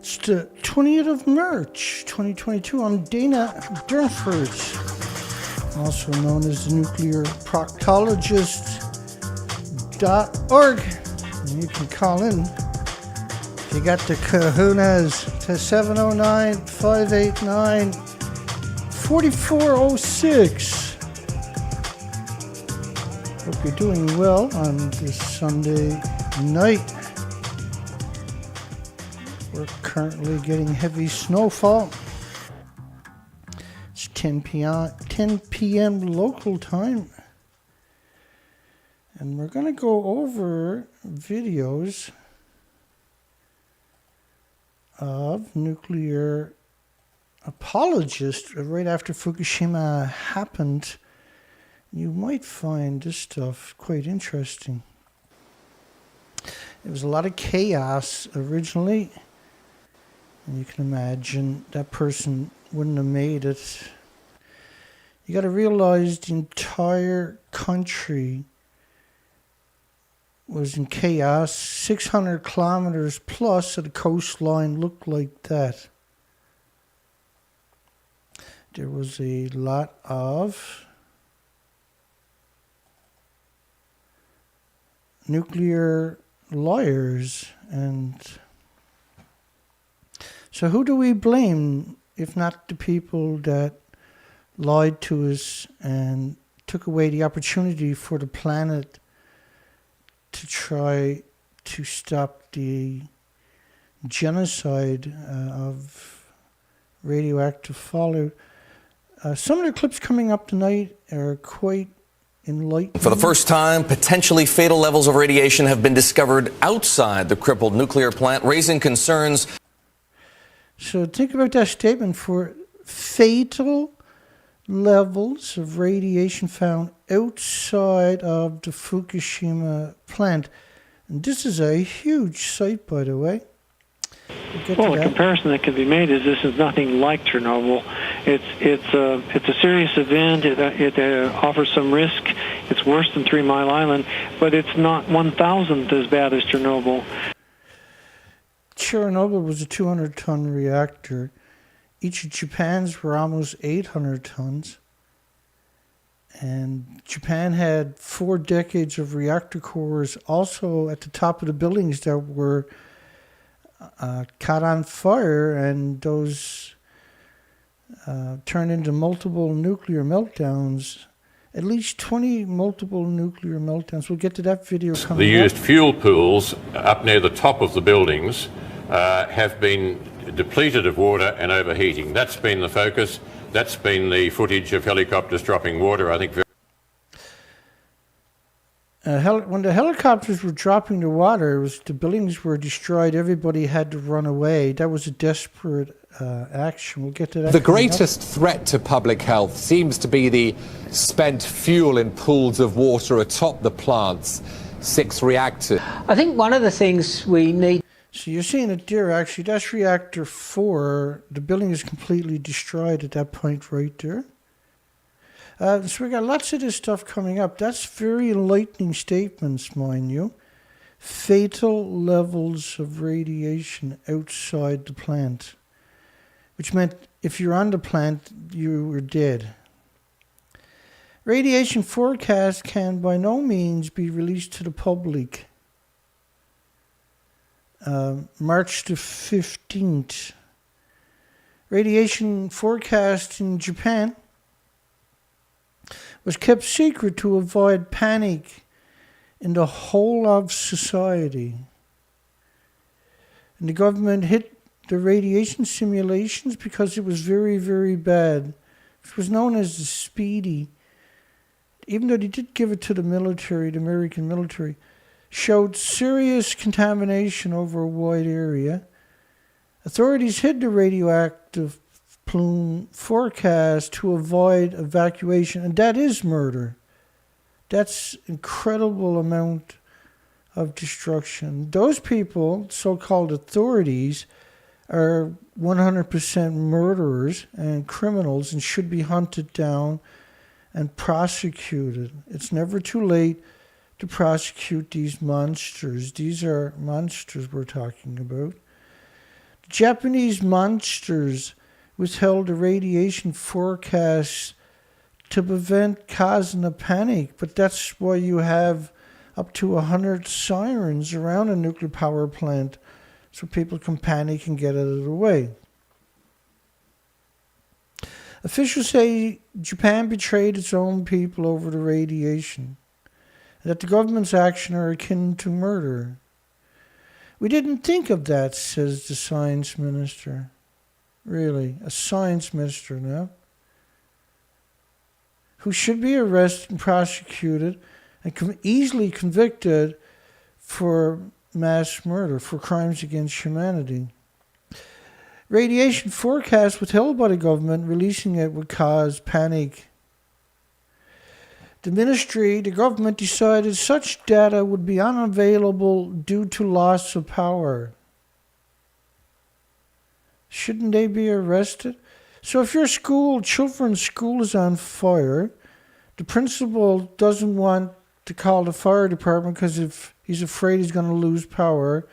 It's the 20th of March, 2022. I'm Dana Durnford, also known as the Nuclear Proctologist.org. And you can call in if you got the kahunas to 709-589-4406. Hope you're doing well on this Sunday night. We're currently getting heavy snowfall. It's 10 p.m. local time. And we're going to go over videos of nuclear apologists right after Fukushima happened. You might find this stuff quite interesting. There was a lot of chaos originally. And you can imagine that person wouldn't have made it. You got to realize the entire country was in chaos. 600 kilometers plus of the coastline looked like that. There was a lot of nuclear liars. And so who do we blame if not the people that lied to us and took away the opportunity for the planet to try to stop the genocide of radioactive fallout? Some of the clips coming up tonight are quite enlightening. For the first time, potentially fatal levels of radiation have been discovered outside the crippled nuclear plant, raising concerns. So think about that statement. For fatal levels of radiation found outside of the Fukushima plant. And this is a huge site, by the way. Well, a comparison that can be made is this is nothing like Chernobyl. It's a serious event. It offers some risk. It's worse than 3 Mile Island, but it's not 1,000th as bad as Chernobyl. Chernobyl was a 200-ton reactor. Each of Japan's were almost 800 tons. And Japan had 4 decades of reactor cores also at the top of the buildings that were caught on fire, and those turned into multiple nuclear meltdowns. At least 20 multiple nuclear meltdowns. We'll get to that video coming up. The used fuel pools up near the top of the buildings have been depleted of water and overheating. That's been the focus. That's been the footage of helicopters dropping water, I think. When the helicopters were dropping the water, the buildings were destroyed. Everybody had to run away. That was a desperate action. We'll get to that. The greatest threat to public health seems to be the spent fuel in pools of water atop the plant's 6 reactors. I think one of the things we need... So you're seeing it there, actually. That's Reactor 4. The building is completely destroyed at that point right there. So we got lots of this stuff coming up. That's very enlightening statements, mind you. Fatal levels of radiation outside the plant. Which meant if you're on the plant, you were dead. Radiation forecast can by no means be released to the public. March the 15th. Radiation forecast in Japan was kept secret to avoid panic in the whole of society. And the government hit the radiation simulations because it was very, very bad. It was known as the Speedy. Even though they did give it to the military, the American military, showed serious contamination over a wide area. Authorities hid the radioactive plume forecast to avoid evacuation, and that is murder. That's incredible amount of destruction. Those people, so-called authorities, are 100% murderers and criminals and should be hunted down and prosecuted. It's never too late to prosecute these monsters. These are monsters we're talking about. Japanese monsters withheld the radiation forecasts to prevent causing a panic, but that's why you have up to 100 sirens around a nuclear power plant, so people can panic and get out of the way. Officials say Japan betrayed its own people over the radiation, and that the government's actions are akin to murder. We didn't think of that, says the science minister. Really, a science minister now, who should be arrested and prosecuted and easily convicted for mass murder, for crimes against humanity. Radiation forecast withheld by the government, releasing it would cause panic. The government decided such data would be unavailable due to loss of power. Shouldn't they be arrested? So if your children's school is on fire, the principal doesn't want to call the fire department because if he's afraid he's going to lose power.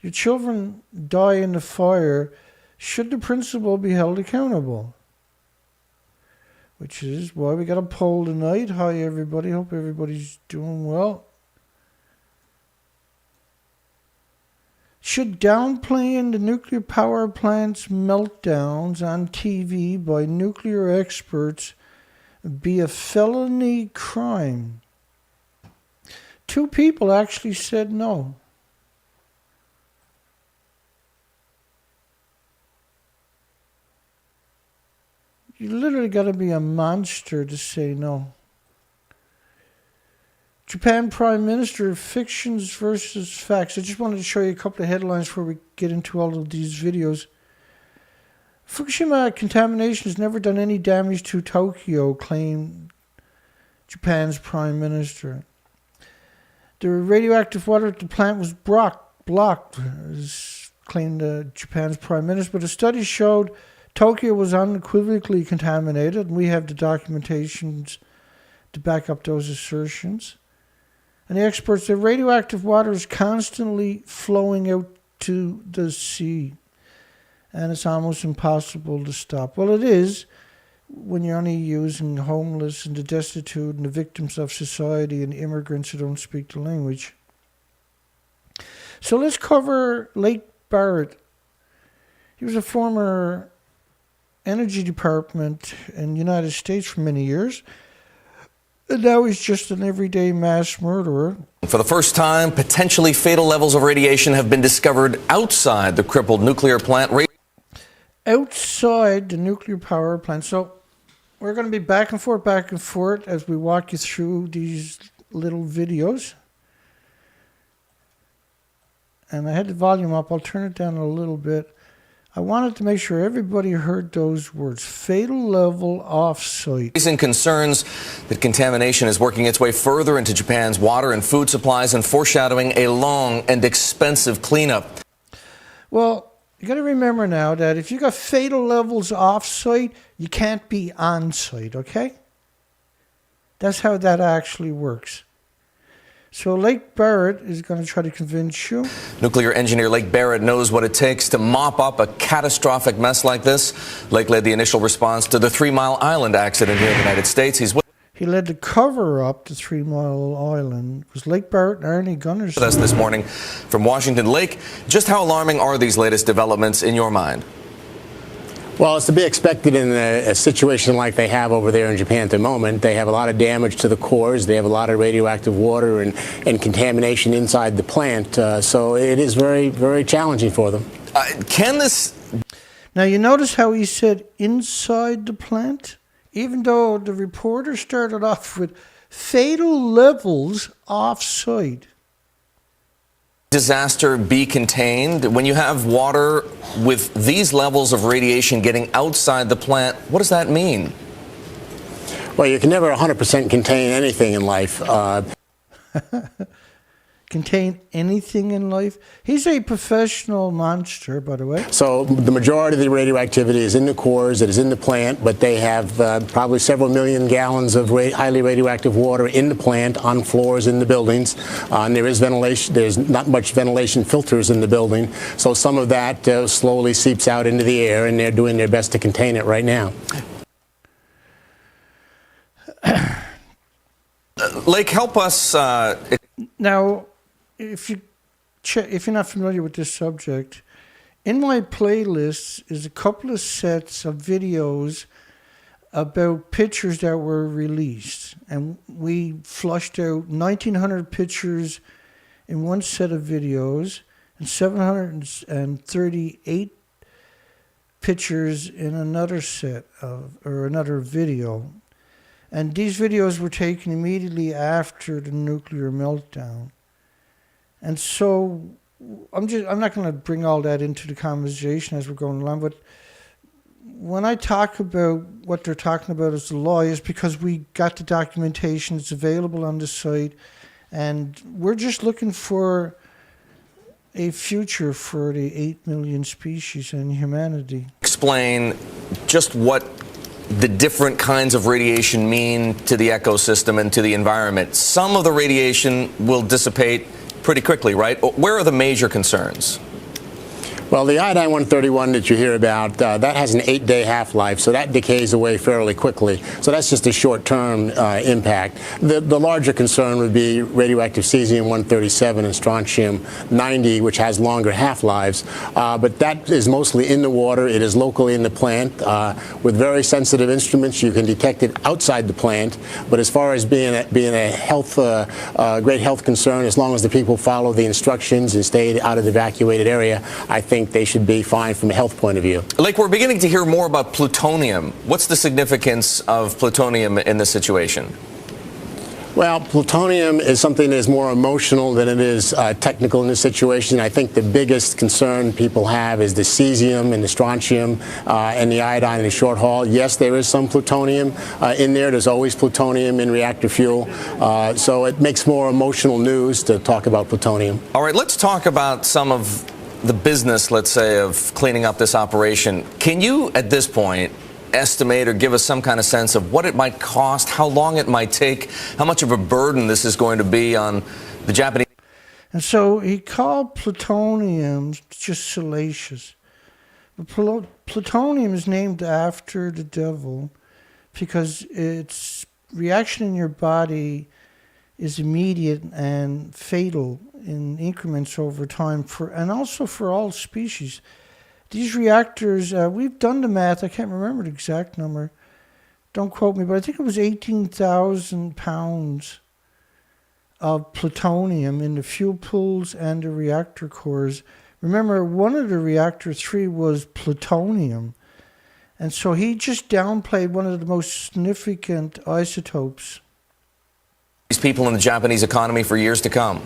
Your children die in the fire. Should the principal be held accountable? Which is why we got a poll tonight. Hi everybody, hope everybody's doing well. Should downplaying the nuclear power plant's meltdowns on TV by nuclear experts be a felony crime? 2 people actually said no. You literally got to be a monster to say no. Japan Prime Minister, fictions versus facts. I just wanted to show you a couple of headlines before we get into all of these videos. Fukushima contamination has never done any damage to Tokyo, claimed Japan's Prime Minister. The radioactive water at the plant was blocked, claimed Japan's Prime Minister, but a study showed Tokyo was unequivocally contaminated, and we have the documentations to back up those assertions. And the experts say radioactive water is constantly flowing out to the sea, and it's almost impossible to stop. Well, it is when you're only using homeless and the destitute and the victims of society and immigrants who don't speak the language. So let's cover Lake Barrett. He was a former Energy Department in the United States for many years. And now he's just an everyday mass murderer. For the first time, potentially fatal levels of radiation have been discovered outside the crippled nuclear plant. Outside the nuclear power plant. So we're going to be back and forth as we walk you through these little videos. And I had the volume up. I'll turn it down a little bit. I wanted to make sure everybody heard those words. Fatal level off-site. Raising concerns that contamination is working its way further into Japan's water and food supplies and foreshadowing a long and expensive cleanup. Well, you got to remember now that if you got fatal levels off-site, you can't be on-site, okay? That's how that actually works. So Lake Barrett is going to try to convince you. Nuclear engineer Lake Barrett knows what it takes to mop up a catastrophic mess like this. Lake led the initial response to the 3 Mile Island accident here in the United States. He led the Coverup to 3 Mile Island. It was Lake Barrett and Ernie Gunners. With us this morning from Washington. Lake, just how alarming are these latest developments in your mind? Well, it's to be expected in a situation like they have over there in Japan at the moment. They have a lot of damage to the cores. They have a lot of radioactive water and contamination inside the plant. So it is very, very challenging for them. Now, you notice how he said inside the plant? Even though the reporter started off with fatal levels off-site. Disaster be contained? When you have water with these levels of radiation getting outside the plant, what does that mean? Well, you can never 100% contain anything in life. contain anything in life? He's a professional monster, by the way. So the majority of the radioactivity is in the cores, it is in the plant, but they have probably several million gallons of highly radioactive water in the plant, on floors in the buildings. And there is ventilation, there's not much ventilation filters in the building. So some of that slowly seeps out into the air, and they're doing their best to contain it right now. Lake, help us. Now, if you're not familiar with this subject, in my playlist is a couple of sets of videos about pictures that were released, and we flushed out 1,900 pictures in one set of videos and 738 pictures in another set or another video. And these videos were taken immediately after the nuclear meltdown. And so I'm not going to bring all that into the conversation as we're going along, but when I talk about what they're talking about as the law, is because we got the documentation, it's available on the site, and we're just looking for a future for the 8 million species and humanity. Explain just what the different kinds of radiation mean to the ecosystem and to the environment. Some of the radiation will dissipate pretty quickly, right? Where are the major concerns? Well, the iodine-131 that you hear about, that has an 8-day half-life, so that decays away fairly quickly. So that's just a short-term impact. The larger concern would be radioactive cesium-137 and strontium-90, which has longer half-lives. But that is mostly in the water. It is locally in the plant. With very sensitive instruments, you can detect it outside the plant. But as far as being a great health concern, as long as the people follow the instructions and stay out of the evacuated area, I think they should be fine from a health point of view. Lake, we're beginning to hear more about plutonium. What's the significance of plutonium in this situation? Well, plutonium is something that is more emotional than it is technical in this situation. I think the biggest concern people have is the cesium and the strontium and the iodine in the short haul. Yes, there is some plutonium in there. There's always plutonium in reactor fuel. So it makes more emotional news to talk about plutonium. All right, let's talk about some of the business, let's say, of cleaning up this operation. Can you, at this point, estimate or give us some kind of sense of what it might cost, how long it might take, how much of a burden this is going to be on the Japanese? And so he called plutonium just salacious. But plutonium is named after the devil because its reaction in your body is immediate and fatal in increments over time, and also for all species. These reactors, we've done the math, I can't remember the exact number, don't quote me, but I think it was 18,000 pounds of plutonium in the fuel pools and the reactor cores. Remember, one of the reactor 3 was plutonium, and so he just downplayed one of the most significant isotopes. These people in the Japanese economy for years to come.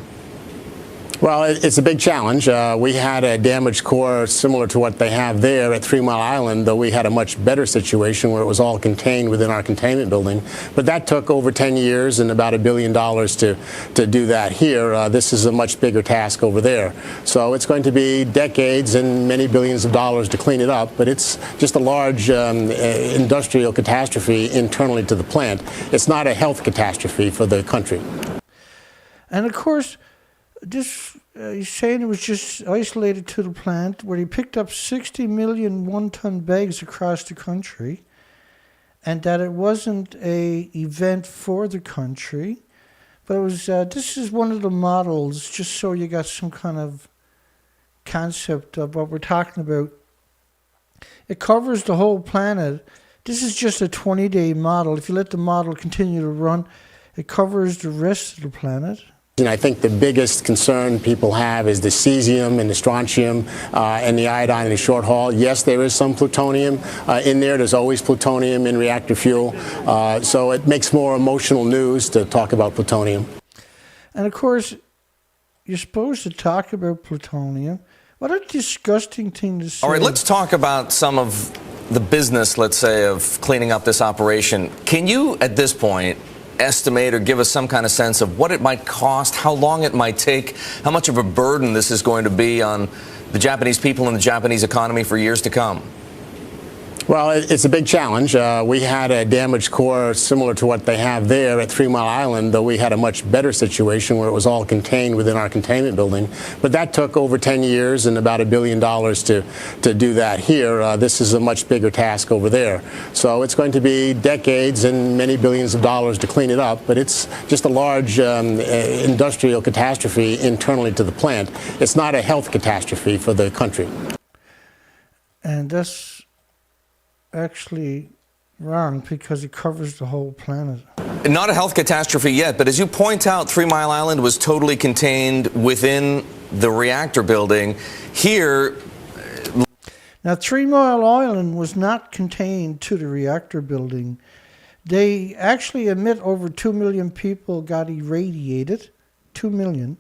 Well, it's a big challenge. We had a damaged core similar to what they have there at 3 Mile Island, though we had a much better situation where it was all contained within our containment building. But that took over 10 years and about $1 billion to do that here. This is a much bigger task over there. So it's going to be decades and many billions of dollars to clean it up, but it's just a large industrial catastrophe internally to the plant. It's not a health catastrophe for the country. And of course, this, he's saying it was just isolated to the plant where he picked up 60 million one-ton bags across the country, and that it wasn't a event for the country, but it was. This is one of the models, just so you got some kind of concept of what we're talking about. It covers the whole planet. This is just a 20-day model. If you let the model continue to run, it covers the rest of the planet. And I think the biggest concern people have is the cesium and the strontium and the iodine in the short haul. Yes, there is some plutonium in there. There's always plutonium in reactor fuel. So it makes more emotional news to talk about plutonium. And of course, you're supposed to talk about plutonium. What a disgusting thing to say. All right, let's talk about some of the business, let's say, of cleaning up this operation. Can you, at this point, estimate or give us some kind of sense of what it might cost, how long it might take, how much of a burden this is going to be on the Japanese people and the Japanese economy for years to come? Well, it's a big challenge. We had a damaged core similar to what they have there at 3 Mile Island, though we had a much better situation where it was all contained within our containment building. But that took over 10 years and about $1 billion to do that here. This is a much bigger task over there. So it's going to be decades and many billions of dollars to clean it up, but it's just a large industrial catastrophe internally to the plant. It's not a health catastrophe for the country. And that's actually wrong because it covers the whole planet. Not a health catastrophe yet, but as you point out, 3 Mile Island was totally contained within the reactor building. Here... Now, 3 Mile Island was not contained to the reactor building. They actually admit over 2 million people got irradiated, 2 million.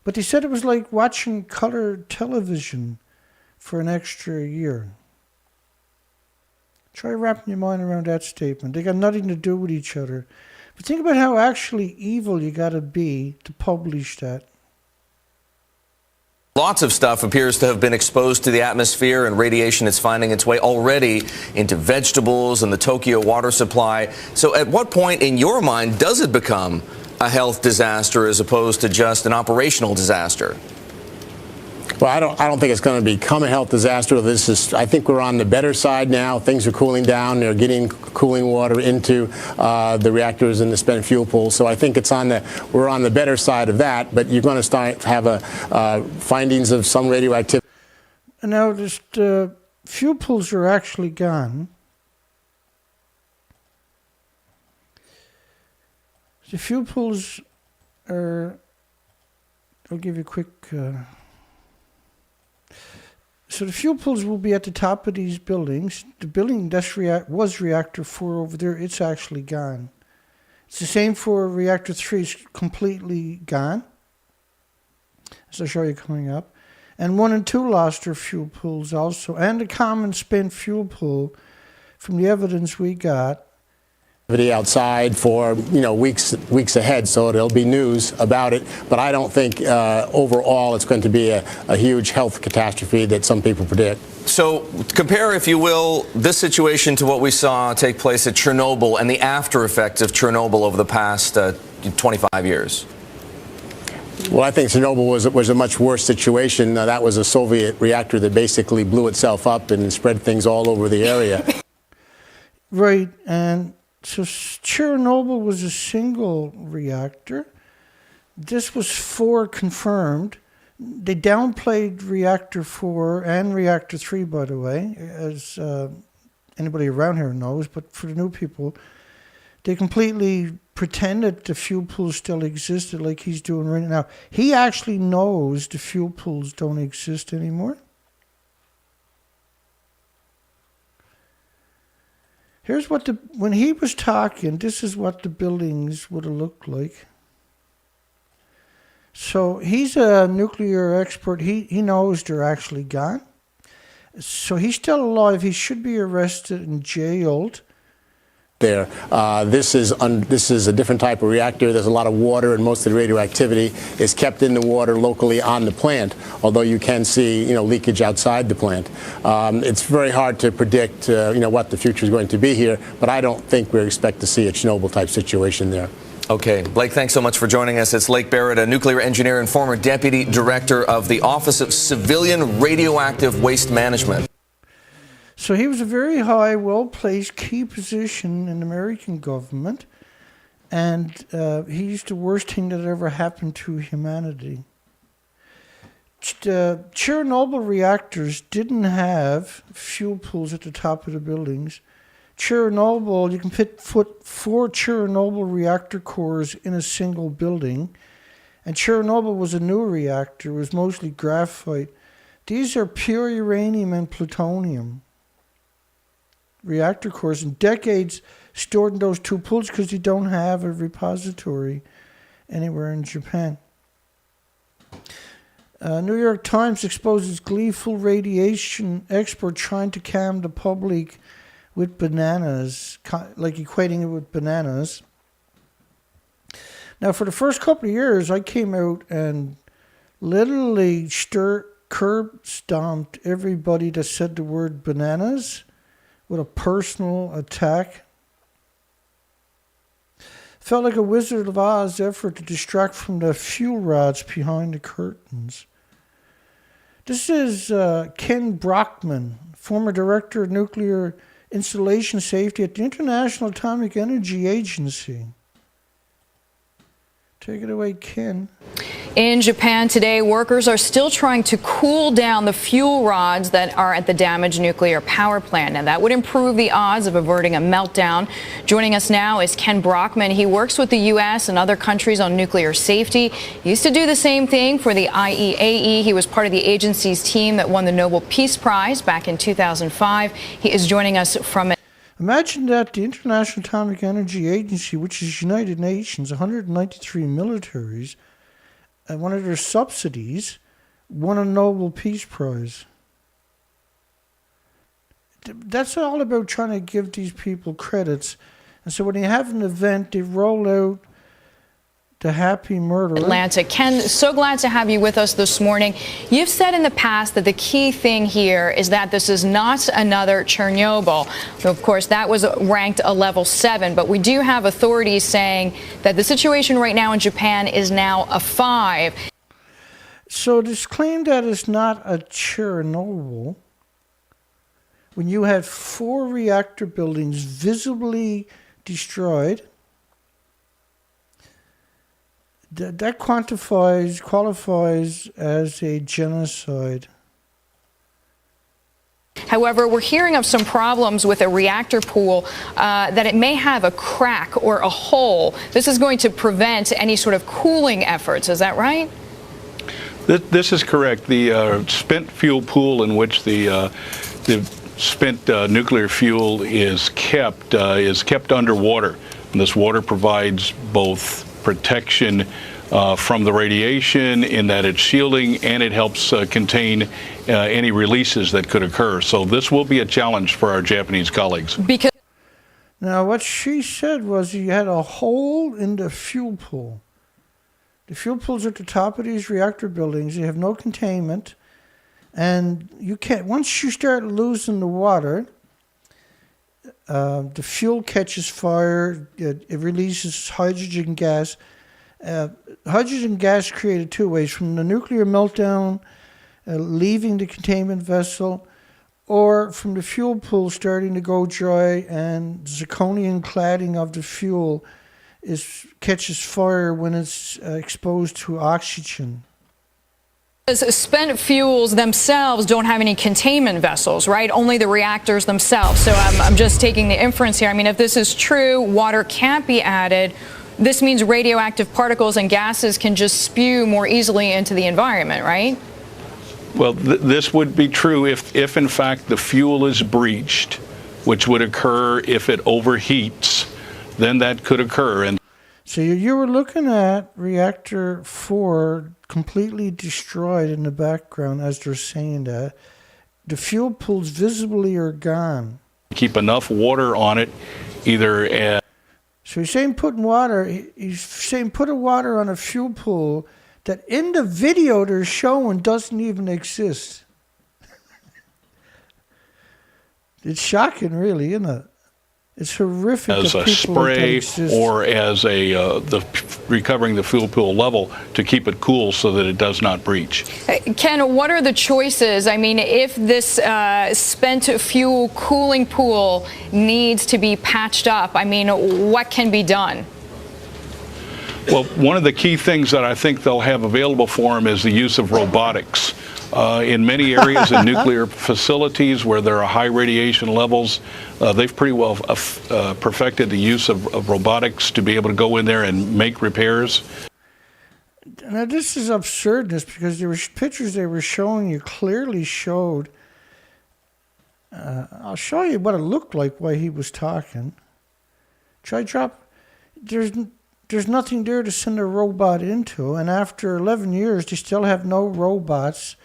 But they said it was like watching color television for an extra year. Try wrapping your mind around that statement. They got nothing to do with each other. But think about how actually evil you got to be to publish that. Lots of stuff appears to have been exposed to the atmosphere, and radiation is finding its way already into vegetables and the Tokyo water supply. So at what point in your mind does it become a health disaster as opposed to just an operational disaster? Well, I don't think it's going to become a health disaster. I think we're on the better side now. Things are cooling down. They're getting cooling water into the reactors and the spent fuel pools. So I think we're on the better side of that. But you're going to have findings of some radioactivity. And now the fuel pools are actually gone. The fuel pools are. I'll give you a quick. So the fuel pools will be at the top of these buildings. The building that was Reactor 4 over there, it's actually gone. It's the same for Reactor 3, it's completely gone, as I'll show you coming up. And 1 and 2 lost their fuel pools also, and the common spent fuel pool, from the evidence we got. Outside for weeks ahead, so there'll be news about it. But I don't think overall it's going to be a huge health catastrophe that some people predict. So compare, if you will, this situation to what we saw take place at Chernobyl and the after effects of Chernobyl over the past 25 years. Well, I think Chernobyl was a much worse situation. That was a Soviet reactor that basically blew itself up and spread things all over the area. Right, and so Chernobyl was a single reactor. This was 4 confirmed. They downplayed Reactor 4 and Reactor 3, by the way, as anybody around here knows. But for the new people, they completely pretended the fuel pools still existed like he's doing right now. He actually knows the fuel pools don't exist anymore. Here's what when he was talking, this is what the buildings would have looked like. So he's a nuclear expert. He knows they're actually gone. So he's still alive. He should be arrested and jailed. There, this is a different type of reactor. There's a lot of water, and most of the radioactivity is kept in the water locally on the plant. Although you can see, leakage outside the plant. It's very hard to predict, what the future is going to be here. But I don't think we expect to see a Chernobyl-type situation there. Okay, Blake, thanks so much for joining us. It's Lake Barrett, a nuclear engineer and former deputy director of the Office of Civilian Radioactive Waste Management. So he was a very high, well-placed, key position in the American government, and he's the worst thing that ever happened to humanity. The Chernobyl reactors didn't have fuel pools at the top of the buildings. Chernobyl, you can put 4 Chernobyl reactor cores in a single building, and Chernobyl was a new reactor. It was mostly graphite. These are pure uranium and plutonium reactor cores, and decades stored in those 2 pools because they don't have a repository anywhere in Japan. New York Times exposes gleeful radiation expert trying to calm the public with bananas, like equating it with bananas. Now, for the first couple of years, I came out and literally curb stomped everybody that said the word bananas with a personal attack. Felt like a Wizard of Oz effort to distract from the fuel rods behind the curtains. This is Ken Brockman, former director of nuclear installation safety at the International Atomic Energy Agency. Take it away, Ken. In Japan today, workers are still trying to cool down the fuel rods that are at the damaged nuclear power plant. Now, that would improve the odds of averting a meltdown. Joining us now is Ken Brockman. He works with the U.S. and other countries on nuclear safety. He used to do the same thing for the IAEA. He was part of the agency's team that won the Nobel Peace Prize back in 2005. He is joining us from Imagine that the International Atomic Energy Agency, which is United Nations, 193 militaries, and one of their subsidies, won a Nobel Peace Prize. That's all about trying to give these people credits. And so when you have an event, they roll out the happy murderer. Atlanta. Ken, so glad to have you with us this morning. You've said in the past that the key thing here is that this is not another Chernobyl. Of course, that was ranked a level 7, but we do have authorities saying that the situation right now in Japan is now a 5. So this claim that it's not a Chernobyl, when you had 4 reactor buildings visibly destroyed, that qualifies as a genocide. However, we're hearing of some problems with a reactor pool, that it may have a crack or a hole. This is going to prevent any sort of cooling efforts. Is that right? This is correct. The spent fuel pool in which the spent nuclear fuel is kept underwater. And this water provides both protection from the radiation in that it's shielding, and it helps contain any releases that could occur. So this will be a challenge for our Japanese colleagues. Now, what she said was you had a hole in the fuel pool. The fuel pools are at the top of these reactor buildings. You have no containment, and you can't. Once you start losing the water, the fuel catches fire, it releases hydrogen gas. Hydrogen gas created 2 ways: from the nuclear meltdown, leaving the containment vessel, or from the fuel pool starting to go dry and zirconium cladding of the fuel catches fire when it's exposed to oxygen. Spent fuels themselves don't have any containment vessels, right? Only the reactors themselves. So I'm just taking the inference here. I mean, if this is true, water can't be added. This means radioactive particles and gases can just spew more easily into the environment, right? Well, this would be true if in fact the fuel is breached, which would occur if it overheats. Then that could occur. And so you were looking at reactor 4 completely destroyed in the background as they're saying that. The fuel pools visibly are gone. Keep enough water on it, either. So he's saying put water on a fuel pool that in the video they're showing doesn't even exist. It's shocking, really, isn't it? It's horrific. As a spray or as recovering the fuel pool level to keep it cool so that it does not breach. Ken, what are the choices? I mean, if this spent fuel cooling pool needs to be patched up, I mean, what can be done? Well, one of the key things that I think they'll have available for them is the use of robotics. In many areas in nuclear facilities where there are high radiation levels, they've pretty well perfected the use of robotics to be able to go in there and make repairs. Now, this is absurdness because there were pictures they were showing you clearly showed. I'll show you what it looked like while he was talking. Try drop. There's nothing there to send a robot into, and after 11 years, they still have no robots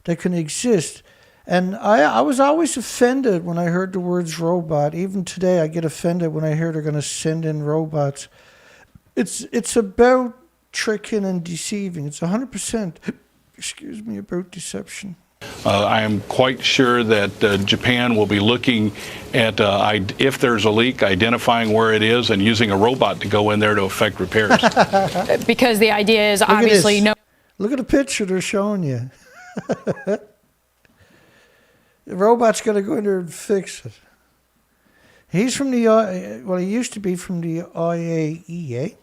that can exist. And I was always offended when I heard the words robot. Even today, I get offended when I hear they're going to send in robots. It's about tricking and deceiving. It's 100%, excuse me, about deception. I am quite sure that Japan will be looking at if there's a leak, identifying where it is, and using a robot to go in there to effect repairs. Because the idea is obviously no. Look at the picture they're showing you. The robot's going to go in there and fix it. He's from the, he used to be from the IAEA.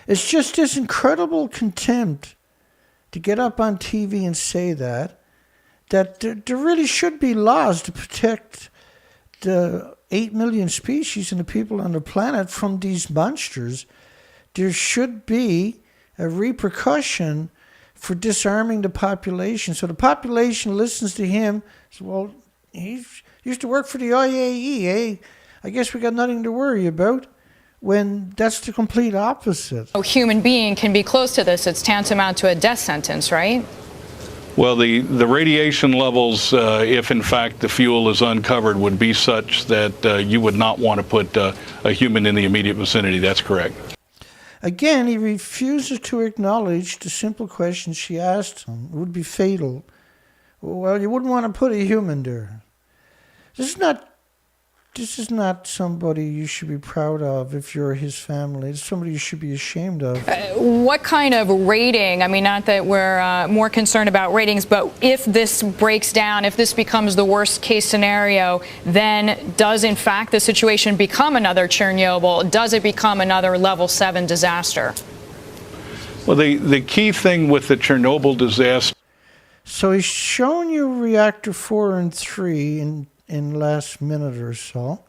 It's just this incredible contempt to get up on TV and say that there really should be laws to protect the 8 million species and the people on the planet from these monsters. There should be a repercussion for disarming the population. So the population listens to him. So, well, he used to work for the IAEA. I guess we got nothing to worry about. When that's the complete opposite. No human being can be close to this. It's tantamount to a death sentence, right? Well, the radiation levels, if in fact the fuel is uncovered, would be such that you would not want to put a human in the immediate vicinity. That's correct. Again, he refuses to acknowledge the simple question she asked him. It would be fatal. Well, you wouldn't want to put a human there. This is not somebody you should be proud of if you're his family. It's somebody you should be ashamed of. What kind of rating? I mean, not that we're more concerned about ratings, but if this breaks down, if this becomes the worst case scenario, then does in fact the situation become another Chernobyl? Does it become another level 7 disaster? Well, the key thing with the Chernobyl disaster. So he's shown you reactor 4 and 3 in last minute or so.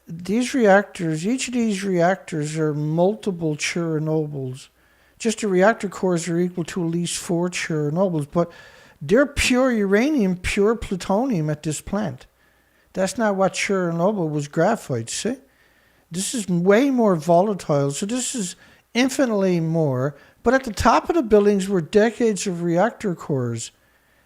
These reactors, each of these reactors are multiple Chernobyls. Just the reactor cores are equal to at least 4 Chernobyls, but they're pure uranium, pure plutonium at this plant. That's not what Chernobyl was, graphite, see? This is way more volatile, so this is infinitely more. But at the top of the buildings were decades of reactor cores.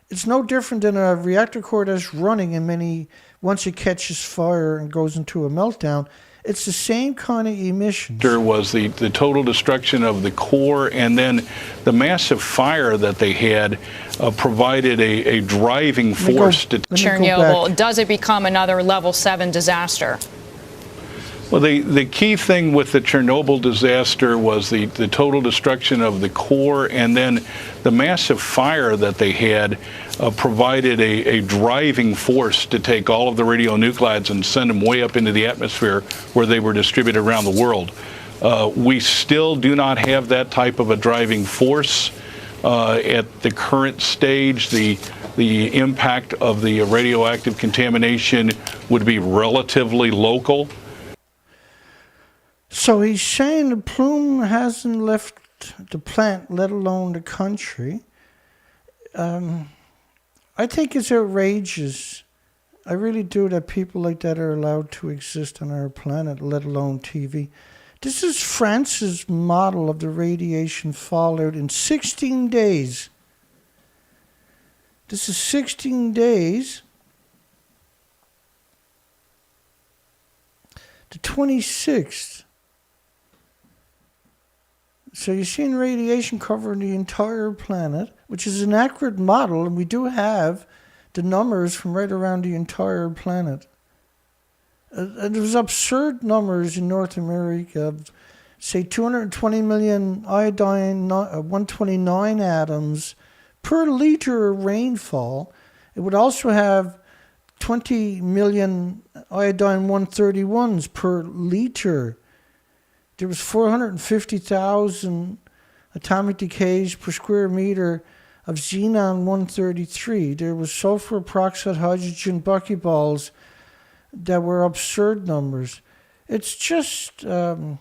It's no different than a reactor core that's running and once it catches fire and goes into a meltdown. It's the same kind of emission. There was the total destruction of the core, and then the massive fire that they had provided a driving force to Chernobyl. Does it become another level 7 disaster? Well, the key thing with the Chernobyl disaster was the total destruction of the core, and then the massive fire that they had provided a driving force to take all of the radionuclides and send them way up into the atmosphere where they were distributed around the world. We still do not have that type of a driving force at the current stage. The impact of the radioactive contamination would be relatively local. So he's saying the plume hasn't left the plant, let alone the country. I think it's outrageous. I really do, that people like that are allowed to exist on our planet, let alone TV. This is France's model of the radiation fallout in 16 days. This is 16 days. The 26th. So you're seeing radiation covering the entire planet, which is an accurate model, and we do have the numbers from right around the entire planet. And there was absurd numbers in North America, say 220 million iodine 129 atoms per liter of rainfall. It would also have 20 million iodine 131s per liter. There was 450,000 atomic decays per square meter of xenon-133. There was sulfur peroxide, hydrogen buckyballs that were absurd numbers. It's just the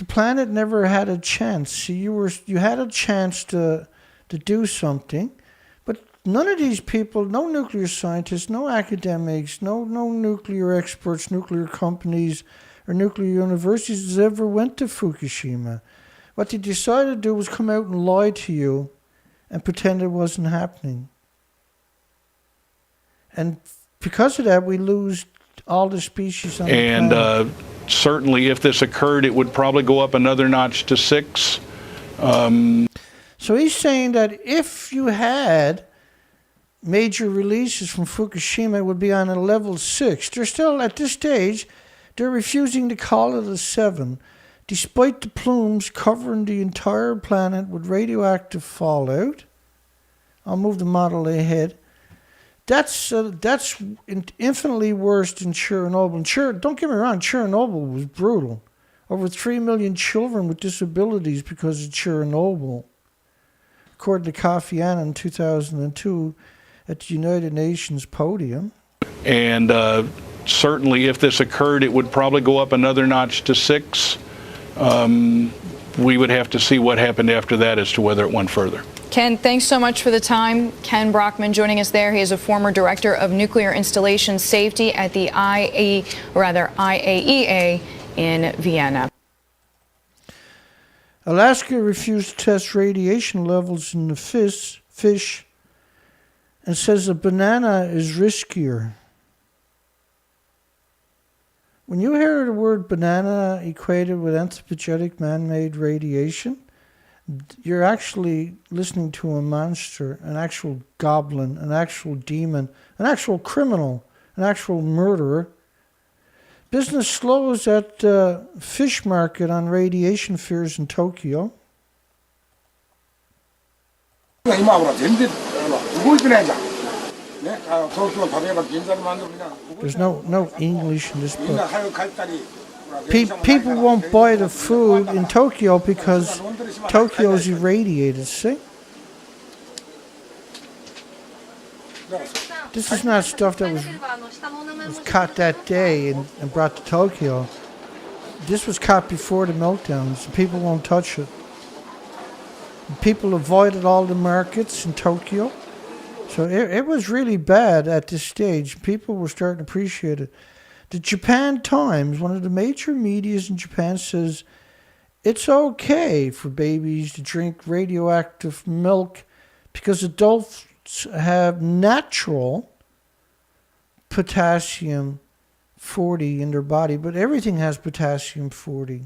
planet never had a chance. See, you had a chance to do something, but none of these people, no nuclear scientists, no academics, no nuclear experts, nuclear companies, or nuclear universities ever went to Fukushima. What they decided to do was come out and lie to you and pretend it wasn't happening. And because of that, we lose all the species on the planet. certainly, if this occurred, it would probably go up another notch to 6. So he's saying that if you had major releases from Fukushima, it would be on a level 6. They're still, at this stage, they're refusing to call it a 7, despite the plumes covering the entire planet with radioactive fallout. I'll move the model ahead. That's infinitely worse than Chernobyl. Don't get me wrong, Chernobyl was brutal. Over 3 million children with disabilities because of Chernobyl. According to Kofi Annan in 2002 at the United Nations podium. And certainly if this occurred, it would probably go up another notch to 6. We would have to see what happened after that as to whether it went further. Ken, thanks so much for the time. Ken Brockman joining us there. He is a former director of nuclear installation safety at the IAEA in Vienna. Alaska refused to test radiation levels in the fish and says a banana is riskier. When you hear the word banana equated with anthropogenic man-made radiation, you're actually listening to a monster, an actual goblin, an actual demon, an actual criminal, an actual murderer. Business slows at the fish market on radiation fears in Tokyo. There's no English in this book. People won't buy the food in Tokyo because Tokyo's irradiated, see? This is not stuff that was caught that day and brought to Tokyo. This was caught before the meltdowns. People won't touch it. People avoided all the markets in Tokyo. So it was really bad at this stage. People were starting to appreciate it. The Japan Times, one of the major medias in Japan, says it's okay for babies to drink radioactive milk because adults have natural potassium-40 in their body, but everything has potassium-40.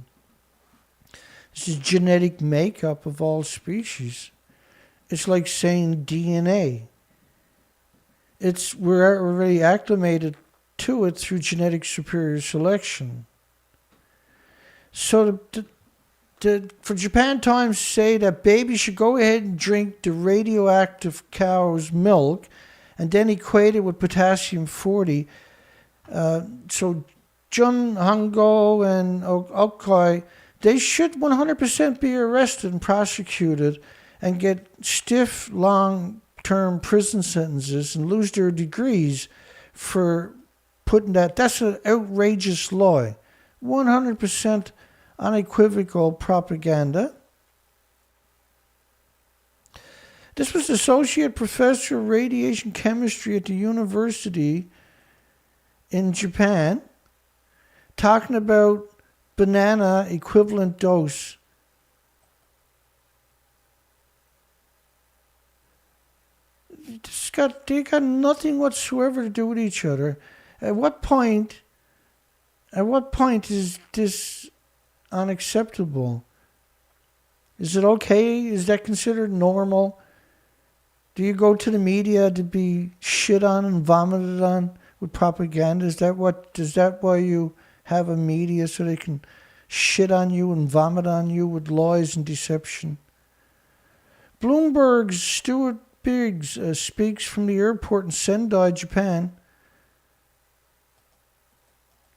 This is genetic makeup of all species. It's like saying DNA. We're already acclimated to it through genetic superior selection. So for Japan Times to say that babies should go ahead and drink the radioactive cow's milk and then equate it with potassium-40, so Jun Hango and Okai, they should 100% be arrested and prosecuted and get stiff, long-term prison sentences and lose their degrees for putting that. That's an outrageous lie. 100% unequivocal propaganda. This was Associate Professor of Radiation Chemistry at the university in Japan talking about banana equivalent dose. They got nothing whatsoever to do with each other. At what point is this unacceptable? Is it okay? Is that considered normal? Do you go to the media to be shit on and vomited on with propaganda? Is that why you have a media, so they can shit on you and vomit on you with lies and deception? Bloomberg's Stuart Biggs speaks from the airport in Sendai, Japan.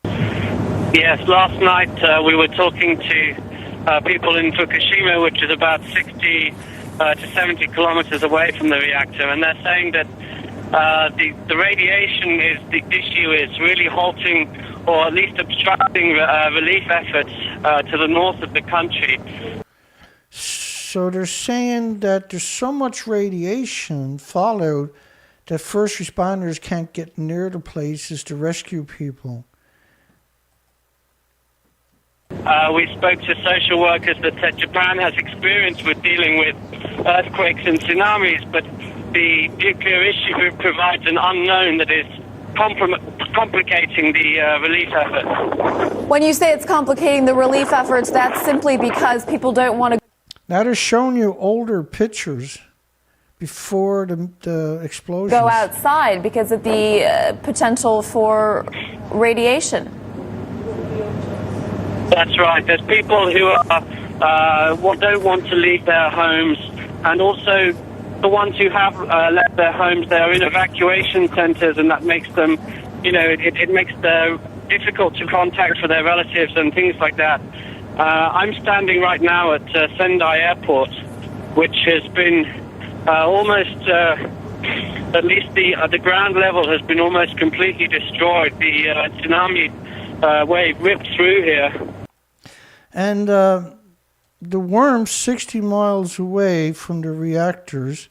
Yes, last night we were talking to people in Fukushima, which is about 60 to 70 kilometers away from the reactor, and they're saying that the radiation the issue is really halting or at least obstructing relief efforts to the north of the country. So they're saying that there's so much radiation fallout that first responders can't get near the places to rescue people. We spoke to social workers that said Japan has experience with dealing with earthquakes and tsunamis, but the nuclear issue provides an unknown that is complicating the relief efforts. When you say it's complicating the relief efforts, that's simply because people don't want to. Now they're showing you older pictures before the explosion. Go outside because of the potential for radiation. That's right. There's people who don't want to leave their homes, and also the ones who have left their homes, they're in evacuation centres, and that makes them, it makes them difficult to contact for their relatives and things like that. I'm standing right now at Sendai Airport, which has been almost, at least the ground level has been almost completely destroyed. The tsunami wave ripped through here. And the worms 60 miles away from the reactors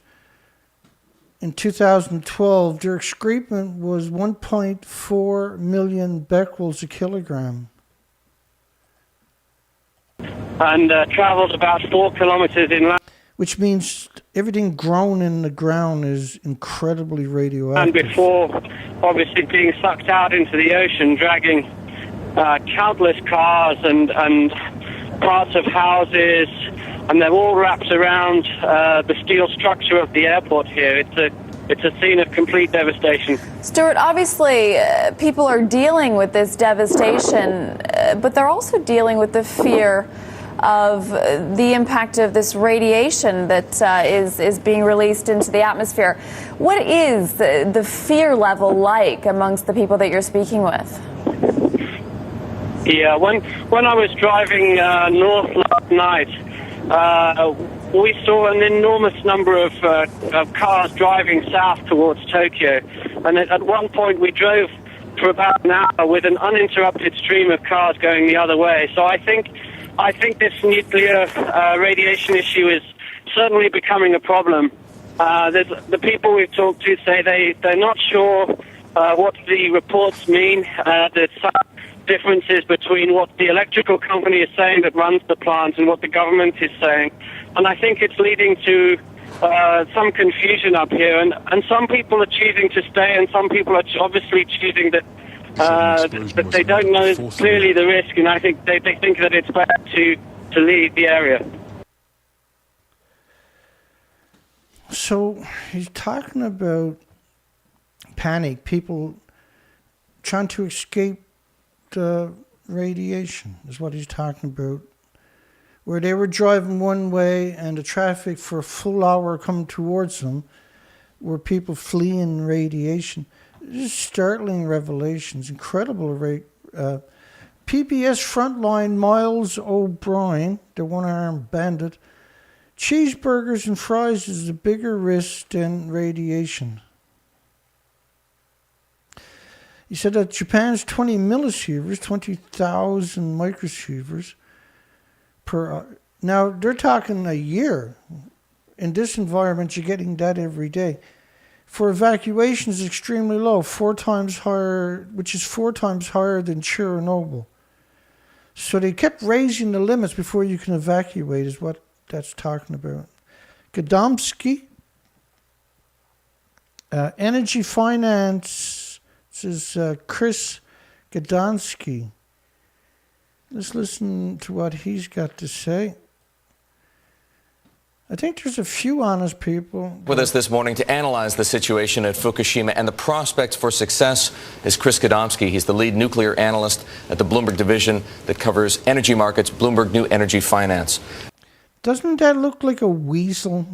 in 2012, their excrement was 1.4 million becquerels a kilogram. And traveled about 4 kilometers inland. Which means everything grown in the ground is incredibly radioactive. And before, obviously, being sucked out into the ocean, dragging countless cars and parts of houses, and they're all wrapped around the steel structure of the airport here. It's a scene of complete devastation. Stuart, obviously, people are dealing with this devastation, but they're also dealing with the fear of the impact of this radiation that is being released into the atmosphere. What is the fear level like amongst the people that you're speaking with? Yeah, when I was driving north last night, we saw an enormous number of cars driving south towards Tokyo, and at one point we drove for about an hour with an uninterrupted stream of cars going the other way. So I think this nuclear radiation issue is certainly becoming a problem. The people we've talked to say they're not sure what the reports mean. There's some differences between what the electrical company is saying that runs the plant and what the government is saying. And I think it's leading to some confusion up here. And some people are choosing to stay, and some people are obviously choosing that they don't know clearly the risk, and I think they think that it's better to leave the area. So he's talking about panic, people trying to escape the radiation is what he's talking about. Where they were driving one way and the traffic for a full hour coming towards them were people fleeing radiation. Just startling revelations, incredible. PBS frontline Miles O'Brien, the one-armed bandit, cheeseburgers and fries is a bigger risk than radiation. He said that Japan's 20 millisieverts, 20,000 microsieverts per hour. Now, they're talking a year. In this environment, you're getting that every day. For evacuations, extremely low, 4 times higher, which is 4 times higher than Chernobyl. So they kept raising the limits before you can evacuate, is what that's talking about. Gadomski, Energy Finance. This is Chris Gadomski. Let's listen to what he's got to say. I think there's a few honest people. With us this morning to analyze the situation at Fukushima and the prospects for success is Chris Gadomski. He's the lead nuclear analyst at the Bloomberg division that covers energy markets, Bloomberg New Energy Finance. Doesn't that look like a weasel?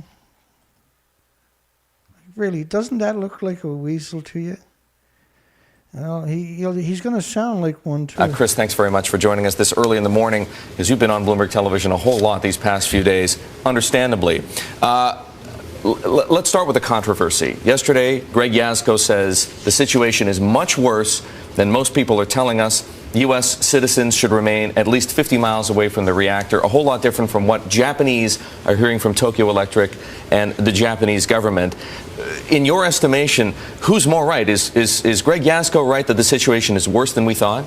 Really, doesn't that look like a weasel to you? Well, he's going to sound like one, too. Chris, thanks very much for joining us this early in the morning, because you've been on Bloomberg Television a whole lot these past few days, understandably. Let's start with the controversy. Yesterday, Greg Jaczko says the situation is much worse than most people are telling us. U.S. citizens should remain at least 50 miles away from the reactor, a whole lot different from what Japanese are hearing from Tokyo Electric and the Japanese government. In your estimation, who's more right? Is Greg Jaczko right that the situation is worse than we thought?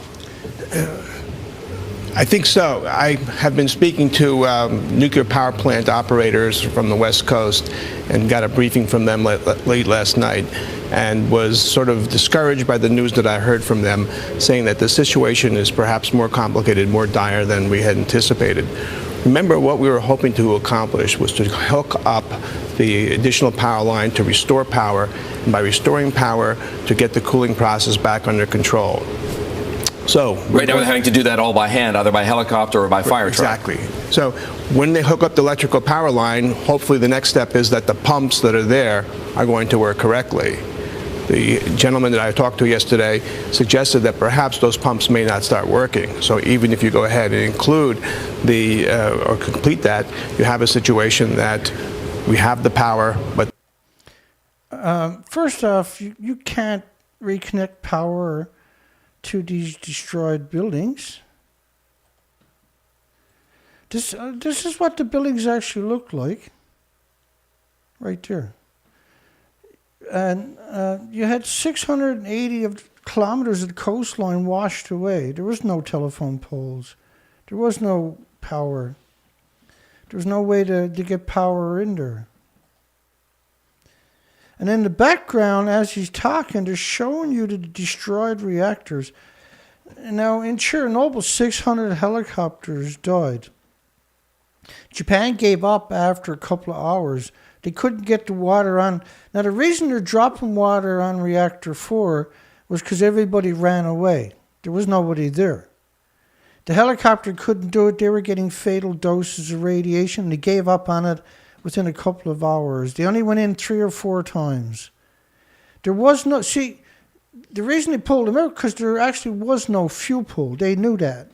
I think so. I have been speaking to nuclear power plant operators from the West Coast and got a briefing from them late last night, and was sort of discouraged by the news that I heard from them, saying that the situation is perhaps more complicated, more dire than we had anticipated. Remember, what we were hoping to accomplish was to hook up the additional power line to restore power, and by restoring power, to get the cooling process back under control. So right now we're having to do that all by hand, either by helicopter or by fire truck. Exactly. So when they hook up the electrical power line, hopefully the next step is that the pumps that are there are going to work correctly. The gentleman that I talked to yesterday suggested that perhaps those pumps may not start working. So even if you go ahead and include or complete that, you have a situation that we have the power, but first off, you can't reconnect power to these destroyed buildings. This is what the buildings actually look like, right there. And you had 680 kilometers of the coastline washed away. There was no telephone poles. There was no power. There was no way to get power in there. And in the background, as he's talking, they're showing you the destroyed reactors. Now, in Chernobyl, 600 helicopters died. Japan gave up after a couple of hours. They couldn't get the water on. Now, the reason they're dropping water on Reactor 4 was because everybody ran away. There was nobody there. The helicopter couldn't do it. They were getting fatal doses of radiation. They gave up on it within a couple of hours. They only went in 3 or 4 times. There was no... See, the reason they pulled them out, because there actually was no fuel pool. They knew that.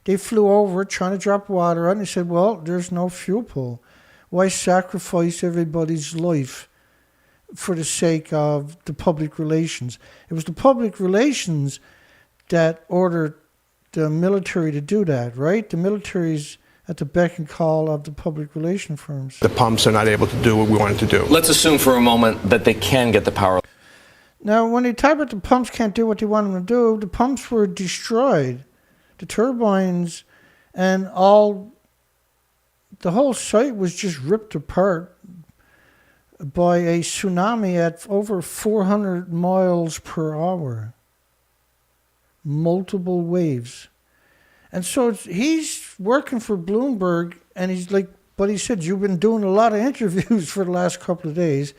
They flew over trying to drop water on, and they said, well, there's no fuel pool. Why sacrifice everybody's life for the sake of the public relations? It was the public relations that ordered the military to do that, right? The military's at the beck and call of the public relation firms. The pumps are not able to do what we wanted to do. Let's assume for a moment that they can get the power. Now, when they talk about the pumps can't do what they want them to do, the pumps were destroyed. The turbines and the whole site was just ripped apart by a tsunami at over 400 miles per hour. Multiple waves. And so he's working for Bloomberg, and he's like, but he said, you've been doing a lot of interviews for the last couple of days.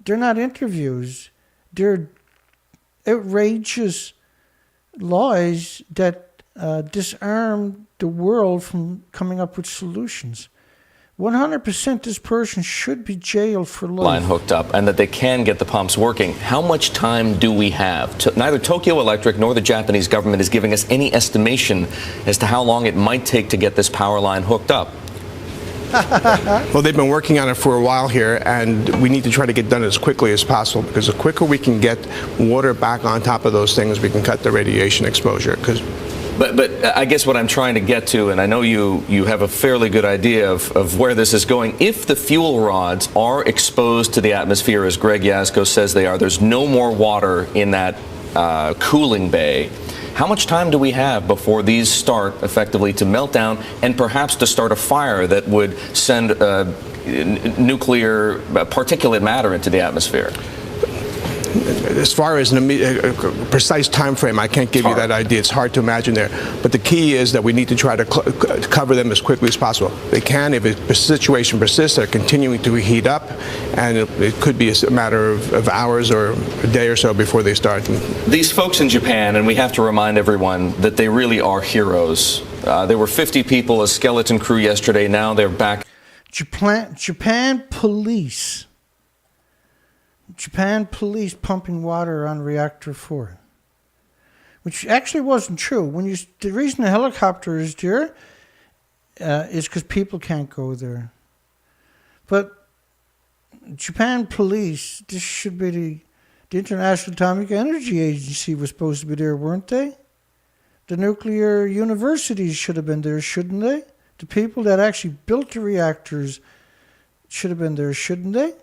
They're not interviews. They're outrageous lies that disarm the world from coming up with solutions. 100% this person should be jailed for life. Line hooked up, and that they can get the pumps working. How much time do we have? Neither Tokyo Electric nor the Japanese government is giving us any estimation as to how long it might take to get this power line hooked up. Well, they've been working on it for a while here, and we need to try to get done as quickly as possible, because the quicker we can get water back on top of those things, we can cut the radiation exposure. But I guess what I'm trying to get to, and I know you have a fairly good idea of where this is going, if the fuel rods are exposed to the atmosphere, as Greg Yasko says they are, there's no more water in that cooling bay. How much time do we have before these start effectively to melt down and perhaps to start a fire that would send nuclear particulate matter into the atmosphere? As far as a precise time frame, I can't give you that idea. It's hard to imagine there. But the key is that we need to try to cover them as quickly as possible. They can, if the situation persists, they're continuing to heat up, and it could be a matter of hours or a day or so before they start. These folks in Japan, and we have to remind everyone that they really are heroes. There were 50 people, a skeleton crew yesterday. Now they're back. Japan police pumping water on Reactor 4, which actually wasn't true. The reason the helicopter is there is because people can't go there. But Japan police, this should be the International Atomic Energy Agency was supposed to be there, weren't they? The nuclear universities should have been there, shouldn't they? The people that actually built the reactors should have been there, shouldn't they?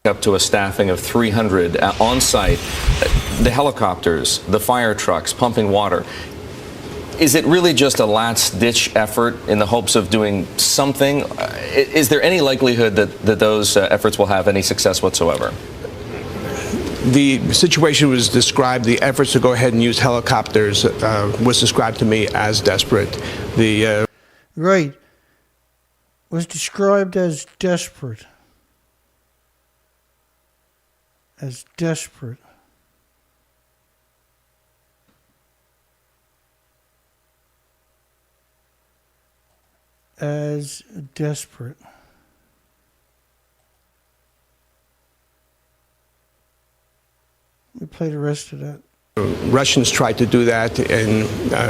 Up to a staffing of 300 on site, the helicopters, the fire trucks pumping water. is it really just a last-ditch effort in the hopes of doing something? Is there any likelihood that those efforts will have any success whatsoever? The situation was described, the efforts to go ahead and use helicopters was described to me as desperate. Right. Was described as desperate. As desperate. As desperate. We play the rest of that. Russians tried to do that in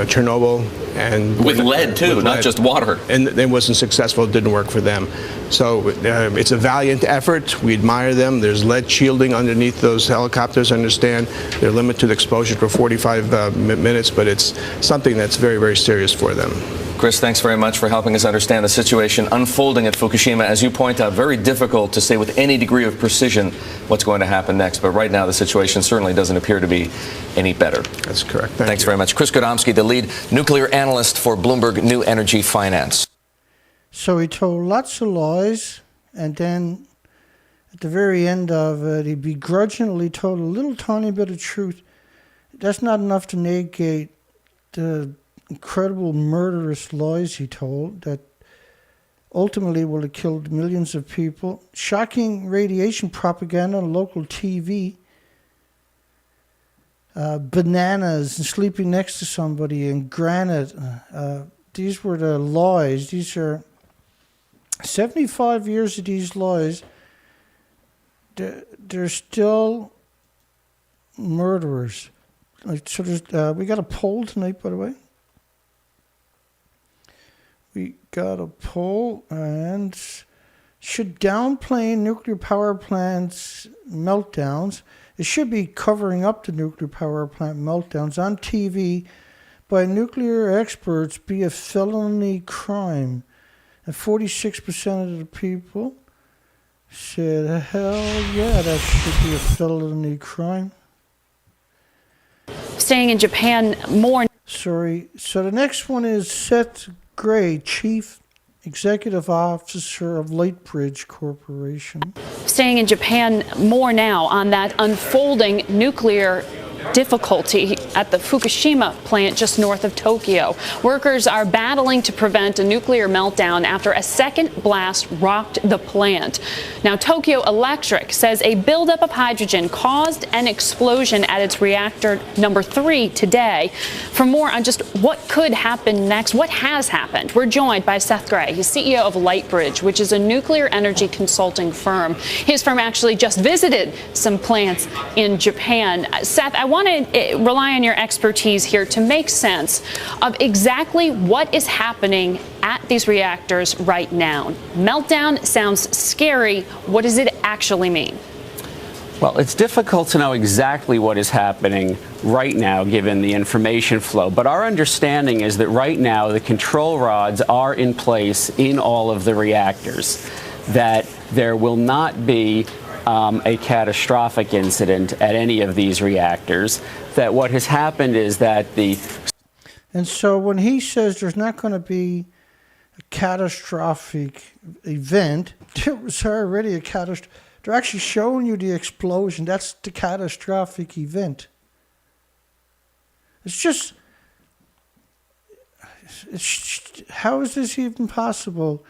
Chernobyl, and with lead too, not just water. And it wasn't successful. It didn't work for them. So it's a valiant effort. We admire them. There's lead shielding underneath those helicopters. I understand they're limited to exposure for 45 minutes, but it's something that's very, very serious for them. Chris, thanks very much for helping us understand the situation unfolding at Fukushima. As you point out, very difficult to say with any degree of precision what's going to happen next. But right now, the situation certainly doesn't appear to be any better. That's correct. Thanks very much. Chris Godomsky, the lead nuclear analyst for Bloomberg New Energy Finance. So he told lots of lies, and then at the very end of it, he begrudgingly told a little tiny bit of truth. That's not enough to negate the incredible murderous lies he told that ultimately will have killed millions of people. Shocking radiation propaganda on local TV. Bananas and sleeping next to somebody and granite. These were the lies. These are 75 years of these lies. They're still murderers. Like, so there's, we got a poll tonight, by the way. We got a poll, and should downplaying nuclear power plants meltdowns, it should be covering up the nuclear power plant meltdowns on TV by nuclear experts be a felony crime. And 46% of the people said, hell yeah, that should be a felony crime. Staying in Japan more. Sorry. So the next one is Seth Gray, Chief Executive Officer of Lightbridge Corporation. Staying in Japan more now on that unfolding nuclear difficulty at the Fukushima plant just north of Tokyo. Workers are battling to prevent a nuclear meltdown after a second blast rocked the plant. Now, Tokyo Electric says a buildup of hydrogen caused an explosion at its reactor number 3 today. For more on just what could happen next, what has happened, we're joined by Seth Gray. He's CEO of Lightbridge, which is a nuclear energy consulting firm. His firm actually just visited some plants in Japan. Seth, I want to rely on your expertise here to make sense of exactly what is happening at these reactors right now. Meltdown sounds scary. What does it actually mean? Well, it's difficult to know exactly what is happening right now, given the information flow. But our understanding is that right now the control rods are in place in all of the reactors, that there will not be a catastrophic incident at any of these reactors, that what has happened is that the... And so when he says there's not going to be a catastrophic event, there was already a catastrophe. They're actually showing you the explosion. That's the catastrophic event. It's just... how is this even possible?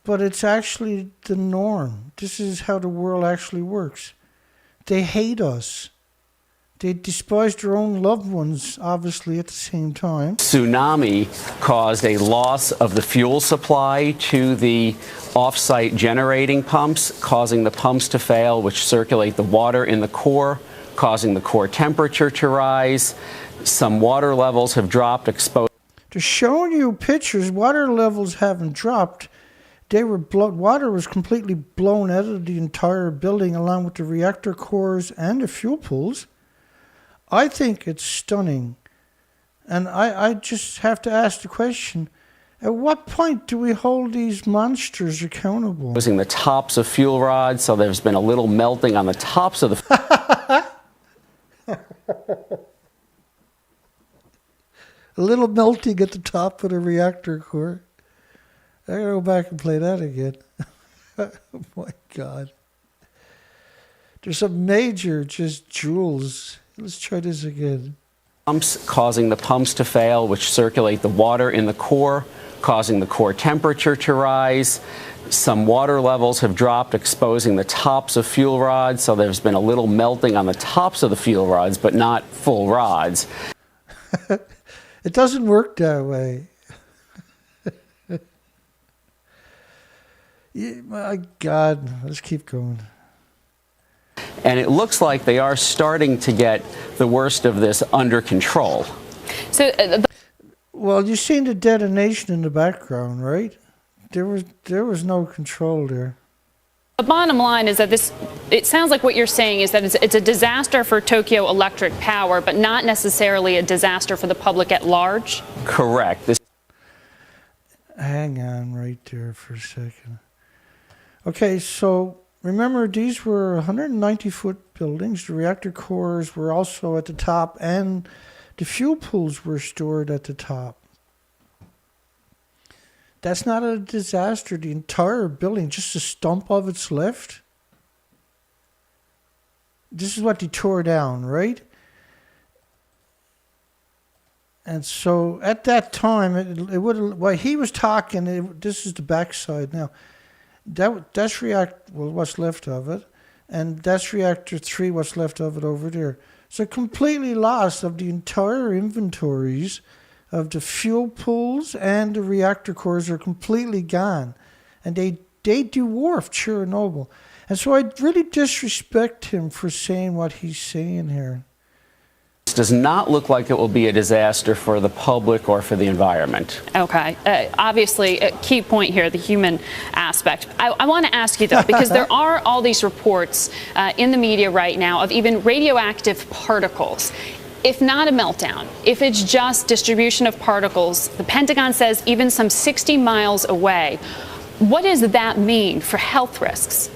But it's actually the norm. This is how the world actually works. They hate us. They despise their own loved ones, obviously, at the same time. Tsunami caused a loss of the fuel supply to the off-site generating pumps, causing the pumps to fail, which circulate the water in the core, causing the core temperature to rise. Some water levels have dropped, exposed. They're showing you pictures. Water levels haven't dropped. They were water was completely blown out of the entire building, along with the reactor cores and the fuel pools. I think it's stunning. And I just have to ask the question, at what point do we hold these monsters accountable? Using the tops of fuel rods, so there's been a little melting on the tops of the... A little melting at the top of the reactor core. I gotta go back and play that again. Oh my God. There's some major just jewels. Let's try this again. Pumps causing the pumps to fail, which circulate the water in the core, causing the core temperature to rise. Some water levels have dropped, exposing the tops of fuel rods, so there's been a little melting on the tops of the fuel rods, but not full rods. It doesn't work that way. Yeah, my God, let's keep going. And it looks like they are starting to get the worst of this under control. So, well, you've seen the detonation in the background, right? There was no control there. the bottom line is that it sounds like what you're saying is that it's a disaster for Tokyo Electric Power, but not necessarily a disaster for the public at large? Correct. Hang on right there for a second. Okay, so remember these were 190-foot buildings. The reactor cores were also at the top, and the fuel pools were stored at the top. That's not a disaster. The entire building, just a stump of it's left. This is what they tore down, right? And so at that time, it would. While he was talking, this is the backside now. That's reactor. Well, what's left of it, and that's reactor 3. What's left of it over there. So completely lost of the entire inventories of the fuel pools and the reactor cores are completely gone, and they dwarfed Chernobyl. And so I really disrespect him for saying what he's saying here. This does not look like it will be a disaster for the public or for the environment. Okay. Obviously, a key point here, the human aspect. I want to ask you, though, because there are all these reports in the media right now of even radioactive particles. If not a meltdown, if it's just distribution of particles, the Pentagon says even some 60 miles away. What does that mean for health risks?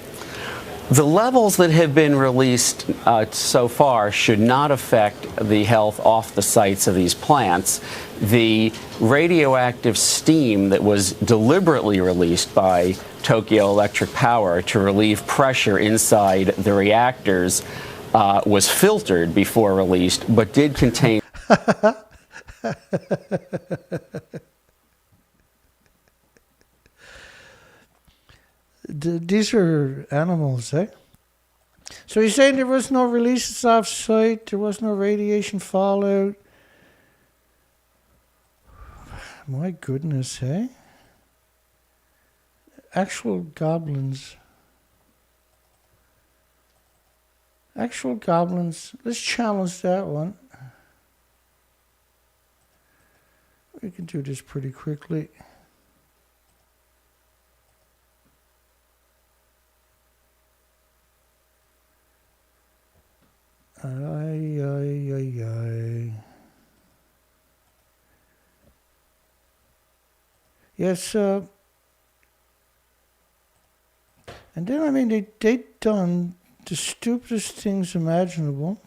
The levels that have been released so far should not affect the health off the sites of these plants. The radioactive steam that was deliberately released by Tokyo Electric Power to relieve pressure inside the reactors was filtered before released, but did contain... These are animals, eh? So you're saying there was no releases off-site, there was no radiation fallout? My goodness, eh? Actual goblins. Actual goblins. Let's challenge that one. We can do this pretty quickly. Yes, and then, I mean, they done the stupidest things imaginable.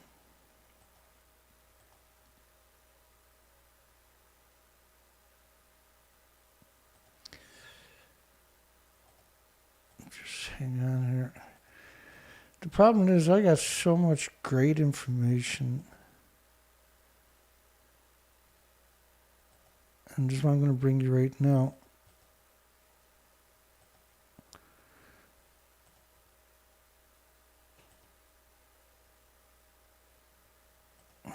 Just hang on here. The problem is I got so much great information. And this is what I'm going to bring you right now.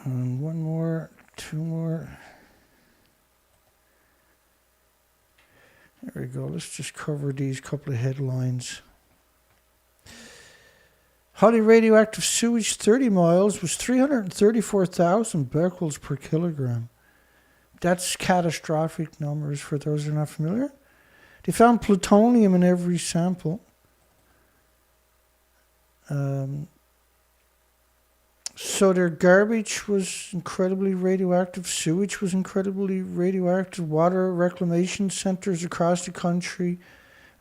And one more, two more. There we go. Let's just cover these couple of headlines. Highly radioactive sewage 30 miles was 334,000 becquerels per kilogram. That's catastrophic numbers for those who are not familiar. They found plutonium in every sample. So their garbage was incredibly radioactive. Sewage was incredibly radioactive. Water reclamation centers across the country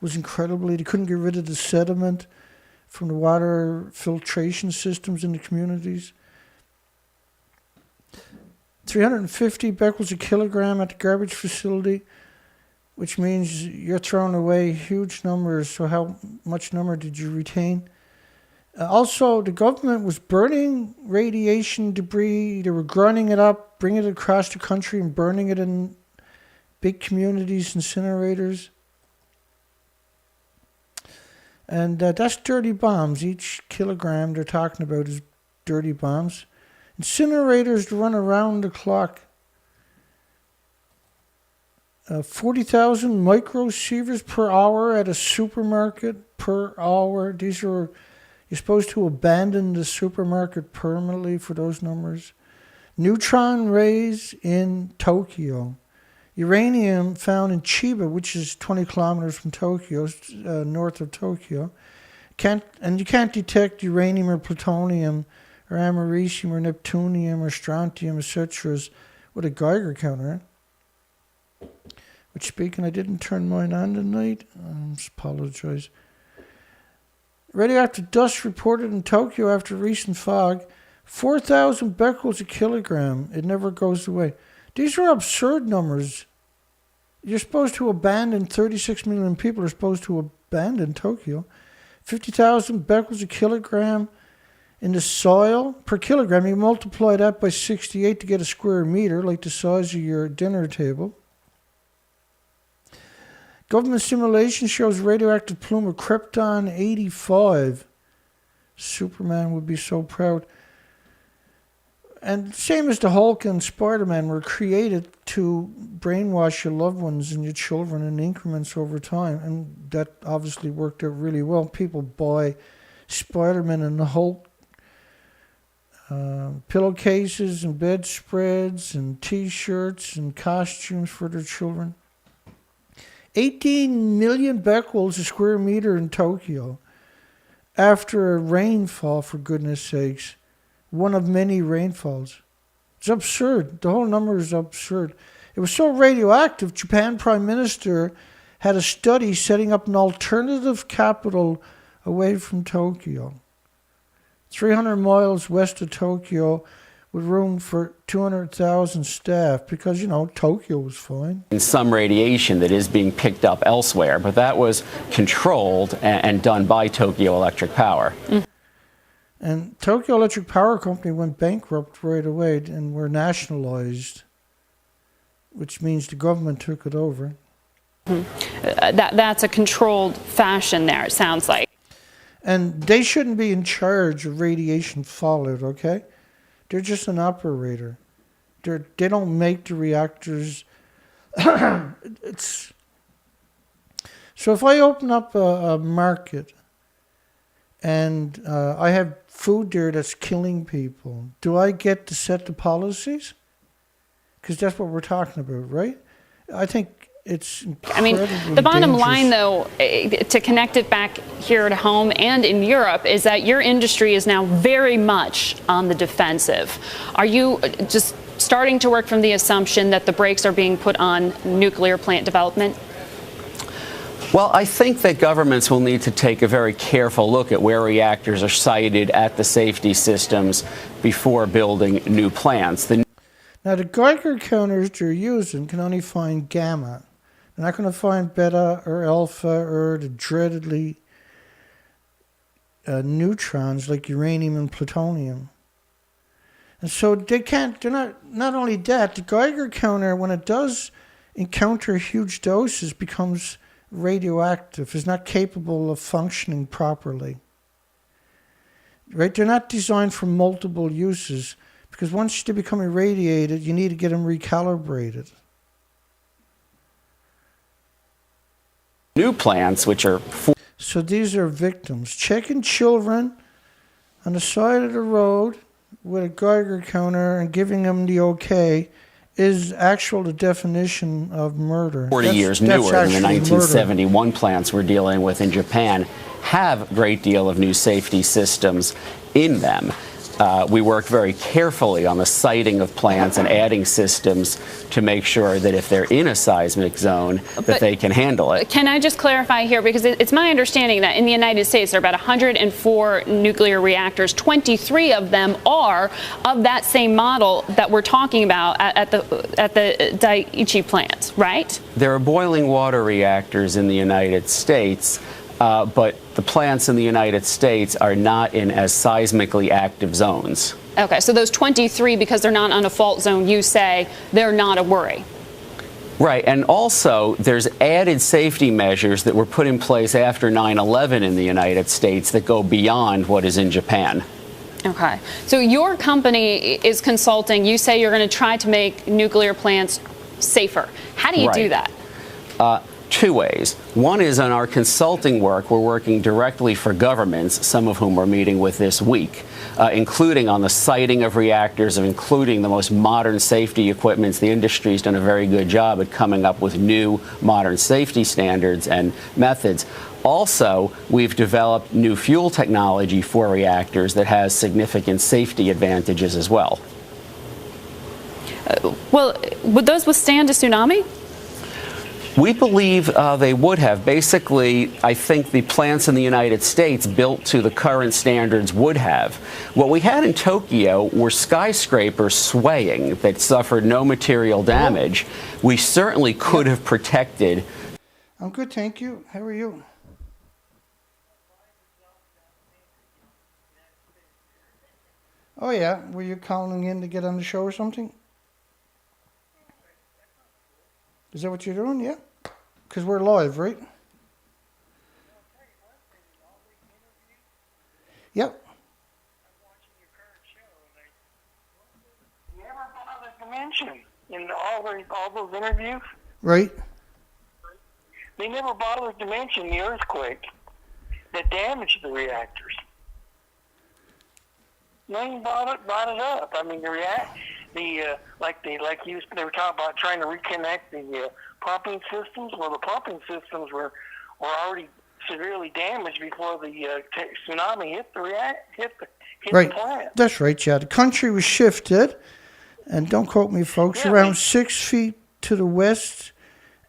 was incredibly... They couldn't get rid of the sediment from the water filtration systems in the communities. 350 becquerels a kilogram at the garbage facility, which means you're throwing away huge numbers. So how much number did you retain? Also, the government was burning radiation debris. They were grinding it up, bringing it across the country and burning it in big communities, incinerators. And that's dirty bombs. Each kilogram they're talking about is dirty bombs. Incinerators run around the clock. 40,000 microsieverts per hour at a supermarket per hour. These are, you're supposed to abandon the supermarket permanently for those numbers. Neutron rays in Tokyo. Uranium found in Chiba, which is 20 kilometers from Tokyo, north of Tokyo. You can't detect uranium or plutonium or americium or neptunium or strontium, etc. with a Geiger counter. Which, speaking, I didn't turn mine on tonight. I apologize. Radioactive dust reported in Tokyo after recent fog. 4,000 becquerels a kilogram. It never goes away. These are absurd numbers. You're supposed to abandon, 36 million people are supposed to abandon Tokyo. 50,000 becquerels a kilogram in the soil per kilogram. You multiply that by 68 to get a square meter, like the size of your dinner table. Government simulation shows radioactive plume of Krypton 85. Superman would be so proud. And same as the Hulk and Spider-Man were created to brainwash your loved ones and your children in increments over time. And that obviously worked out really well. People buy Spider-Man and the Hulk pillowcases and bedspreads and T-shirts and costumes for their children. 18 million becquerels a square meter in Tokyo after a rainfall, for goodness sakes. One of many rainfalls. It's absurd. The whole number is absurd. It was so radioactive, Japan Prime Minister had a study setting up an alternative capital away from Tokyo. 300 miles west of Tokyo with room for 200,000 staff because, Tokyo was fine. And some radiation that is being picked up elsewhere, but that was controlled and done by Tokyo Electric Power. And Tokyo Electric Power Company went bankrupt right away and were nationalized, which means the government took it over. That's a controlled fashion there, it sounds like. And they shouldn't be in charge of radiation fallout, okay? They're just an operator. They don't make the reactors. So if I open up a market and I have food there that's killing people, do I get to set the policies? Because that's what we're talking about, right? I think it's incredibly the bottom dangerous. line, though, to connect it back here at home and in Europe, is that your industry is now very much on the defensive. Are you just starting to work from the assumption that the brakes are being put on nuclear plant development? Well, I think that governments will need to take a very careful look at where reactors are sited at the safety systems before building new plants. Now, the Geiger counters they're using can only find gamma. They're not going to find beta or alpha or the dreadedly neutrons like uranium and plutonium. And so they can't, not only that, the Geiger counter, when it does encounter huge doses, becomes radioactive, is not capable of functioning properly. Right? They're not designed for multiple uses because once they become irradiated, you need to get them recalibrated. New plants, which are... So these are victims. Checking children on the side of the road with a Geiger counter and giving them the okay is the definition of murder. 40 years newer than the 1971 plants we're dealing with in Japan have a great deal of new safety systems in them. we work very carefully on the siting of plants and adding systems to make sure that if they're in a seismic zone, that they can handle it. Can I just clarify here? Because it's my understanding that in the United States, there are about 104 nuclear reactors. 23 of them are of that same model that we're talking about at the Daiichi plant, right? There are boiling water reactors in the United States, but the plants in the United States are not in as seismically active zones. Okay, so those 23, because they're not on a fault zone, you say they're not a worry. Right, and also there's added safety measures that were put in place after 9/11 in the United States that go beyond what is in Japan. Okay, so your company is consulting. You say you're going to try to make nuclear plants safer. How do you do that? Two ways. One is on our consulting work, we're working directly for governments, some of whom we're meeting with this week, including on the siting of reactors, including the most modern safety equipment. The industry's done a very good job at coming up with new modern safety standards and methods. Also, we've developed new fuel technology for reactors that has significant safety advantages as well. Well, would those withstand a tsunami? We believe they would have. Basically, I think the plants in the United States built to the current standards would have. What we had in Tokyo were skyscrapers swaying that suffered no material damage. We certainly could have protected. I'm good, thank you. How are you? Oh yeah, were you calling in to get on the show or something? Is that what you're doing? Yeah. Because we're live, right? Yep. You ever bothered to mention in all those interviews? Right. They never bothered to mention the earthquake that damaged the reactors. No one brought it up. I mean, they were talking about trying to reconnect the pumping systems. Well, the pumping systems were already severely damaged before the tsunami hit the plant. That's right, yeah. The country was shifted, and don't quote me, folks, around 6 feet to the west,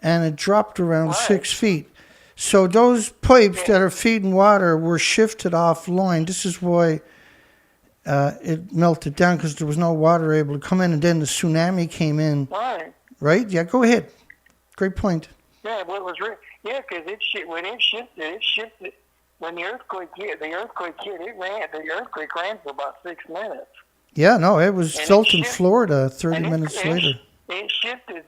and it dropped around 6 feet. So those pipes that are feeding water were shifted offline. This is why it melted down, because there was no water able to come in, and then the tsunami came in. Right. Right? Yeah, go ahead. Great point. Yeah, well, it was because when it shifted. When the earthquake hit, the earthquake ran for about 6 minutes. Yeah, no, it was felt in Florida 30 minutes later. It shifted.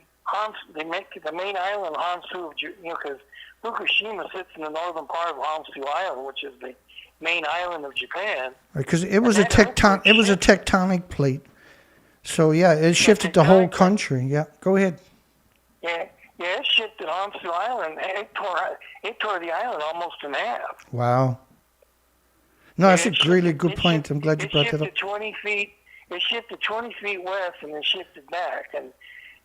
They make the main island Honshu, because Fukushima sits in the northern part of Honshu Island, which is the main island of Japan. Because it was a tectonic plate. So yeah, it shifted the whole country. Yeah, go ahead. Yeah, it shifted Honshu Island. It tore the island almost in half. Wow. No, that's a really good point. I'm glad you brought that up. It shifted 20 feet west and then shifted back, and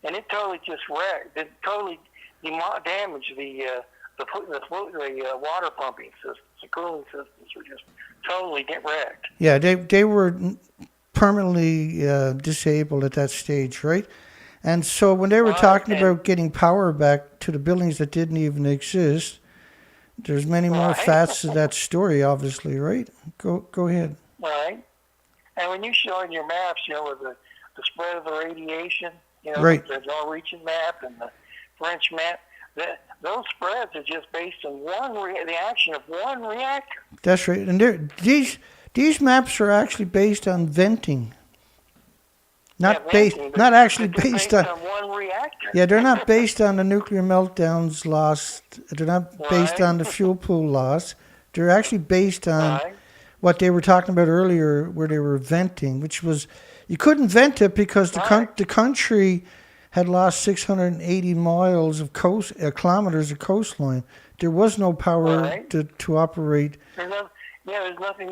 it totally just wrecked. It totally damaged the water pumping systems. The cooling systems were just totally wrecked. Yeah, they were permanently disabled at that stage, right? And so when they were talking about getting power back to the buildings that didn't even exist, there's many more facets of that story, obviously, right? Go ahead. Right. And when you show in your maps, with the spread of the radiation, right. The Norwegian map and the French map, those spreads are just based on the action of one reactor. That's right. And these maps are actually based on venting. Not actually based on one reactor. Yeah, they're not based on the nuclear meltdowns loss. They're not based on the fuel pool loss. They're actually based on what they were talking about earlier, where they were venting, which was you couldn't vent it because the country had lost 680 miles of kilometers of coastline. There was no power to operate. There's nothing. Nothing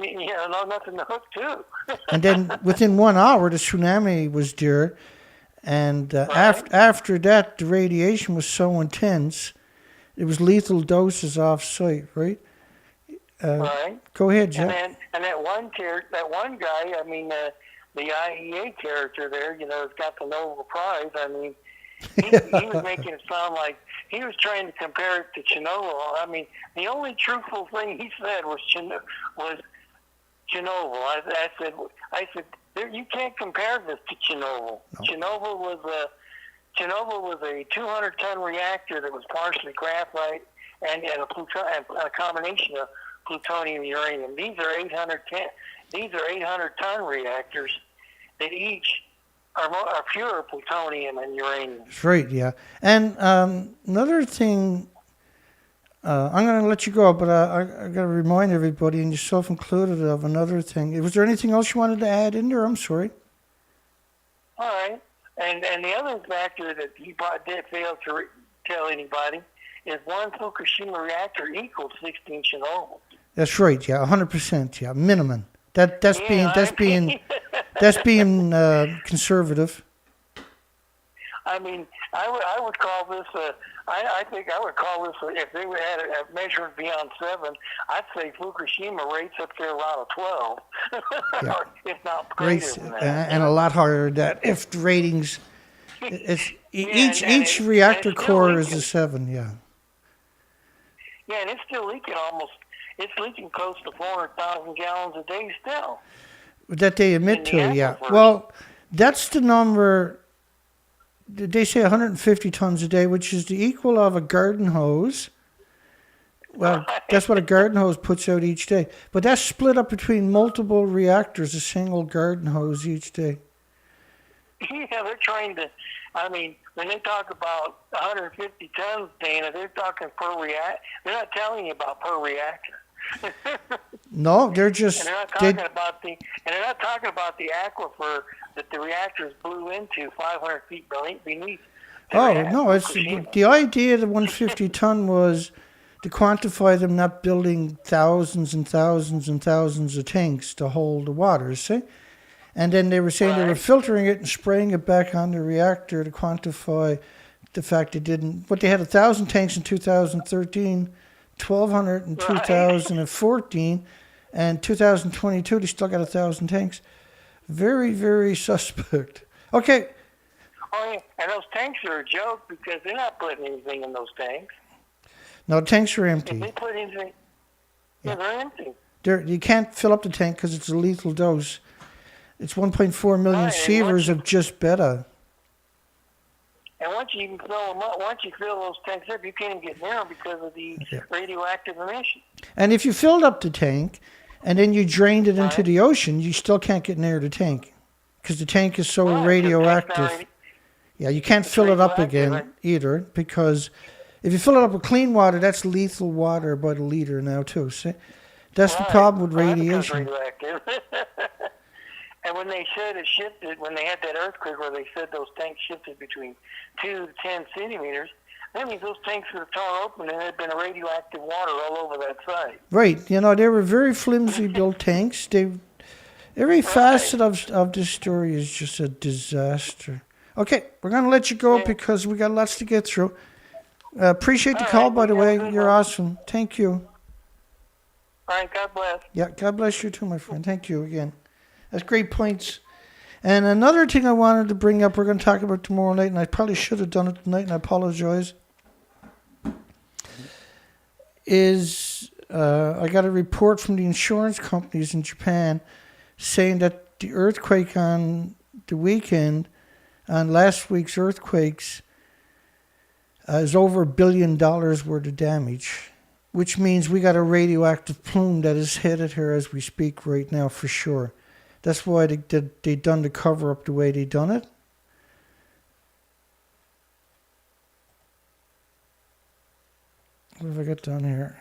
to hook to. And then within 1 hour, the tsunami was there, and after that, the radiation was so intense, it was lethal doses off site, right? right? Go ahead, Jeff. And that one guy, I mean, the IEA character there, you know, has got the Nobel Prize. I mean, he was making it sound like he was trying to compare it to Chernobyl. I mean, the only truthful thing he said was Chernobyl. I said, you can't compare this to Chernobyl. No. Chernobyl was a 200-ton reactor that was partially graphite and a combination of plutonium and uranium. These are 800-ton reactors that each are pure plutonium and uranium. That's right, yeah. And another thing, I'm going to let you go, but I got to remind everybody, and yourself included, of another thing. Was there anything else you wanted to add in there? I'm sorry. All right. And the other factor that he did fail to tell anybody is one Fukushima reactor equals 16 Chernobyl. That's right, yeah, 100%, yeah, minimum. That's being conservative. I mean, I would call this I think I would call this, if they had a measurement beyond 7, I'd say Fukushima rates up there around a 12, Yeah. or if not greater than that. And a lot harder than that. If the ratings, each reactor core is a 7, yeah. Yeah, and it's still leaking it's leaking close to 400,000 gallons a day still. That they admit to, yeah. aquifers. Well, that's the number. They say 150 tons a day, which is the equal of a garden hose. Well, that's what a garden hose puts out each day. But that's split up between multiple reactors, a single garden hose each day. Yeah, they're trying to, I mean, when they talk about 150 tons, Dana, they're talking per reactor. They're not telling you about per reactor. No, they're just... And they're not talking about the aquifer that the reactors blew into 500 feet beneath. No, it's the idea of the 150 ton was to quantify them not building thousands and thousands and thousands of tanks to hold the water, see? And then they were saying they were filtering it and spraying it back on the reactor to quantify the fact they didn't... But they had 1,000 tanks in 2013, 1,200 in 2014, and 2022 they still got 1,000 tanks. Very, very suspect. Okay. Oh, yeah. And those tanks are a joke because they're not putting anything in those tanks. No, tanks are empty. If they put anything, they're empty. You can't fill up the tank because it's a lethal dose. It's 1.4 million sievers of just beta. And once you fill those tanks up, you can't even get near them because of the radioactive emission. And if you filled up the tank and then you drained it into the ocean, you still can't get near the tank because the tank is so radioactive. Yeah, you can't fill it up again either because if you fill it up with clean water, that's lethal water, about a liter now too. See? That's the problem with radiation. And when they said it shifted, when they had that earthquake where they said those tanks shifted between 2 to 10 centimeters, that means those tanks would have torn open and there had been radioactive water all over that site. Right. You know, they were very flimsy built tanks. Every facet of this story is just a disaster. Okay, we're going to let you go because we got lots to get through. Appreciate the call, by the way. You're awesome. Thank you. All right, God bless. Yeah, God bless you too, my friend. Thank you again. That's great points. And another thing I wanted to bring up, we're going to talk about tomorrow night, and I probably should have done it tonight, and I apologize, is I got a report from the insurance companies in Japan saying that the earthquake on the weekend, on last week's earthquakes, is over $1 billion worth of damage, which means we got a radioactive plume that is headed here as we speak right now for sure. That's why they done the cover up the way they done it. What have I got down here?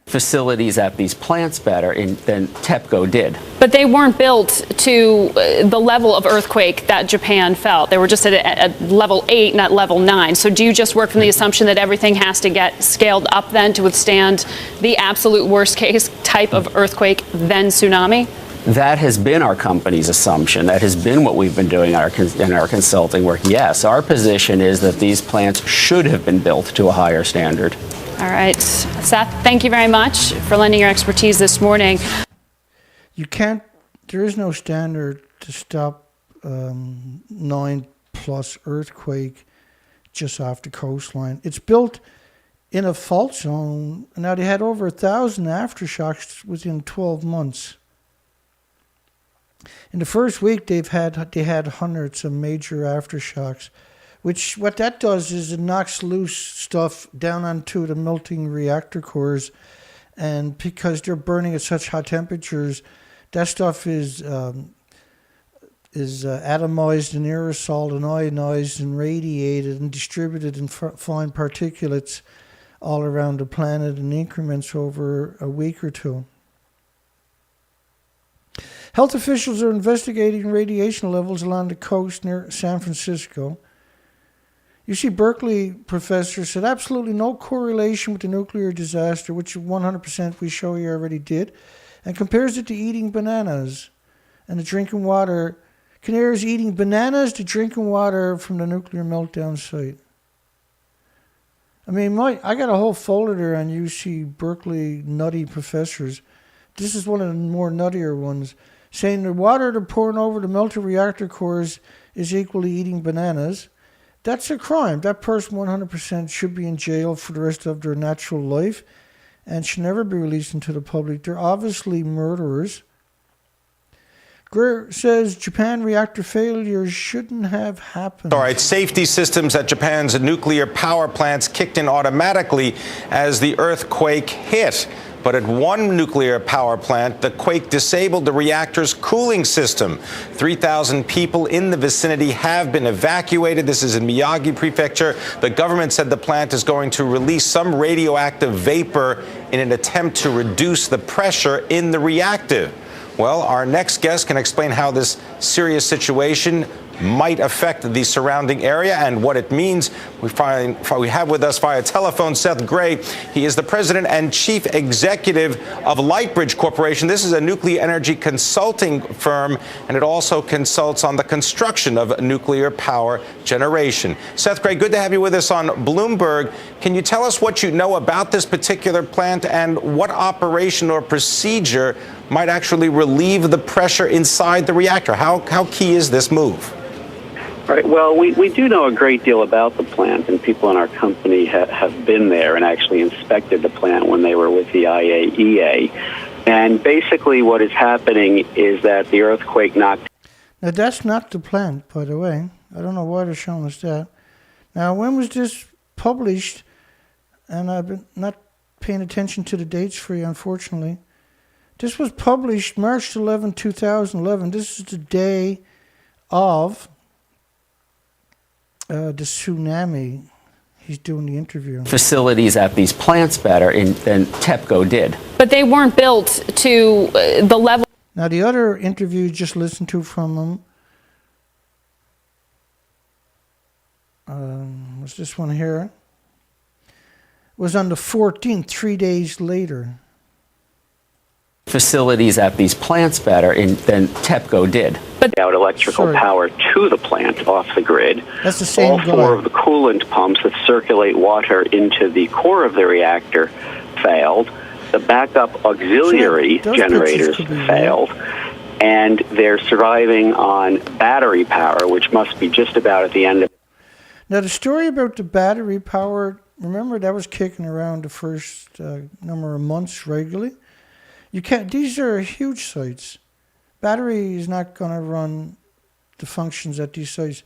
Facilities at these plants better than TEPCO did. But they weren't built to the level of earthquake that Japan felt. They were just at level 8, not level 9. So do you just work from the assumption that everything has to get scaled up then to withstand the absolute worst case type of earthquake, then tsunami? That has been our company's assumption. That has been what we've been doing in our consulting work. Yes, our position is that these plants should have been built to a higher standard. All right. Seth, thank you very much for lending your expertise this morning. There is no standard to stop 9+ earthquake just off the coastline. It's built in a fault zone. Now, they had over 1,000 aftershocks within 12 months. In the first week, they had hundreds of major aftershocks, which what that does is it knocks loose stuff down onto the melting reactor cores, and because they're burning at such high temperatures, that stuff is atomized and aerosoled and ionized and radiated and distributed in fine particulates all around the planet in increments over a week or two. Health officials are investigating radiation levels along the coast near San Francisco. UC Berkeley professor said absolutely no correlation with the nuclear disaster, which 100% we show you already did, and compares it to eating bananas and the drinking water. Compares eating bananas to drinking water from the nuclear meltdown site. I mean, I got a whole folder there on UC Berkeley nutty professors. This is one of the more nuttier ones, saying the water they're pouring over the melted reactor cores is equally eating bananas. That's a crime. That person 100% should be in jail for the rest of their natural life and should never be released into the public. They're obviously murderers. Greer says Japan reactor failures shouldn't have happened. All right, safety systems at Japan's nuclear power plants kicked in automatically as the earthquake hit. But at one nuclear power plant, the quake disabled the reactor's cooling system. 3,000 people in the vicinity have been evacuated. This is in Miyagi Prefecture. The government said the plant is going to release some radioactive vapor in an attempt to reduce the pressure in the reactor. Well, our next guest can explain how this serious situation might affect the surrounding area and what it means. We have with us via telephone Seth Gray. He is the president and chief executive of Lightbridge Corporation. This is a nuclear energy consulting firm, and it also consults on the construction of nuclear power generation. Seth Gray, good to have you with us on Bloomberg. Can you tell us what you know about this particular plant and what operation or procedure might actually relieve the pressure inside the reactor? How key is this move? Right. Well, we do know a great deal about the plant, and people in our company have been there and actually inspected the plant when they were with the IAEA. And basically what is happening is that the earthquake knocked... Now, that's not the plant, by the way. I don't know why they're showing us that. Now, when was this published? And I've been not paying attention to the dates for you, unfortunately. This was published March 11, 2011. This is the day of the tsunami. He's doing the interview. Facilities at these plants better than TEPCO did. But they weren't built to the level. Now, the other interview you just listened to from him, was this one here, was on the 14th, 3 days later. Facilities at these plants better than TEPCO did. But out electrical power to the plant off the grid. That's the same All four of the coolant pumps that circulate water into the core of the reactor failed. The backup auxiliary generators failed. And they're surviving on battery power, which must be just about at the end of... Now, the story about the battery power, remember that was kicking around the first number of months regularly. You can't. These are huge sites. Battery is not going to run the functions at these sites.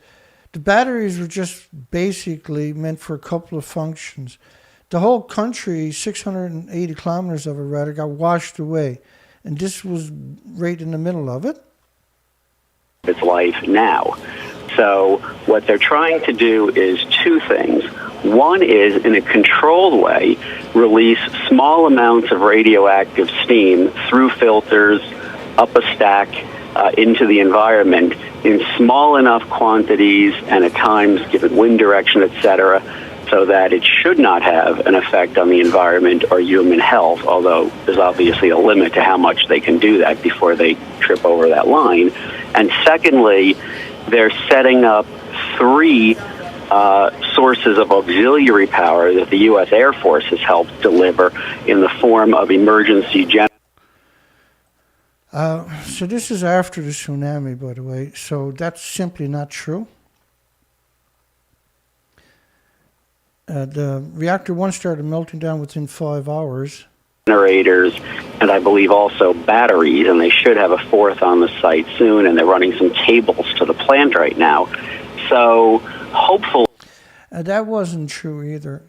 The batteries were just basically meant for a couple of functions. The whole country, 680 kilometers of it rather, got washed away. And this was right in the middle of it. Its life now. So what they're trying to do is two things. One is, in a controlled way, release small amounts of radioactive steam through filters, up a stack, into the environment in small enough quantities and at times given wind direction, etc., so that it should not have an effect on the environment or human health, although there's obviously a limit to how much they can do that before they trip over that line. And secondly, they're setting up 3 sources of auxiliary power that the U.S. Air Force has helped deliver in the form of emergency generators. So this is after the tsunami, by the way. So that's simply not true. The reactor 1 started melting down within 5 hours. Generators, and I believe also batteries, and they should have a fourth on the site soon, and they're running some cables to the plant right now. So hopefully... That wasn't true either.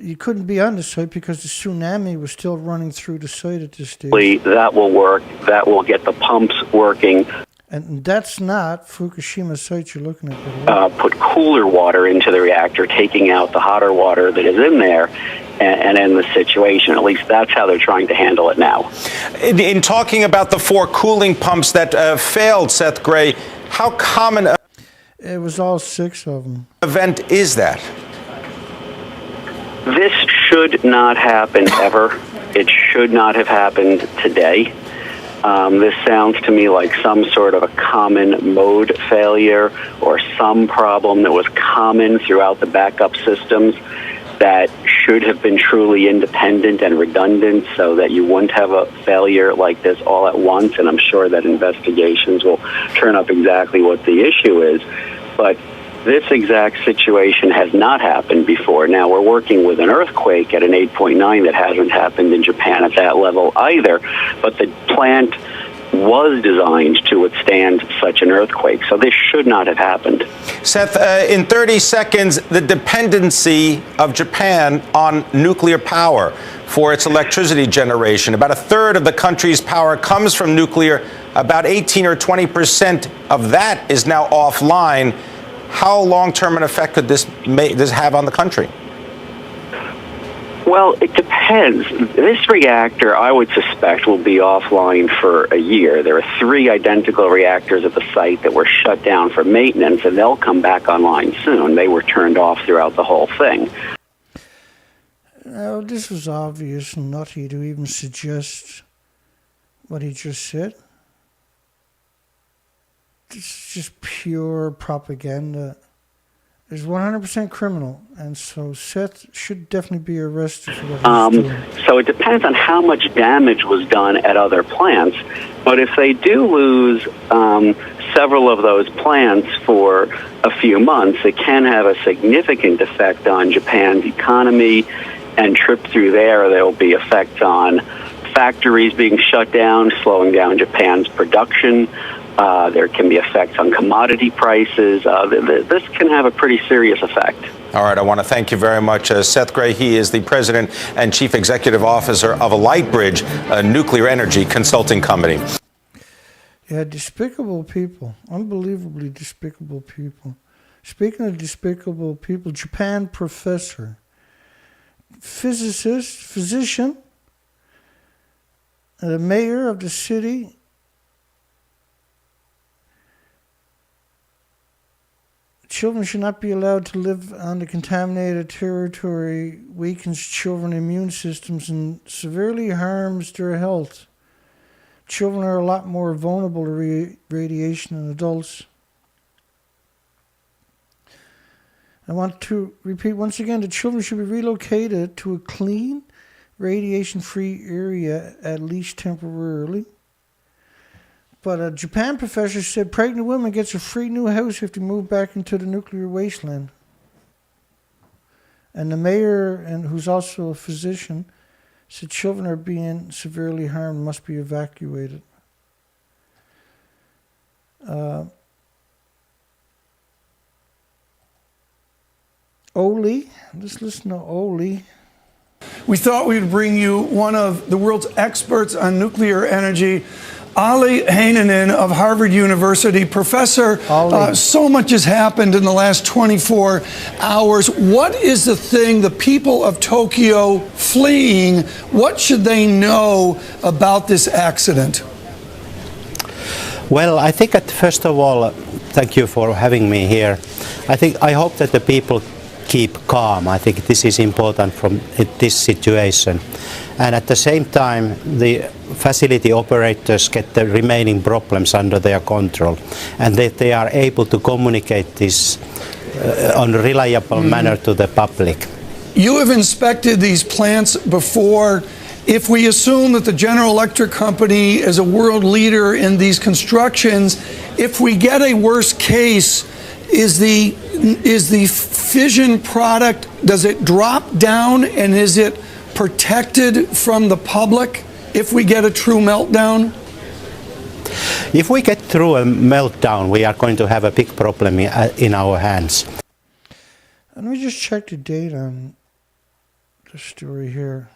You couldn't be on the site because the tsunami was still running through the site at this stage. That will work. That will get the pumps working. And that's not Fukushima site you're looking at. Put cooler water into the reactor, taking out the hotter water that is in there, and end the situation. At least that's how they're trying to handle it now. In talking about the 4 cooling pumps that failed, Seth Gray, how common it was all 6 of them. Event is that? This should not happen ever. It should not have happened today. This sounds to me like some sort of a common mode failure or some problem that was common throughout the backup systems that should have been truly independent and redundant so that you wouldn't have a failure like this all at once. And I'm sure that investigations will turn up exactly what the issue is. But this exact situation has not happened before. Now, we're working with an earthquake at an 8.9 that hasn't happened in Japan at that level either, but the plant was designed to withstand such an earthquake, so this should not have happened. Seth, in 30 seconds, the dependency of Japan on nuclear power for its electricity generation. About a third of the country's power comes from nuclear. About 18 or 20% of that is now offline. How long-term an effect could this have on the country? Well, it depends. This reactor, I would suspect, will be offline for a year. There are 3 identical reactors at the site that were shut down for maintenance, and they'll come back online soon. They were turned off throughout the whole thing. Now, this was obvious and nutty to even suggest what he just said. This is just pure propaganda. It's 100% criminal, and so Seth should definitely be arrested for what he's doing. So it depends on how much damage was done at other plants, but if they do lose several of those plants for a few months, it can have a significant effect on Japan's economy, and trip through there will be effects on factories being shut down, slowing down Japan's production. There can be effects on commodity prices. This can have a pretty serious effect. All right, I want to thank you very much. Seth Gray, he is the president and chief executive officer of Lightbridge, a nuclear energy consulting company. Yeah, despicable people. Unbelievably despicable people. Speaking of despicable people, Japan professor, physicist, physician, the mayor of the city, children should not be allowed to live on the contaminated territory, weakens children's immune systems, and severely harms their health. Children are a lot more vulnerable to radiation than adults. I want to repeat once again, the children should be relocated to a clean, radiation-free area, at least temporarily. But a Japan professor said pregnant women gets a free new house if they move back into the nuclear wasteland. And the mayor, and who's also a physician, said children are being severely harmed, must be evacuated. Oli, let's listen to Oli. We thought we'd bring you one of the world's experts on nuclear energy, Ali Heinonen of Harvard University. Professor, so much has happened in the last 24 hours. What is the thing the people of Tokyo fleeing, what should they know about this accident? Well, I think first of all, thank you for having me here. I hope that the people keep calm. I think this is important from this situation. And at the same time, the facility operators get the remaining problems under their control, and that they are able to communicate this on a reliable manner to the public. You have inspected these plants before. If we assume that the General Electric Company is a world leader in these constructions, if we get a worst case, is the fission product, does it drop down and is it protected from the public if we get a true meltdown? If we get through a meltdown, we are going to have a big problem in our hands. Let me just check the date on the story here.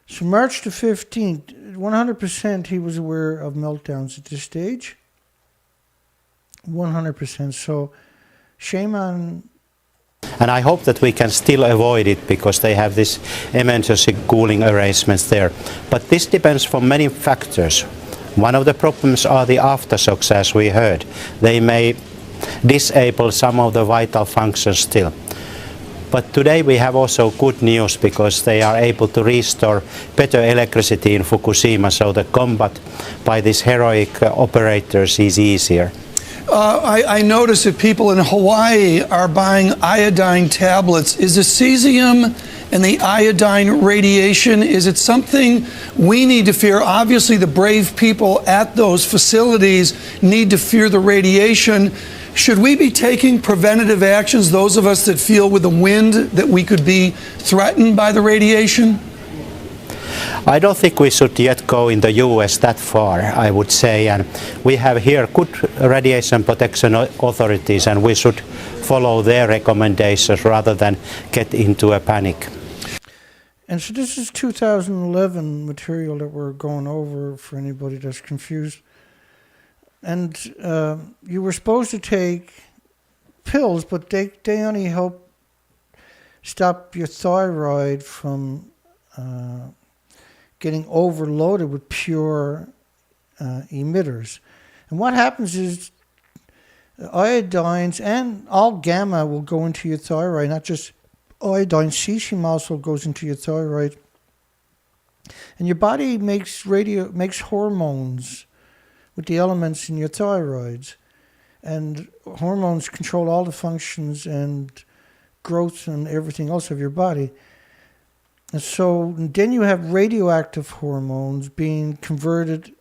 So March the 15th, 100% he was aware of meltdowns at this stage. 100%. So shame on. And I hope that we can still avoid it because they have this emergency cooling arrangements there. But this depends from many factors. One of the problems are the aftershocks, as we heard. They may disable some of the vital functions still. But today we have also good news because they are able to restore better electricity in Fukushima, so the combat by these heroic operators is easier. I notice that people in Hawaii are buying iodine tablets. Is the cesium and the iodine radiation, is it something we need to fear? Obviously, the brave people at those facilities need to fear the radiation. Should we be taking preventative actions, those of us that feel with the wind that we could be threatened by the radiation? I don't think we should yet go in the US that far, I would say, and we have here good radiation protection authorities and we should follow their recommendations rather than get into a panic. And so this is 2011 material that we're going over for anybody that's confused. And you were supposed to take pills, but they only help stop your thyroid from getting overloaded with pure emitters. And what happens is iodines and all gamma will go into your thyroid, not just iodine, cesium also goes into your thyroid. And your body makes hormones with the elements in your thyroids. And hormones control all the functions and growth and everything else of your body. And so then you have radioactive hormones being converted,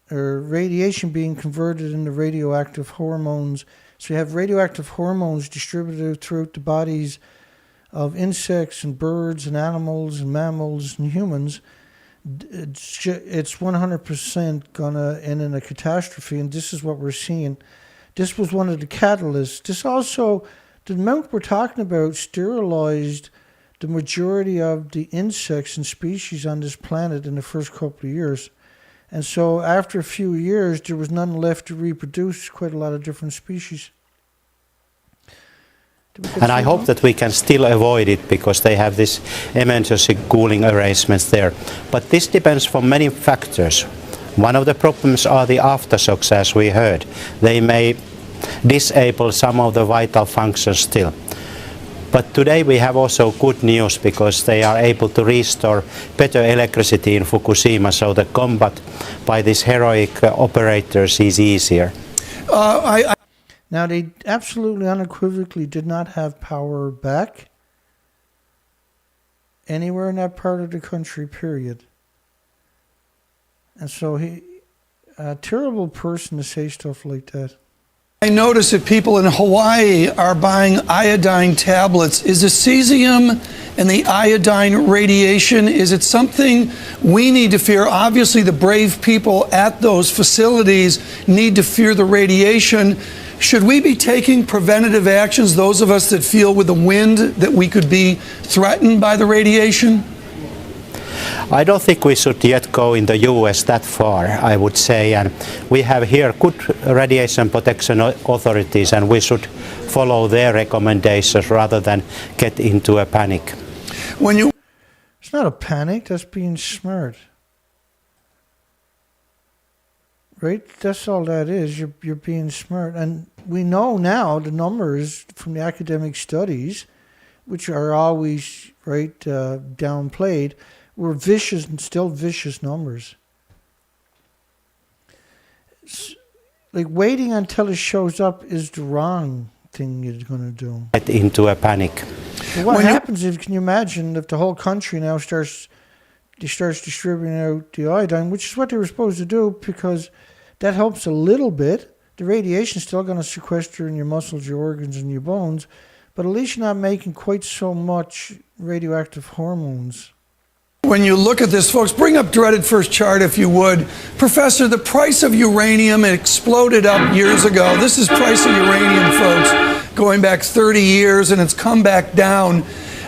or radiation being converted into radioactive hormones. So you have radioactive hormones distributed throughout the bodies of insects and birds and animals and mammals and humans. It's 100% going to end in a catastrophe, and this is what we're seeing. This was one of the catalysts. This also, the amount we're talking about, sterilized the majority of the insects and species on this planet in the first couple of years. And so after a few years, there was none left to reproduce quite a lot of different species. And I hope that we can still avoid it because they have this emergency cooling arrangements there. But this depends from many factors. One of the problems are the aftershocks, as we heard. They may disable some of the vital functions still. But today we have also good news because they are able to restore better electricity in Fukushima, so the combat by these heroic operators is easier. Now, they absolutely unequivocally did not have power back anywhere in that part of the country, period. And so a terrible person to say stuff like that. I notice that people in Hawaii are buying iodine tablets. Is the cesium and the iodine radiation, is it something we need to fear? Obviously, the brave people at those facilities need to fear the radiation. Should we be taking preventative actions, those of us that feel with the wind that we could be threatened by the radiation? I don't think we should yet go in the US that far, I would say, and we have here good radiation protection authorities and we should follow their recommendations rather than get into a panic. It's not a panic, that's being smart. Right? That's all that is. You're being smart. And we know now the numbers from the academic studies, which are always downplayed, were vicious and still vicious numbers. Like waiting until it shows up is the wrong thing you're going to do. Into a panic. But what happens if, can you imagine, if the whole country now starts distributing out the iodine, which is what they were supposed to do, because that helps a little bit. The radiation's still going to sequester in your muscles, your organs, and your bones, but at least you're not making quite so much radioactive hormones. When you look at this, folks, bring up dreaded first chart if you would. Professor, the price of uranium exploded up years ago. This is price of uranium, folks, going back 30 years, and it's come back down.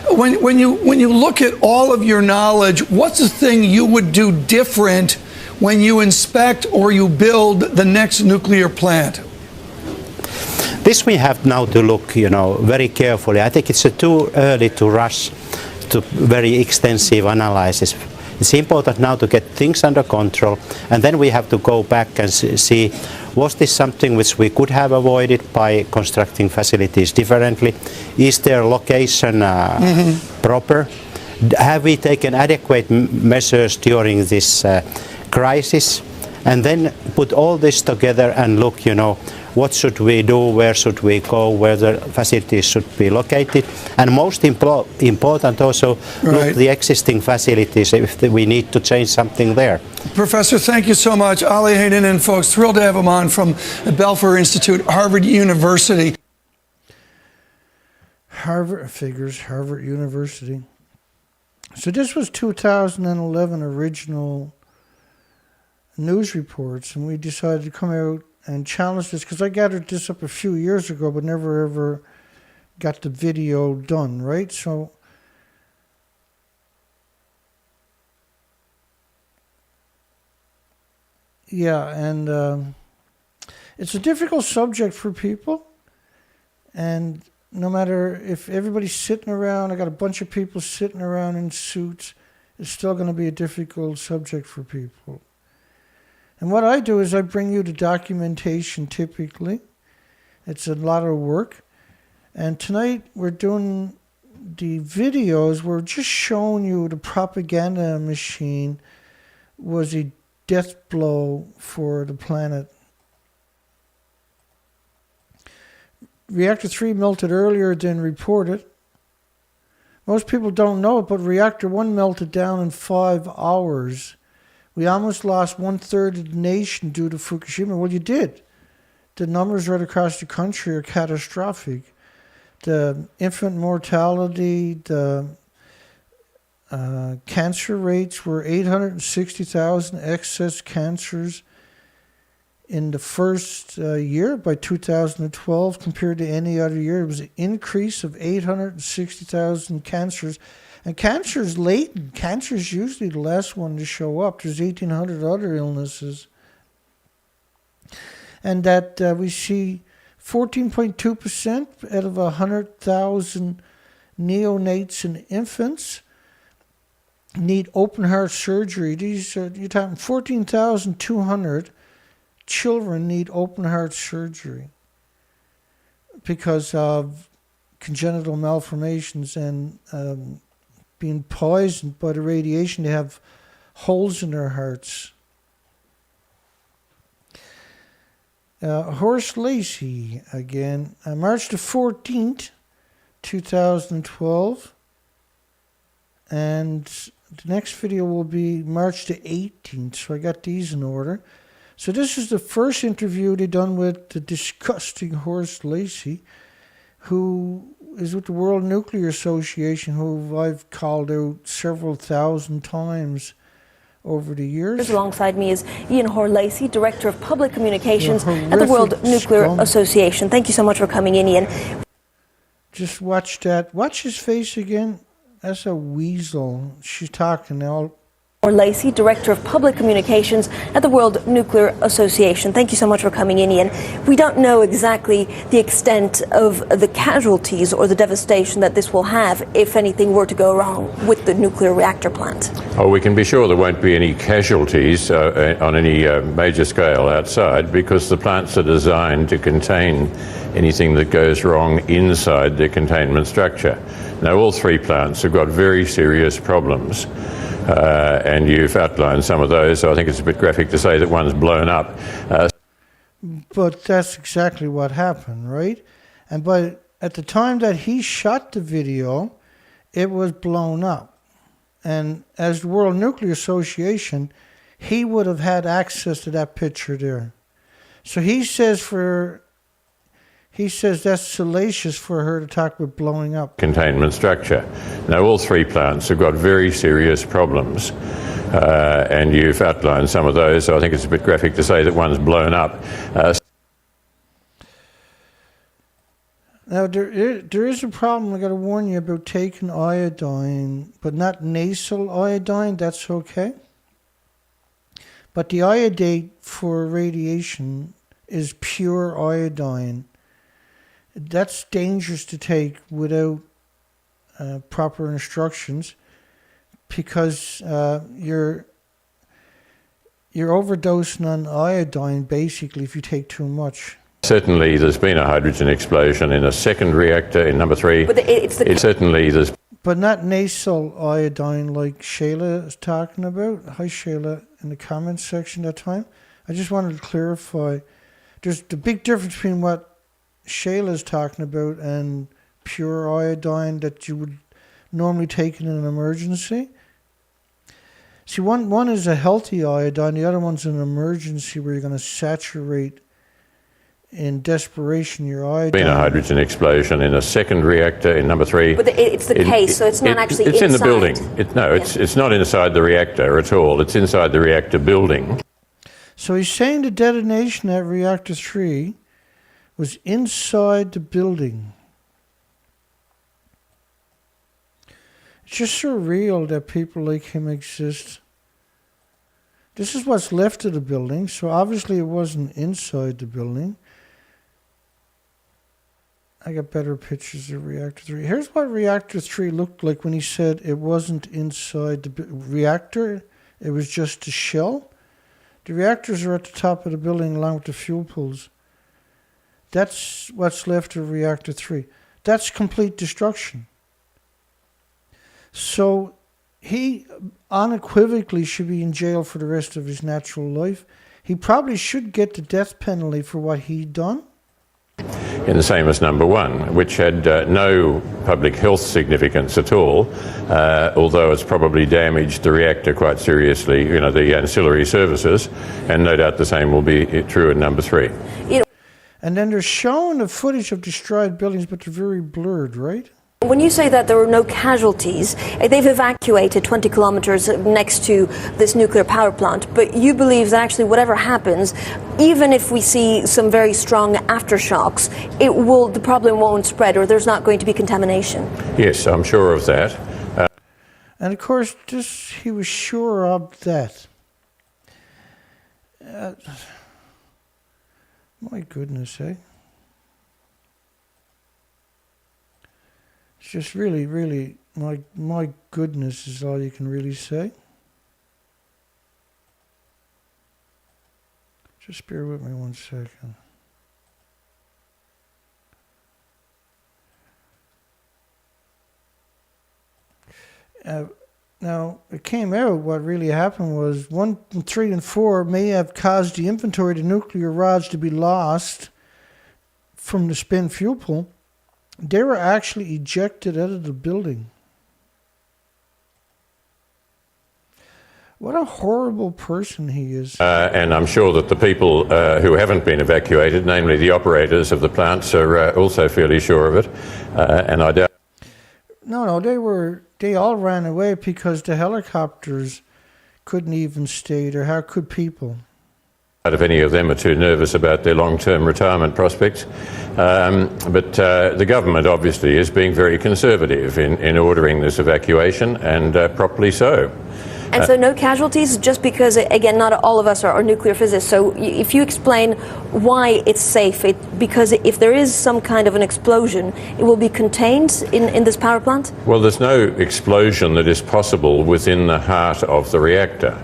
When you look at all of your knowledge, what's the thing you would do different when you inspect or you build the next nuclear plant? This we have now to look, very carefully. I think it's too early to rush to very extensive analysis. It's important now to get things under control, and then we have to go back and see, was this something which we could have avoided by constructing facilities differently? Is their location proper? Have we taken adequate measures during this crisis? And then put all this together and look, what should we do, where should we go, where the facilities should be located, and most important also look at the existing facilities if we need to change something there. Professor, thank you so much. Ali Heinonen, folks, thrilled to have him on from the Balfour Institute, Harvard University. Harvard University. So this was 2011 original news reports, and we decided to come out and challenge this, because I gathered this up a few years ago but never ever got the video done, right? So yeah, and it's a difficult subject for people, and no matter if everybody's sitting around, I got a bunch of people sitting around in suits, it's still going to be a difficult subject for people. And what I do is I bring you the documentation typically. It's a lot of work. And tonight we're doing the videos. We're just showing you the propaganda machine was a death blow for the planet. Reactor 3 melted earlier than reported. Most people don't know it, but Reactor 1 melted down in 5 hours. We almost lost 1/3 of the nation due to Fukushima. Well, you did. The numbers right across the country are catastrophic. The infant mortality, the cancer rates were 860,000 excess cancers in the first year by 2012 compared to any other year. It was an increase of 860,000 cancers. And cancer is latent. Cancer is usually the last one to show up. There's 1,800 other illnesses. And that we see 14.2% out of 100,000 neonates and infants need open heart surgery. These are, you're talking 14,200 children need open heart surgery because of congenital malformations and being poisoned by the radiation. They have holes in their hearts. Hore-Lacy again, March the 14th, 2012. And the next video will be March the 18th. So I got these in order. So this is the first interview they done with the disgusting Hore-Lacy, who is with the World Nuclear Association, who I've called out several thousand times over the years. Alongside me is Ian Hore-Lacy, Director of Public Communications at the World Nuclear Association. Thank you so much for coming in, Ian. Just watch that. Watch his face again. That's a weasel. She's talking now. Hore-Lacy, Director of Public Communications at the World Nuclear Association. Thank you so much for coming in, Ian. We don't know exactly the extent of the casualties or the devastation that this will have if anything were to go wrong with the nuclear reactor plant. Oh, we can be sure there won't be any casualties on any major scale outside, because the plants are designed to contain anything that goes wrong inside the containment structure. Now, all three plants have got very serious problems. And you've outlined some of those, so I think it's a bit graphic to say that one's blown up. But that's exactly what happened, right? And at the time that he shot the video, it was blown up. And as the World Nuclear Association, he would have had access to that picture there. So he says that's salacious for her to talk about blowing up. Containment structure. Now, all three plants have got very serious problems, and you've outlined some of those, so I think it's a bit graphic to say that one's blown up. Now, there is a problem I got to warn you about taking iodine, but not nasal iodine, that's okay. But the iodate for radiation is pure iodine. That's dangerous to take without proper instructions, because you're overdosing on iodine basically if you take too much. Certainly there's been a hydrogen explosion in a second reactor in number 3. But But not nasal iodine like Shayla is talking about. Hi Shayla, in the comments section that time. I just wanted to clarify. There's the big difference between what Shayla is talking about and pure iodine that you would normally take in an emergency. See, one is a healthy iodine, the other one's an emergency where you're going to saturate in desperation your iodine. Been a hydrogen explosion in a second reactor in number 3. But it's the case, so it's not actually it's inside. in the building. It's not inside the reactor at all. It's inside the reactor building. So he's saying the detonation at Reactor 3 was inside the building. It's just surreal that people like him exist. This is what's left of the building, so obviously it wasn't inside the building. I got better pictures of Reactor 3. Here's what Reactor 3 looked like when he said it wasn't inside the reactor. It was just a shell. The reactors are at the top of the building along with the fuel pools. That's what's left of Reactor 3. That's complete destruction. So he unequivocally should be in jail for the rest of his natural life. He probably should get the death penalty for what he'd done. In the same as number 1, which had no public health significance at all, although it's probably damaged the reactor quite seriously, you know, the ancillary services, and no doubt the same will be true in number 3. And then they're showing the footage of destroyed buildings, but they're very blurred, right? When you say that there were no casualties, they've evacuated 20 kilometers next to this nuclear power plant, but you believe that actually whatever happens, even if we see some very strong aftershocks, the problem won't spread, or there's not going to be contamination? Yes, I'm sure of that. And of course, he was sure of that. My goodness, eh? It's just really, really, my goodness is all you can really say. Just bear with me 1 second. Now, it came out what really happened was 1, 3, and 4 may have caused the inventory of nuclear rods to be lost from the spent fuel pool. They were actually ejected out of the building. What a horrible person he is. And I'm sure that the people who haven't been evacuated, namely the operators of the plants, are also fairly sure of it. And I doubt... No, they all ran away because the helicopters couldn't even stay there. How could people? If any of them are too nervous about their long-term retirement prospects. But the government obviously is being very conservative in ordering this evacuation, and properly so. And so no casualties, just because, again, not all of us are nuclear physicists. So if you explain why it's safe, because if there is some kind of an explosion, it will be contained in this power plant? Well, there's no explosion that is possible within the heart of the reactor.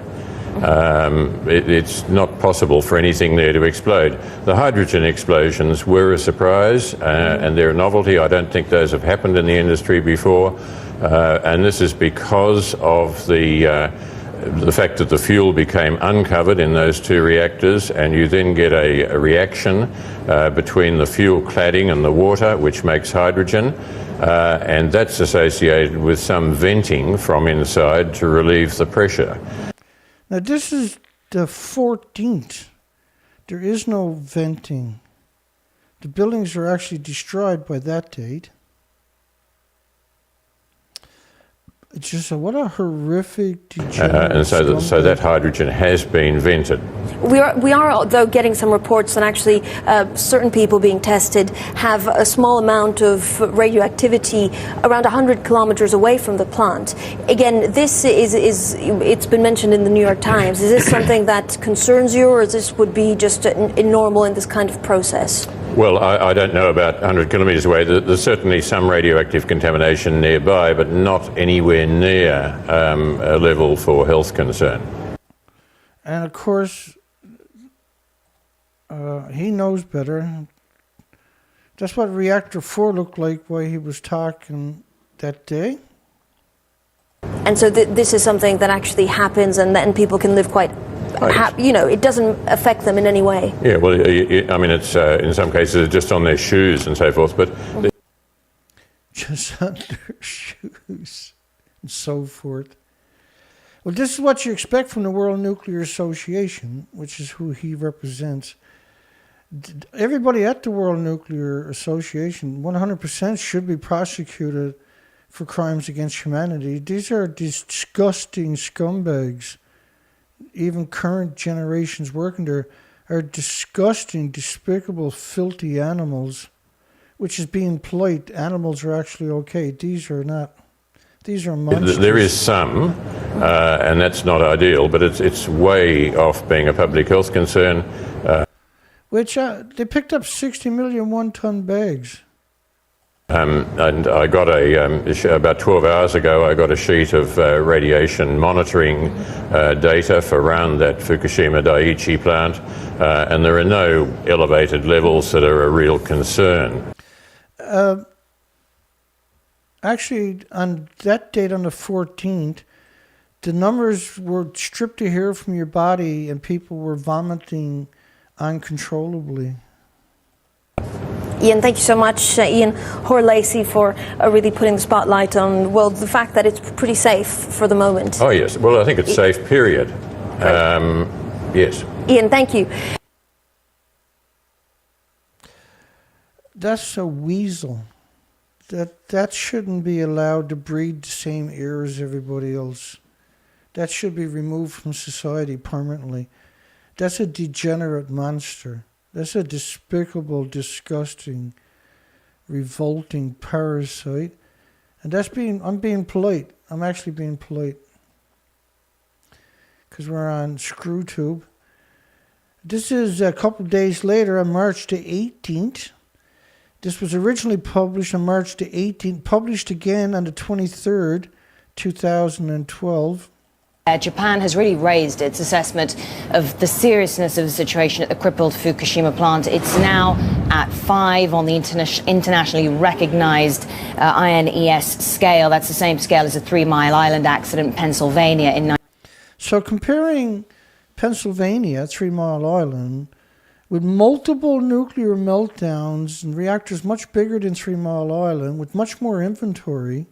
It's not possible for anything there to explode. The hydrogen explosions were a surprise and they're a novelty. I don't think those have happened in the industry before. And this is because of the the fact that the fuel became uncovered in those two reactors, and you then get a reaction between the fuel cladding and the water, which makes hydrogen, and that's associated with some venting from inside to relieve the pressure. Now, this is the 14th. There is no venting. The buildings are actually destroyed by that date. It's just what a horrific degenerate and so that hydrogen has been vented. We are, though, getting some reports that actually certain people being tested have a small amount of radioactivity around 100 kilometers away from the plant. Again, this is it's been mentioned in the New York Times. Is this something that concerns you, or is this would be just normal in this kind of process? Well, I don't know about 100 kilometres away. There's certainly some radioactive contamination nearby, but not anywhere near a level for health concern. And of course, he knows better. That's what Reactor 4 looked like while he was talking that day. And so this is something that actually happens, and then people can live quite you know, it doesn't affect them in any way. Yeah, well, I mean, it's in some cases just on their shoes and so forth, but... Just on their shoes and so forth. Well, this is what you expect from the World Nuclear Association, which is who he represents. Everybody at the World Nuclear Association, 100% should be prosecuted for crimes against humanity. These are disgusting scumbags. Even current generations working there are disgusting, despicable, filthy animals, which is being polite. Animals are actually okay. These are not. These are monsters. There is some, and that's not ideal, but it's way off being a public health concern. Which they picked up 60 million one-ton bags. And I got about 12 hours ago, I got a sheet of radiation monitoring data for around that Fukushima Daiichi plant, and there are no elevated levels that are a real concern. Actually, on that date, on the 14th, the numbers were stripped to hair from your body, and people were vomiting uncontrollably. Ian, thank you so much, Ian Hore-Lacy, for really putting the spotlight on, well, the fact that it's pretty safe for the moment. Oh, yes. Well, I think it's safe, period. Yes. Ian, thank you. That's a weasel. That shouldn't be allowed to breathe the same air as everybody else. That should be removed from society permanently. That's a degenerate monster. That's a despicable, disgusting, revolting parasite. And I'm being polite. I'm actually being polite. Because we're on ScrewTube. This is a couple days later, on March the 18th. This was originally published on March the 18th, published again on the 23rd, 2012. Japan has really raised its assessment of the seriousness of the situation at the crippled Fukushima plant. It's now at 5 on the internationally recognized INES scale. That's the same scale as a 3 Mile Island accident in Pennsylvania in... So comparing Pennsylvania, 3 Mile Island, with multiple nuclear meltdowns and reactors much bigger than 3 Mile Island, with much more inventory,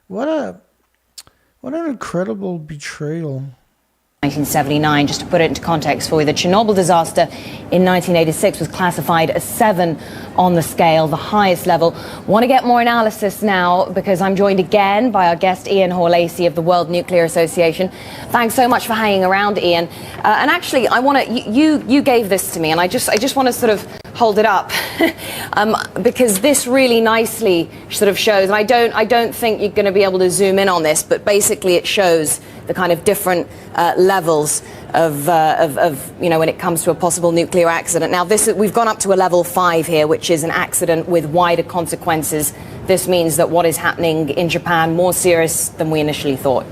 what an incredible betrayal. 1979, just to put it into context for you, the Chernobyl disaster in 1986 was classified as 7 on the scale, the highest level. Want to get more analysis now because I'm joined again by our guest Ian Hore-Lacy of the World Nuclear Association. Thanks so much for hanging around, Ian. And actually, I want to you gave this to me, and I just want to sort of hold it up because this really nicely sort of shows, and I don't think you're going to be able to zoom in on this, but basically it shows the kind of different levels of when it comes to a possible nuclear accident. Now we've gone up to a level 5 here, which is an accident with wider consequences. This means that what is happening in Japan more serious than we initially thought.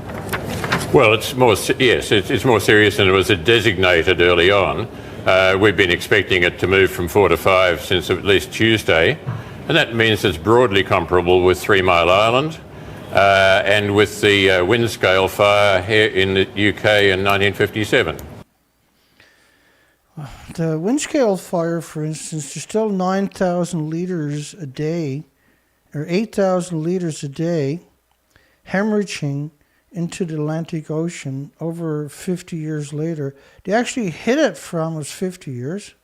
Well, it's more serious than it was designated early on. We've been expecting it to move from 4 to 5 since at least Tuesday, and that means it's broadly comparable with 3 Mile Island. and with the Windscale fire here in the UK in 1957. The Windscale fire, for instance, there's still 9,000 litres a day, or 8,000 litres a day, hemorrhaging into the Atlantic Ocean over 50 years later. They actually hid it for almost 50 years.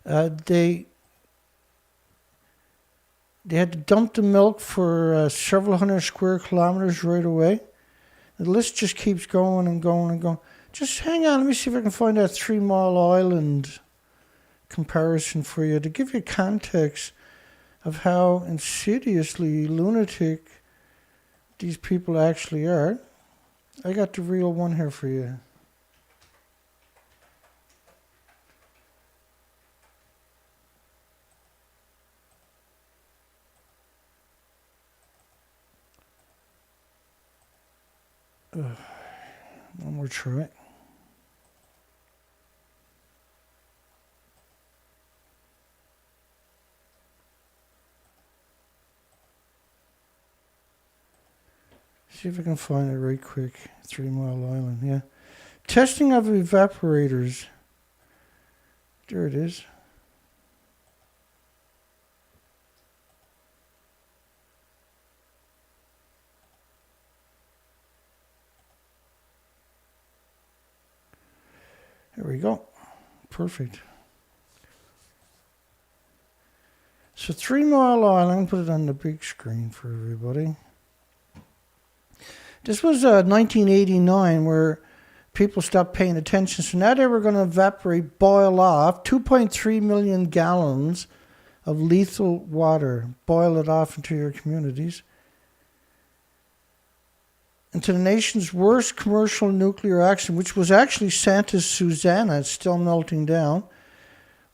They had to dump the milk for several hundred square kilometers right away. The list just keeps going and going and going. Just hang on, let me see if I can find that 3 Mile Island comparison for you to give you context of how insidiously lunatic these people actually are. I got the real one here for you. One more try. See if I can find it right quick. 3 Mile Island, yeah. Testing of evaporators. There it is. There we go. Perfect. So 3 Mile Island, put it on the big screen for everybody. This was 1989 where people stopped paying attention. So now they were going to evaporate, boil off 2.3 million gallons of lethal water. Boil it off into your communities. Into the nation's worst commercial nuclear accident, which was actually Santa Susana, it's still melting down,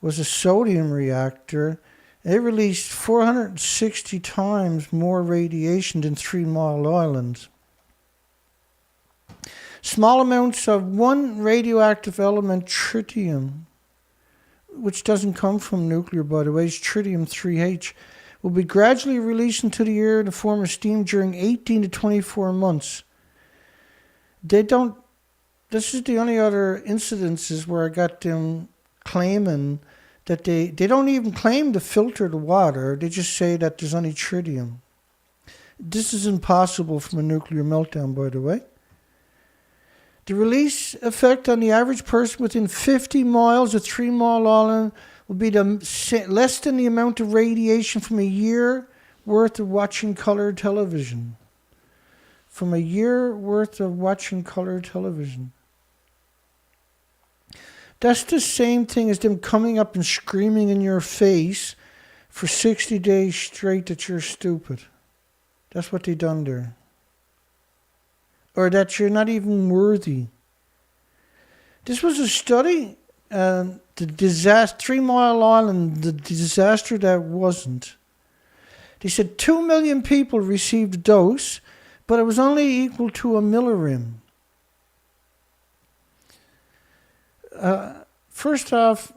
was a sodium reactor. It released 460 times more radiation than 3 Mile Island. Small amounts of one radioactive element, tritium, which doesn't come from nuclear, by the way, it's tritium-3H, will be gradually released into the air in the form of steam during 18 to 24 months. They don't, this is the only other incidences where I got them claiming that they don't even claim to filter the water. They just say that there's only tritium. This is impossible from a nuclear meltdown, by the way. The release effect on the average person within 50 miles of 3 Mile Island will be less than the amount of radiation from a year worth of watching color television. From a year worth of watching color television. That's the same thing as them coming up and screaming in your face for 60 days straight that you're stupid. That's what they done there. Or that you're not even worthy. This was a study, the disaster, 3 Mile Island, the disaster that wasn't. They said 2 million people received a dose, but it was only equal to a millirim. First off,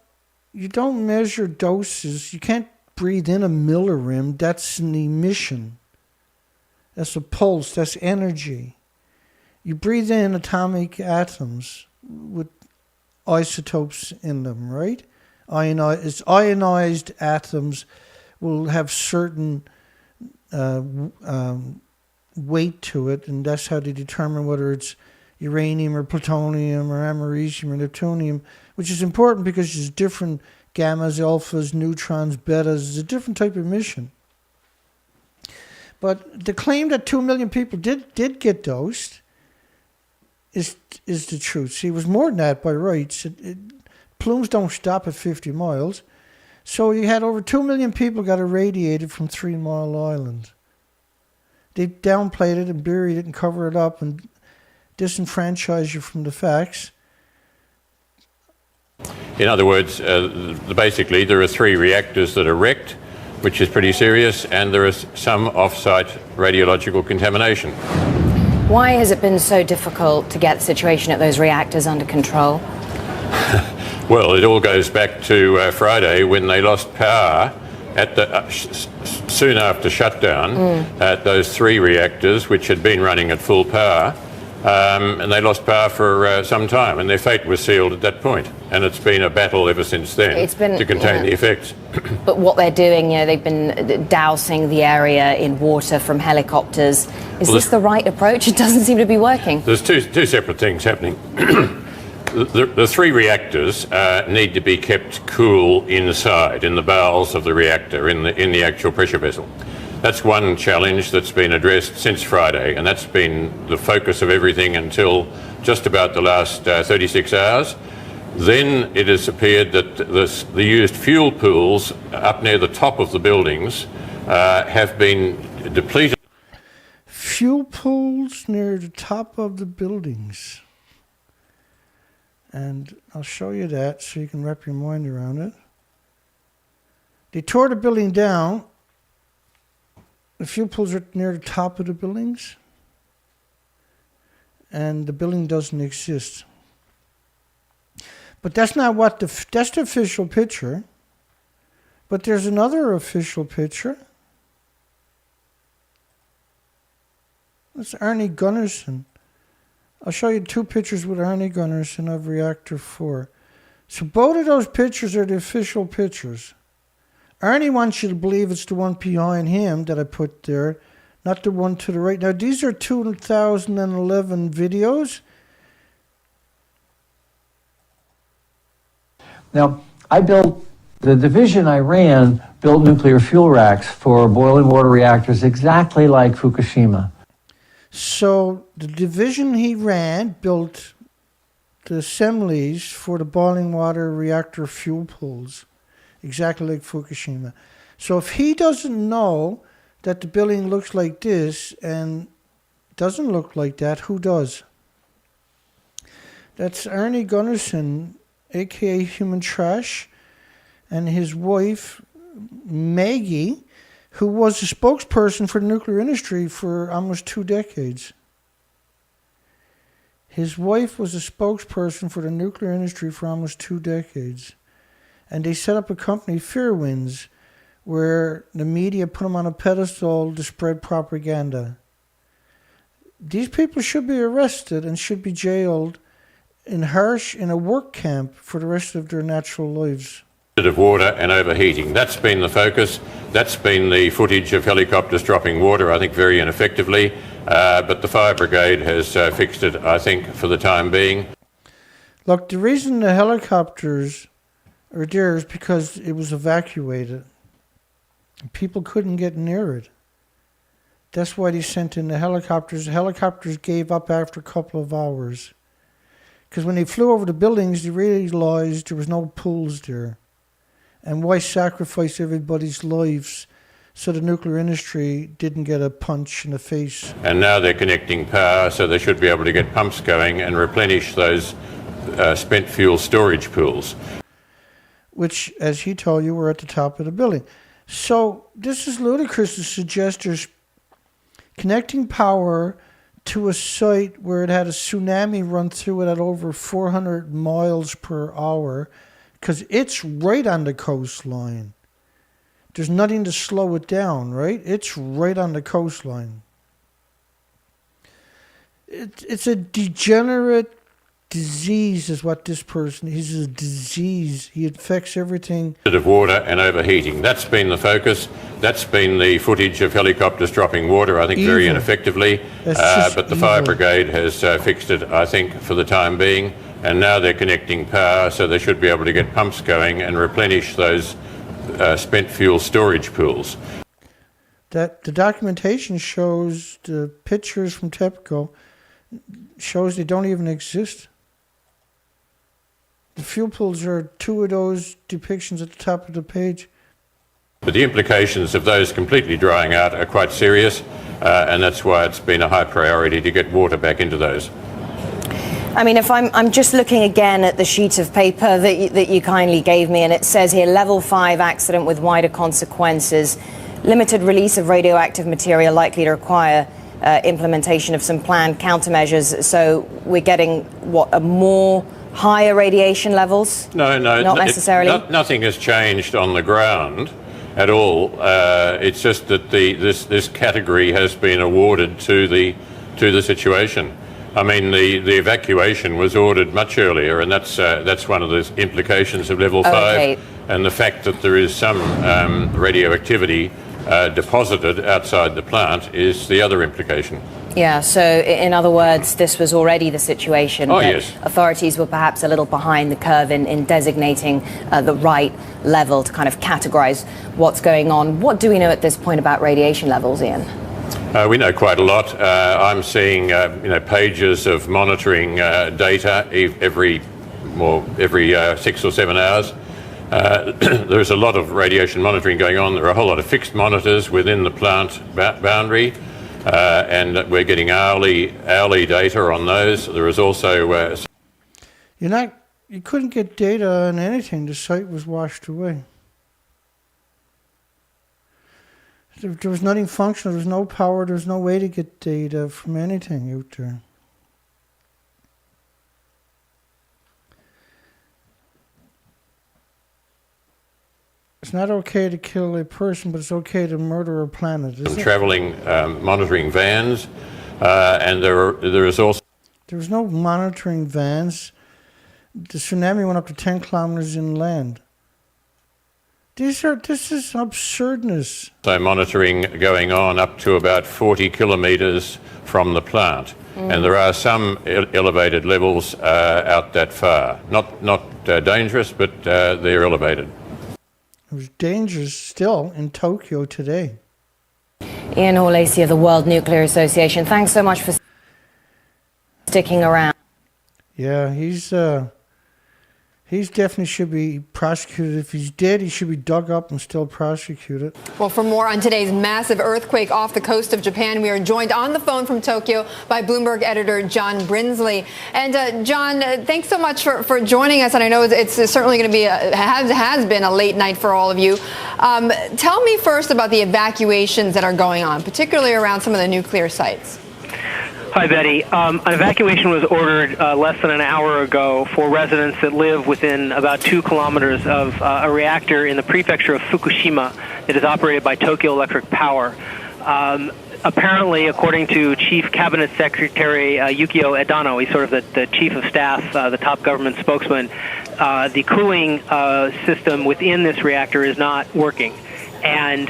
you don't measure doses. You can't breathe in a millirim. That's an emission. That's a pulse. That's energy. You breathe in atomic atoms with isotopes in them, right? Ionized atoms will have certain weight to it, and that's how they determine whether it's uranium or plutonium or americium or neptunium, which is important because there's different gammas, alphas, neutrons, betas. It's a different type of emission. But the claim that 2 million people did get dosed is the truth. See, it was more than that by rights. Plumes don't stop at 50 miles. So you had over 2 million people got irradiated from 3 Mile Island. They downplayed it and buried it and covered it up and disenfranchised you from the facts. In other words, basically there are 3 reactors that are wrecked, which is pretty serious, and there is some off-site radiological contamination. Why has it been so difficult to get the situation at those reactors under control? Well, it all goes back to Friday when they lost power soon after shutdown at those 3 reactors which had been running at full power, and they lost power for some time, and their fate was sealed at that point. And it's been a battle ever since then to contain the effects. But what they're doing, they've been dousing the area in water from helicopters. Is this the right approach? It doesn't seem to be working. There's two separate things happening. The 3 reactors need to be kept cool inside, in the bowels of the reactor, in the actual pressure vessel. That's one challenge that's been addressed since Friday, and that's been the focus of everything until just about the last 36 hours. Then it has appeared that the used fuel pools up near the top of the buildings have been depleted. Fuel pools near the top of the buildings. And I'll show you that so you can wrap your mind around it. They tore the building down. The fuel pools are near the top of the buildings. And the building doesn't exist. But that's not what that's the official picture. But there's another official picture. That's Arnie Gunnarsson. I'll show you 2 pictures with Arnie Gunnarsson of Reactor 4. So both of those pictures are the official pictures. Arnie wants you to believe it's the one behind him that I put there, not the one to the right. Now, these are 2011 videos. Now, the division I ran built nuclear fuel racks for boiling water reactors exactly like Fukushima. So the division he ran built the assemblies for the boiling water reactor fuel pools, exactly like Fukushima. So if he doesn't know that the building looks like this and doesn't look like that, who does? That's Arnie Gunnarsson, aka Human Trash, and his wife, Maggie, who was a spokesperson for the nuclear industry for almost 2 decades. His wife was a spokesperson for the nuclear industry for almost 2 decades. And they set up a company, Fairwinds, where the media put them on a pedestal to spread propaganda. These people should be arrested and should be jailed in a work camp for the rest of their natural lives. Of water and overheating. That's been the focus. That's been the footage of helicopters dropping water, I think, very ineffectively. But the fire brigade has fixed it, I think, for the time being. Look, the reason the helicopters are there is because it was evacuated. People couldn't get near it. That's why they sent in the helicopters. The helicopters gave up after a couple of hours. Because when they flew over the buildings, they realized there was no pools there. And why sacrifice everybody's lives so the nuclear industry didn't get a punch in the face? And now they're connecting power, so they should be able to get pumps going and replenish those spent fuel storage pools. Which, as he told you, were at the top of the building. So this is ludicrous to suggest there's connecting power to a site where it had a tsunami run through it at over 400 miles per hour, because it's right on the coastline. There's nothing to slow it down, right? It's right on the coastline. It's a degenerate disease is what this person is. He's a disease. He infects everything. Of water and overheating. That's been the focus. That's been the footage of helicopters dropping water, I think, very ineffectively. But the fire brigade has fixed it, I think, for the time being. And now they're connecting power, so they should be able to get pumps going and replenish those spent fuel storage pools. That the documentation shows, the pictures from TEPCO shows they don't even exist. The fuel pools are 2 of those depictions at the top of the page. But the implications of those completely drying out are quite serious, and that's why it's been a high priority to get water back into those. I mean, if I'm just looking again at the sheet of paper that you kindly gave me, and it says here, level 5 accident with wider consequences, limited release of radioactive material likely to require implementation of some planned countermeasures. So we're getting, what, a more higher radiation levels? No, not necessarily. Nothing has changed on the ground. at all. It's just that this category has been awarded to the situation. I mean, the evacuation was ordered much earlier, and that's one of the implications of level 5. Okay. And the fact that there is some radioactivity deposited outside the plant is the other implication. Yeah, so in other words, this was already the situation. Oh, but yes. Authorities were perhaps a little behind the curve in designating the right level to kind of categorize what's going on. What do we know at this point about radiation levels, Ian? We know quite a lot. I'm seeing pages of monitoring data every 6 or 7 hours. There's a lot of radiation monitoring going on. There are a whole lot of fixed monitors within the plant boundary, and we're getting hourly data on those. There is also you couldn't get data on anything. The site was washed away. There was nothing functional. There was no power. There was no way to get data from anything out there. It's not okay to kill a person, but it's okay to murder a planet, isn't it? traveling monitoring vans, and there is also... There was no monitoring vans. The tsunami went up to 10 kilometers inland. This is absurdness. So monitoring going on up to about 40 kilometres from the plant. And there are some elevated levels out that far. Not dangerous, but they're elevated. It was dangerous still in Tokyo today. Ian Hore-Lacy of the World Nuclear Association, thanks so much for sticking around. Yeah, He definitely should be prosecuted. If he's dead, he should be dug up and still prosecuted. Well, for more on today's massive earthquake off the coast of Japan, we are joined on the phone from Tokyo by Bloomberg editor John Brinsley. And John, thanks so much for joining us. And I know it's certainly going to be has been a late night for all of you. Tell me first about the evacuations that are going on, particularly around some of the nuclear sites. Hi, Betty. An evacuation was ordered less than an hour ago for residents that live within about 2 kilometers of a reactor in the prefecture of Fukushima that is operated by Tokyo Electric Power. Apparently, according to Chief Cabinet Secretary Yukio Edano, he's sort of the chief of staff, the top government spokesman, the cooling system within this reactor is not working. And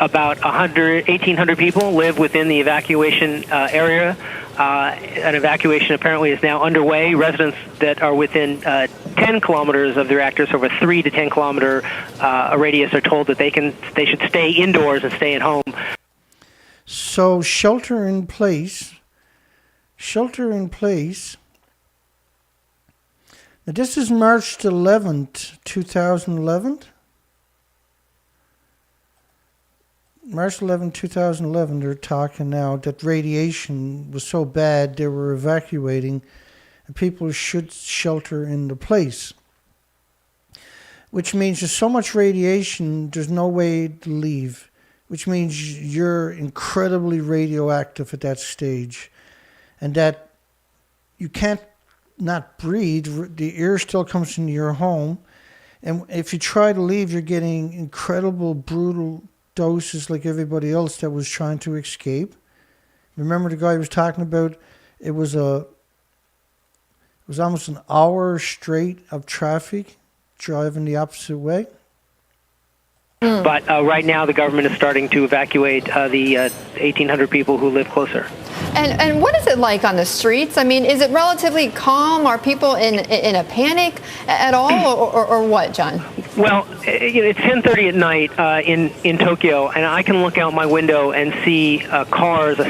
about 1,800 people live within the evacuation area. An evacuation apparently is now underway. Residents that are within 10 kilometers of the reactor, so over 3 to 10 kilometer radius, are told that they should stay indoors and stay at home. So shelter in place. Now this is March 11th, 2011. March 11, 2011, they're talking now that radiation was so bad they were evacuating and people should shelter in the place. Which means there's so much radiation, there's no way to leave. Which means you're incredibly radioactive at that stage. And that you can't not breathe. The air still comes into your home. And if you try to leave, you're getting incredible, brutal doses like everybody else that was trying to escape. Remember the guy was talking about? It was almost an hour straight of traffic driving the opposite way. But right now the government is starting to evacuate the 1,800 people who live closer. And what is it like on the streets? I mean, is it relatively calm? Are people in a panic at all, or what, John? Well, it's 10:30 at night in Tokyo, and I can look out my window and see a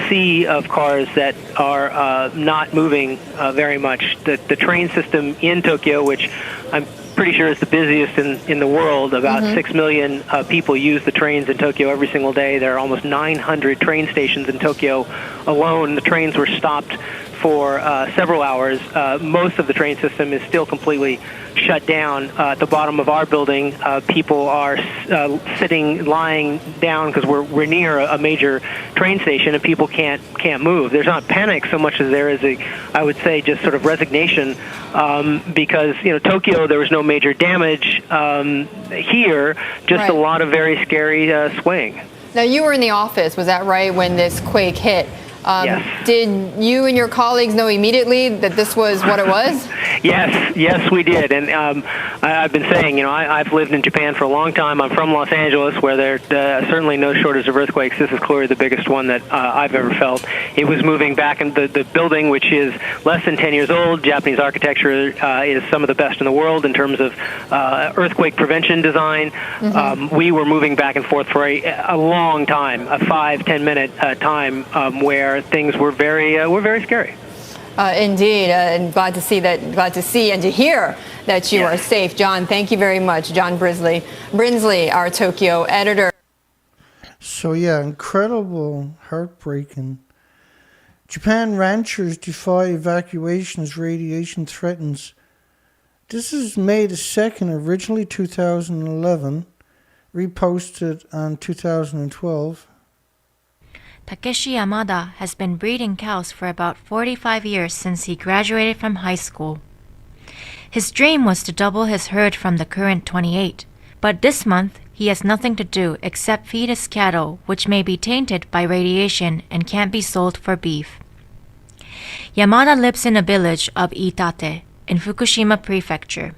sea of cars that are not moving very much. The train system in Tokyo, which I'm pretty sure is the busiest in the world. About 6 million people use the trains in Tokyo every single day. There are almost 900 train stations in Tokyo alone. The trains were stopped for several hours. Most of the train system is still completely shut down. At the bottom of our building, people are lying down because we're near a major train station, and people can't move. There's not panic so much as there is I would say, just sort of resignation, because Tokyo, there was no major damage. Here, just a lot of very scary swaying. Now, you were in the office, was that right, when this quake hit? Yes. Did you and your colleagues know immediately that this was what it was? Yes, we did. And I've been saying, I've lived in Japan for a long time. I'm from Los Angeles, where there's certainly no shortage of earthquakes. This is clearly the biggest one that I've ever felt. It was moving back in the building, which is less than 10 years old. Japanese architecture is some of the best in the world in terms of earthquake prevention design. We were moving back and forth for a long time, a 5-10 minute time, where things were very scary. Indeed, and glad to see and to hear that you are safe. John, thank you very much. John Brinsley, our Tokyo editor. So yeah, incredible, heartbreaking. Japan ranchers defy evacuation as radiation threatens. This is May the 2nd, originally 2011, reposted on 2012. Takeshi Yamada has been breeding cows for about 45 years since he graduated from high school. His dream was to double his herd from the current 28, but this month he has nothing to do except feed his cattle, which may be tainted by radiation and can't be sold for beef. Yamada lives in a village of Iitate in Fukushima Prefecture.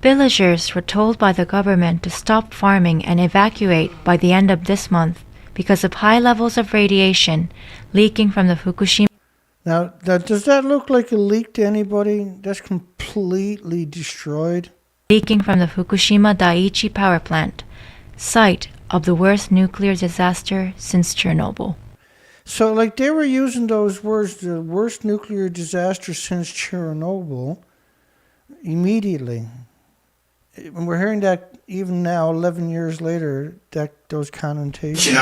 Villagers were told by the government to stop farming and evacuate by the end of this month because of high levels of radiation leaking from the Fukushima. Now, does that look like a leak to anybody? That's completely destroyed. Leaking from the Fukushima Daiichi power plant, site of the worst nuclear disaster since Chernobyl. So, like, they were using those words, the worst nuclear disaster since Chernobyl, immediately. And we're hearing that even now, 11 years later, those connotations.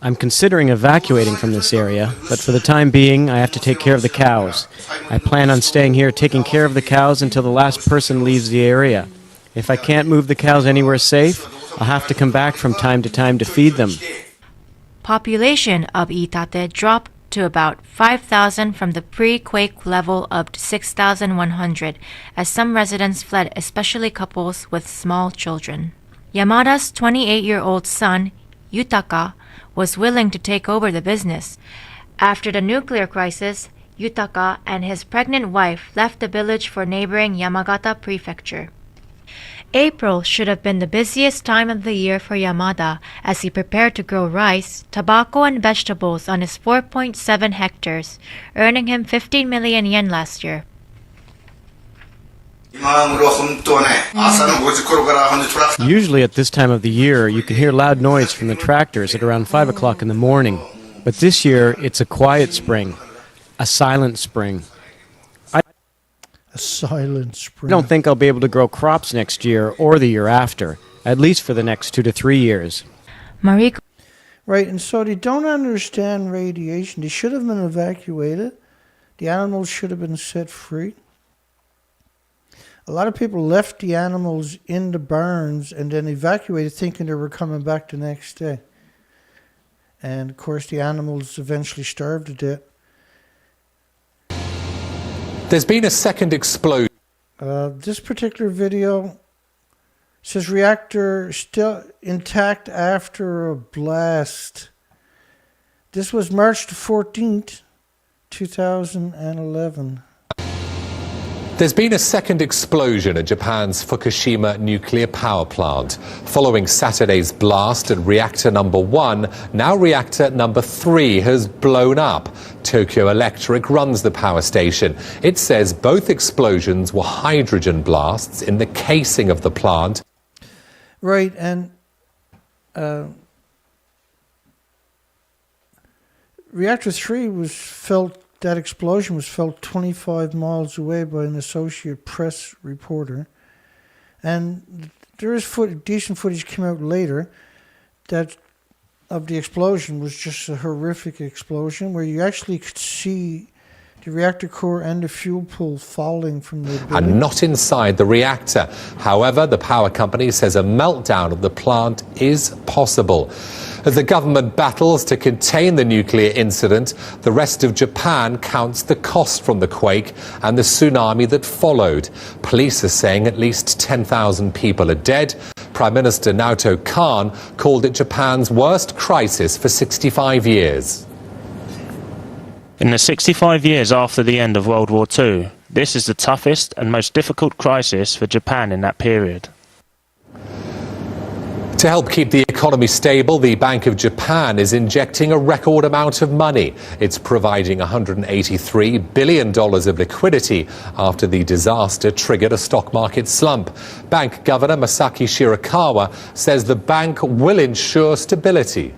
I'm considering evacuating from this area, but for the time being, I have to take care of the cows. I plan on staying here taking care of the cows until the last person leaves the area. If I can't move the cows anywhere safe, I'll have to come back from time to time to feed them. Population of Iitate dropped to about 5,000 from the pre-quake level of 6,100 as some residents fled, especially couples with small children. Yamada's 28-year-old son, Yutaka, was willing to take over the business. After the nuclear crisis, Yutaka and his pregnant wife left the village for neighboring Yamagata Prefecture. April should have been the busiest time of the year for Yamada as he prepared to grow rice, tobacco, and vegetables on his 4.7 hectares, earning him 15 million yen last year. Usually at this time of the year, you can hear loud noise from the tractors at around 5 o'clock in the morning. But this year, it's a quiet spring, a silent spring. A silent spring. I don't think I'll be able to grow crops next year or the year after, at least for the next 2 to 3 years. Mariko. Right, and so they don't understand radiation. They should have been evacuated. The animals should have been set free. A lot of people left the animals in the barns and then evacuated thinking they were coming back the next day. And, of course, the animals eventually starved to death. There's been a second explosion. This particular video says reactor still intact after a blast. This was March the 14th, 2011. There's been a second explosion at Japan's Fukushima nuclear power plant. Following Saturday's blast at reactor number 1, now reactor number 3 has blown up. Tokyo Electric runs the power station. It says both explosions were hydrogen blasts in the casing of the plant. Right, and reactor 3 that explosion was felt 25 miles away by an Associated Press reporter. And there is decent footage came out later that of the explosion was just a horrific explosion where you actually could see the reactor core and the fuel pool falling from the building. And not inside the reactor. However, the power company says a meltdown of the plant is possible. As the government battles to contain the nuclear incident, the rest of Japan counts the cost from the quake and the tsunami that followed. Police are saying at least 10,000 people are dead. Prime Minister Naoto Kan called it Japan's worst crisis for 65 years. In the 65 years after the end of World War II, this is the toughest and most difficult crisis for Japan in that period. To help keep the economy stable, the Bank of Japan is injecting a record amount of money. It's providing $183 billion of liquidity after the disaster triggered a stock market slump. Bank Governor Masaki Shirakawa says the bank will ensure stability.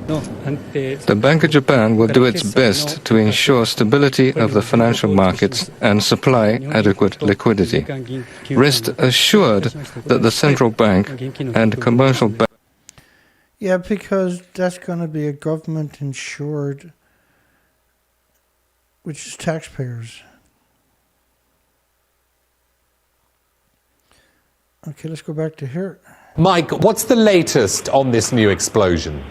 The Bank of Japan will do its best to ensure stability of the financial markets and supply adequate liquidity. Rest assured that the central bank and commercial banks... Yeah, because that's going to be a government insured, which is taxpayers. Okay, let's go back to here. Mike, what's the latest on this new explosion?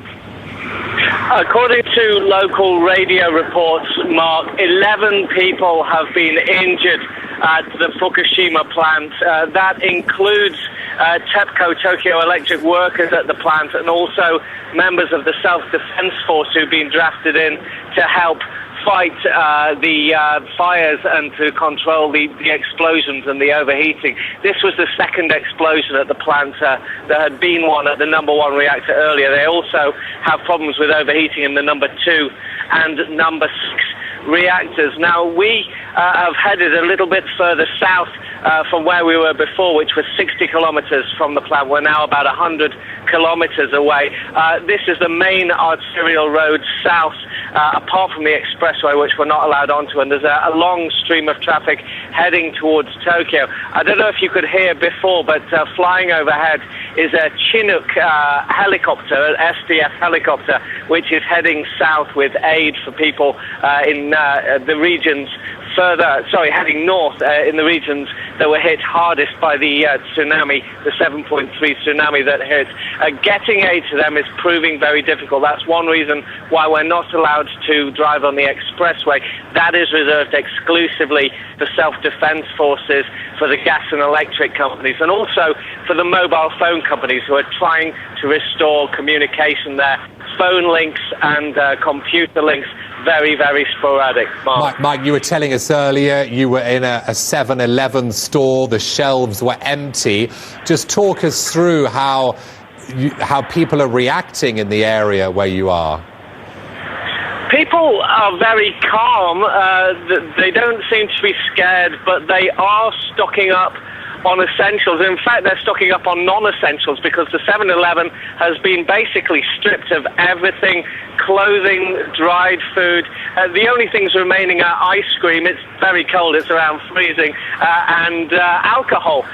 According to local radio reports, Mark, 11 people have been injured at the Fukushima plant. That includes TEPCO, Tokyo Electric workers at the plant, and also members of the self-defense force who've been drafted in to help fight the fires and to control the explosions and the overheating. This was the second explosion at the plant. There had been one at the number 1 reactor earlier. They also have problems with overheating in the number 2 and number 6 reactors. Now, we have headed a little bit further south from where we were before, which was 60 kilometers from the plant. We're now about 100 kilometers away. This is the main arterial road south, apart from the expressway, which we're not allowed onto, and there's a long stream of traffic heading towards Tokyo. I don't know if you could hear before, but flying overhead is a Chinook helicopter, an SDF helicopter, which is heading south with aid for people in the regions heading north in the regions that were hit hardest by the tsunami, the 7.3 tsunami that hit. Getting aid to them is proving very difficult. That's one reason why we're not allowed to drive on the expressway. That is reserved exclusively for self-defense forces, for the gas and electric companies, and also for the mobile phone companies who are trying to restore communication there. Phone links and computer links, very, very sporadic. Mike, you were telling us earlier you were in a 7-Eleven store, the shelves were empty. Just talk us through how people are reacting in the area where you are. People are very calm. They don't seem to be scared, but they are stocking up on essentials. In fact, they're stocking up on non-essentials because the 7-Eleven has been basically stripped of everything: clothing, dried food. The only things remaining are ice cream. It's very cold, it's around freezing, and alcohol.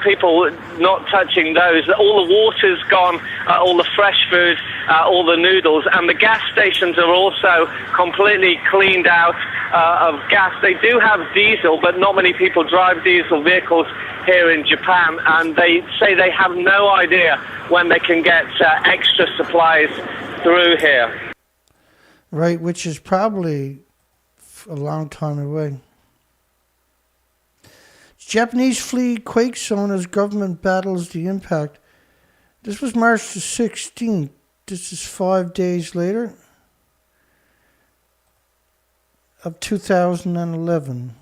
People not touching those. All the water's gone, all the fresh food, all the noodles, and the gas stations are also completely cleaned out of gas. They do have diesel, but not many people drive diesel vehicles here in Japan, and they say they have no idea when they can get extra supplies through here. Right, which is probably a long time away. Japanese flee quake zone as government battles the impact. This was March the 16th. This is 5 days later of 2011.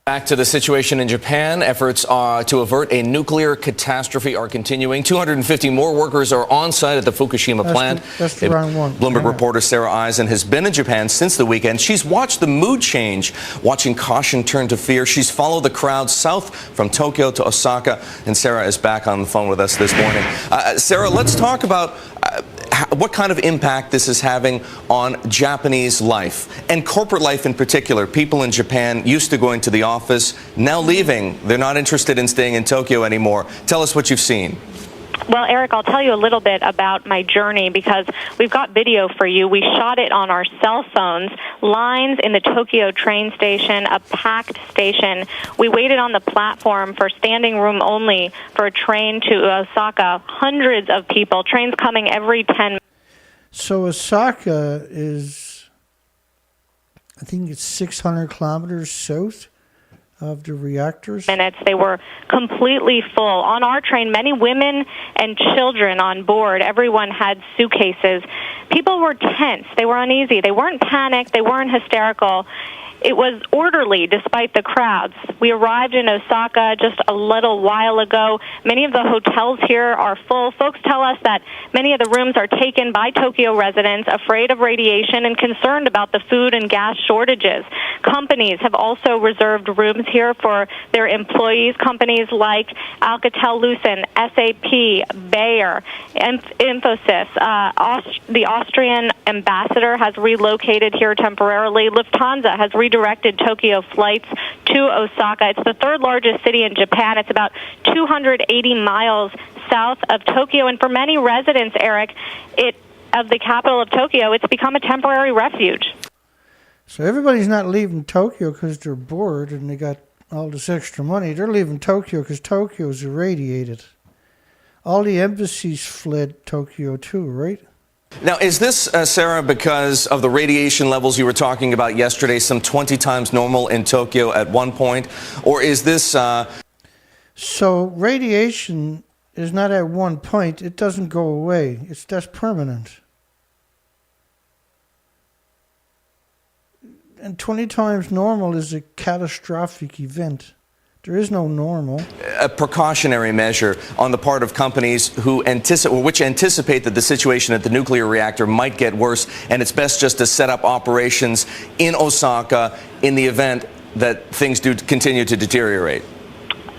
Back to the situation in Japan. Efforts to avert a nuclear catastrophe are continuing. 250 more workers are on site at the Fukushima plant. That's the wrong one. Bloomberg reporter Sarah Eisen has been in Japan since the weekend. She's watched the mood change, watching caution turn to fear. She's followed the crowd south from Tokyo to Osaka, and Sarah is back on the phone with us this morning. Sarah, let's talk about what kind of impact this is having on Japanese life and corporate life in particular. People in Japan used to going to the office, now leaving. They're not interested in staying in Tokyo anymore. Tell us what you've seen. Well, Eric, I'll tell you a little bit about my journey because we've got video for you. We shot it on our cell phones, lines in the Tokyo train station, a packed station. We waited on the platform for standing room only for a train to Osaka. Hundreds of people, trains coming every 10 minutes. So Osaka is, I think it's 600 kilometers south of the reactors. They were completely full. On our train, many women and children on board. Everyone had suitcases. People were tense. They were uneasy. They weren't panicked. They weren't hysterical. It was orderly despite the crowds. We arrived in Osaka just a little while ago. Many of the hotels here are full. Folks tell us that many of the rooms are taken by Tokyo residents afraid of radiation and concerned about the food and gas shortages. Companies have also reserved rooms here for their employees. Companies like Alcatel-Lucent, SAP, Bayer, Infosys. The Austrian ambassador has relocated here temporarily. Lufthansa has redirected Tokyo flights to Osaka. It's the third largest city in Japan. It's about 280 miles south of Tokyo. And for many residents, Eric, of the capital of Tokyo, it's become a temporary refuge. So everybody's not leaving Tokyo because they're bored and they got all this extra money. They're leaving Tokyo because Tokyo's irradiated. All the embassies fled Tokyo too, right? Now, is this, Sarah, because of the radiation levels you were talking about yesterday, some 20 times normal in Tokyo at one point? Or is this... So radiation is not at one point. It doesn't go away. That's permanent. And 20 times normal is a catastrophic event. There is no normal. A precautionary measure on the part of companies which anticipate that the situation at the nuclear reactor might get worse, and it's best just to set up operations in Osaka in the event that things do continue to deteriorate.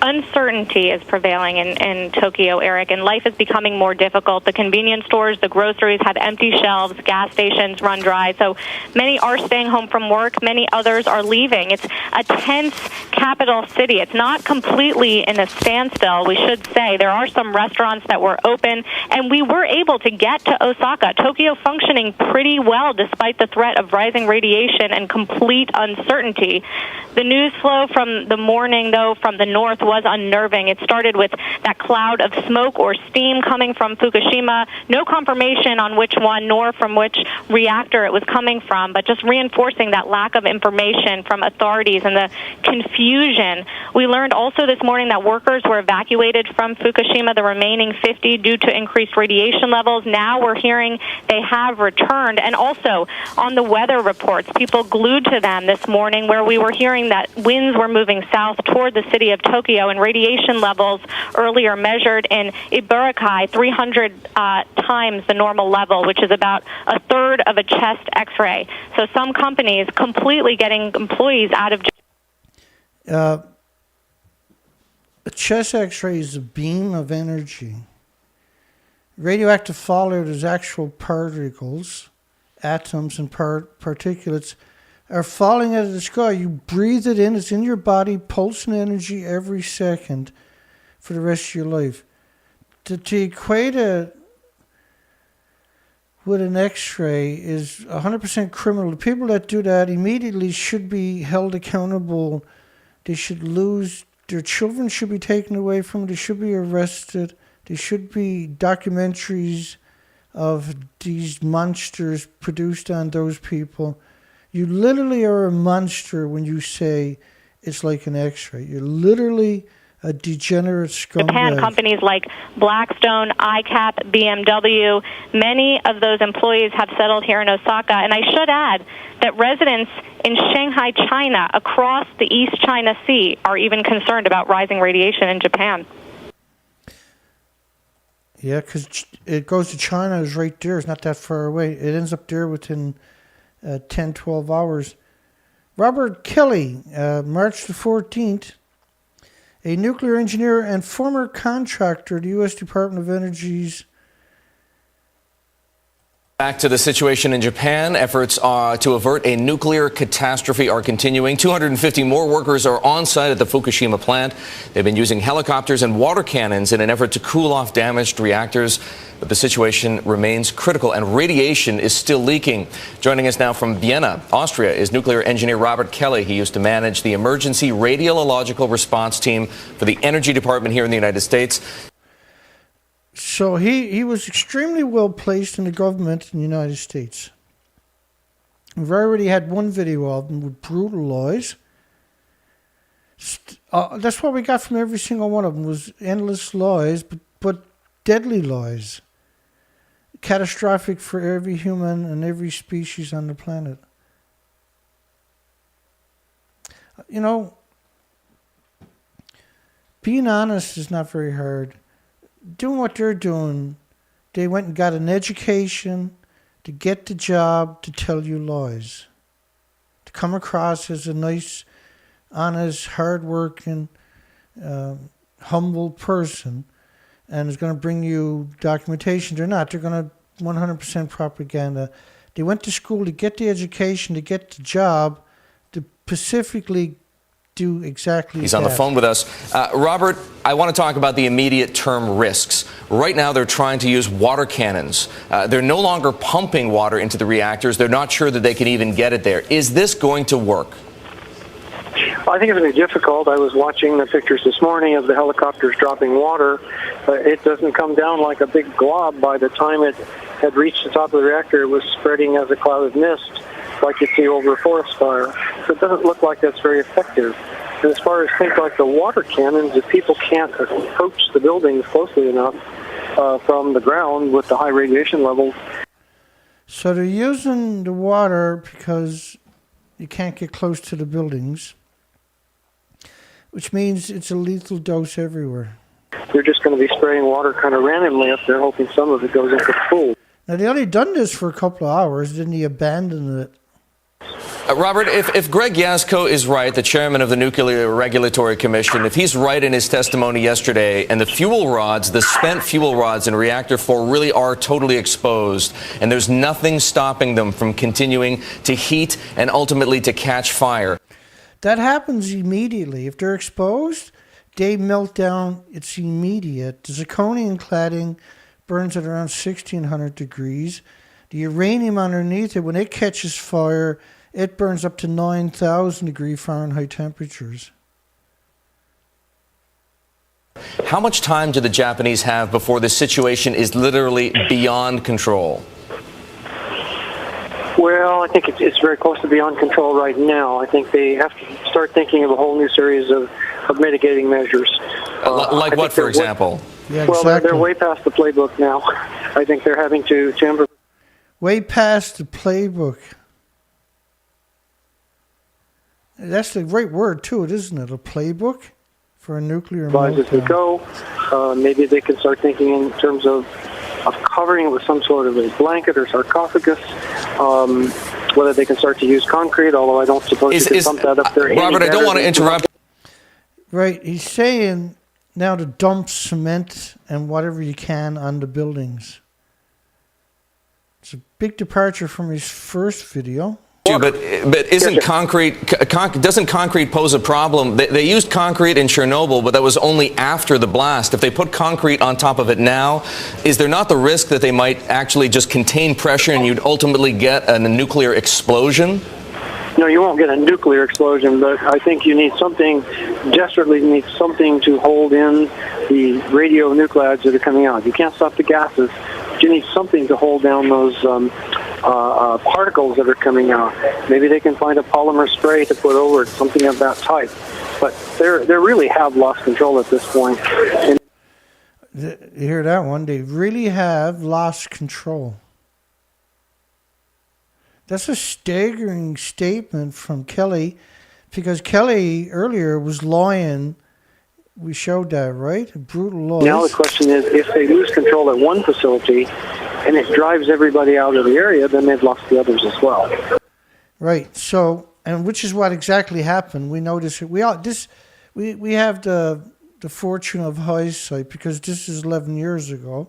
Uncertainty is prevailing in Tokyo, Eric, and life is becoming more difficult. The convenience stores, the groceries have empty shelves, gas stations run dry. So many are staying home from work. Many others are leaving. It's a tense capital city. It's not completely in a standstill, we should say. There are some restaurants that were open, and we were able to get to Osaka. Tokyo functioning pretty well despite the threat of rising radiation and complete uncertainty. The news flow from the morning, though, from the north was unnerving. It started with that cloud of smoke or steam coming from Fukushima. No confirmation on which one nor from which reactor it was coming from, but just reinforcing that lack of information from authorities and the confusion. We learned also this morning that workers were evacuated from Fukushima, the remaining 50, due to increased radiation levels. Now we're hearing they have returned. And also on the weather reports, people glued to them this morning, where we were hearing that winds were moving south toward the city of Tokyo, and radiation levels earlier measured in Ibarakai 300 times the normal level, which is about a third of a chest X-ray. So some companies completely getting employees out of a chest X-ray is a beam of energy. Radioactive fallout is actual particles, atoms and particulates are falling out of the sky. You breathe it in, it's in your body, pulsing energy every second for the rest of your life. To equate it with an X-ray is 100% criminal. The people that do that immediately should be held accountable. They should lose, their children should be taken away from them, they should be arrested. There should be documentaries of these monsters produced on those people. You literally are a monster when you say it's like an X-ray. You're literally a degenerate scumbag. Japan, companies like Blackstone, ICAP, BMW, many of those employees have settled here in Osaka. And I should add that residents in Shanghai, China, across the East China Sea, are even concerned about rising radiation in Japan. Yeah, because it goes to China, it's right there. It's not that far away. It ends up there within 10, 12 hours. Robert Kelly, March the 14th, a nuclear engineer and former contractor, the U.S. Department of Energy's Back to the situation in Japan. Efforts to avert a nuclear catastrophe are continuing. 250 more workers are on site at the Fukushima plant. They've been using helicopters and water cannons in an effort to cool off damaged reactors. But the situation remains critical and radiation is still leaking. Joining us now from Vienna, Austria, is nuclear engineer Robert Kelly. He used to manage the emergency radiological response team for the Energy Department here in the United States. So he was extremely well placed in the government in the United States. We've already had one video of him with brutal lies. That's what we got from every single one of them, was endless lies, but deadly lies. Catastrophic for every human and every species on the planet. You know, being honest is not very hard. Doing what they're doing, they went and got an education to get the job to tell you lies. To come across as a nice, honest, hard-working, humble person, and is going to bring you documentation. They're not. They're going to 100% propaganda. They went to school to get the education, to get the job, to specifically do exactly He's that. on the phone with us. Robert, I want to talk about the immediate term risks. Right now, they're trying to use water cannons. They're no longer pumping water into the reactors. They're not sure that they can even get it there. Is this going to work? Well, I think it's going to be difficult. I was watching the pictures this morning of the helicopters dropping water. It doesn't come down like a big glob. By the time it had reached the top of the reactor, it was spreading as a cloud of mist, like you see over a forest fire. So it doesn't look like that's very effective. And as far as things like the water cannons, if people can't approach the buildings closely enough from the ground with the high radiation levels. So they're using the water because you can't get close to the buildings, which means it's a lethal dose everywhere. They're just going to be spraying water kind of randomly up there, hoping some of it goes into the pool. Now, they only done this for a couple of hours, then he abandoned it. Robert, if Greg Yasko is right, the chairman of the Nuclear Regulatory Commission, if he's right in his testimony yesterday, and the fuel rods, the spent fuel rods in Reactor 4 really are totally exposed, and there's nothing stopping them from continuing to heat and ultimately to catch fire. That happens immediately. If they're exposed, they melt down. It's immediate. The zirconium cladding burns at around 1600 degrees. The uranium underneath it, when it catches fire, it burns up to 9,000 degree Fahrenheit temperatures. How much time do the Japanese have before the situation is literally beyond control? Well, I think it's very close to beyond control right now. I think they have to start thinking of a whole new series of mitigating measures. Like what, for example? Yeah, well, exactly. they're way past the playbook now. I think they're having to improvise. Way past the playbook. That's the right word to it, isn't it? A playbook for a nuclear meltdown. As they go, maybe they can start thinking in terms of covering it with some sort of a blanket or sarcophagus. Whether they can start to use concrete, although I don't suppose you can pump that up there. Robert, I don't want to interrupt. Right, he's saying now to dump cement and whatever you can on the buildings. It's a big departure from his first video. But isn't doesn't concrete pose a problem? They used concrete in Chernobyl, but that was only after the blast. If they put concrete on top of it now, is there not the risk that they might actually just contain pressure and you'd ultimately get a nuclear explosion? No, you won't get a nuclear explosion, but I think you need something, desperately need something to hold in the radionuclides that are coming out. You can't stop the gases, but you need something to hold down those particles that are coming out. Maybe they can find a polymer spray to put over it, something of that type. But they really have lost control at this point. And you hear that one? They really have lost control. That's a staggering statement from Kelly, because Kelly earlier was lying. We showed that, right? Brutal lies. now the question is, if they lose control at one facility and it drives everybody out of the area, then they've lost the others as well. Right. So, and which is what exactly happened. We notice it. We have the fortune of hindsight because this is 11 years ago.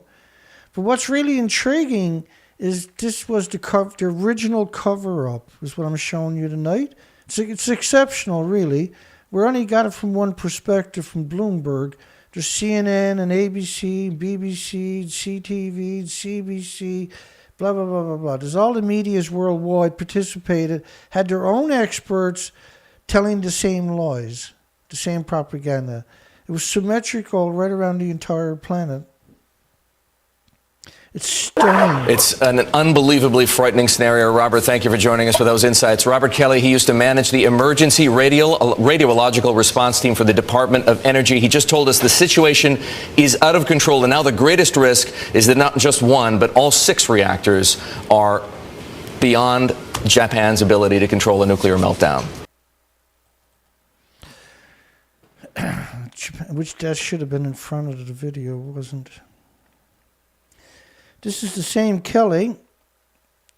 But what's really intriguing this was the original cover-up, is what I'm showing you tonight. It's exceptional, really. We only got it from one perspective, from Bloomberg. There's CNN and ABC, BBC, CTV, CBC, blah, blah, blah, blah, blah. There's all the medias worldwide participated, had their own experts telling the same lies, the same propaganda. It was symmetrical right around the entire planet. It's stunning. It's an unbelievably frightening scenario. Robert, thank you for joining us with those insights. Robert Kelly, he used to manage the emergency radiological response team for the Department of Energy. He just told us the situation is out of control, and now the greatest risk is that not just one, but all 6 reactors are beyond Japan's ability to control a nuclear meltdown. Which that should have been in front of the video, wasn't. This is the same Kelly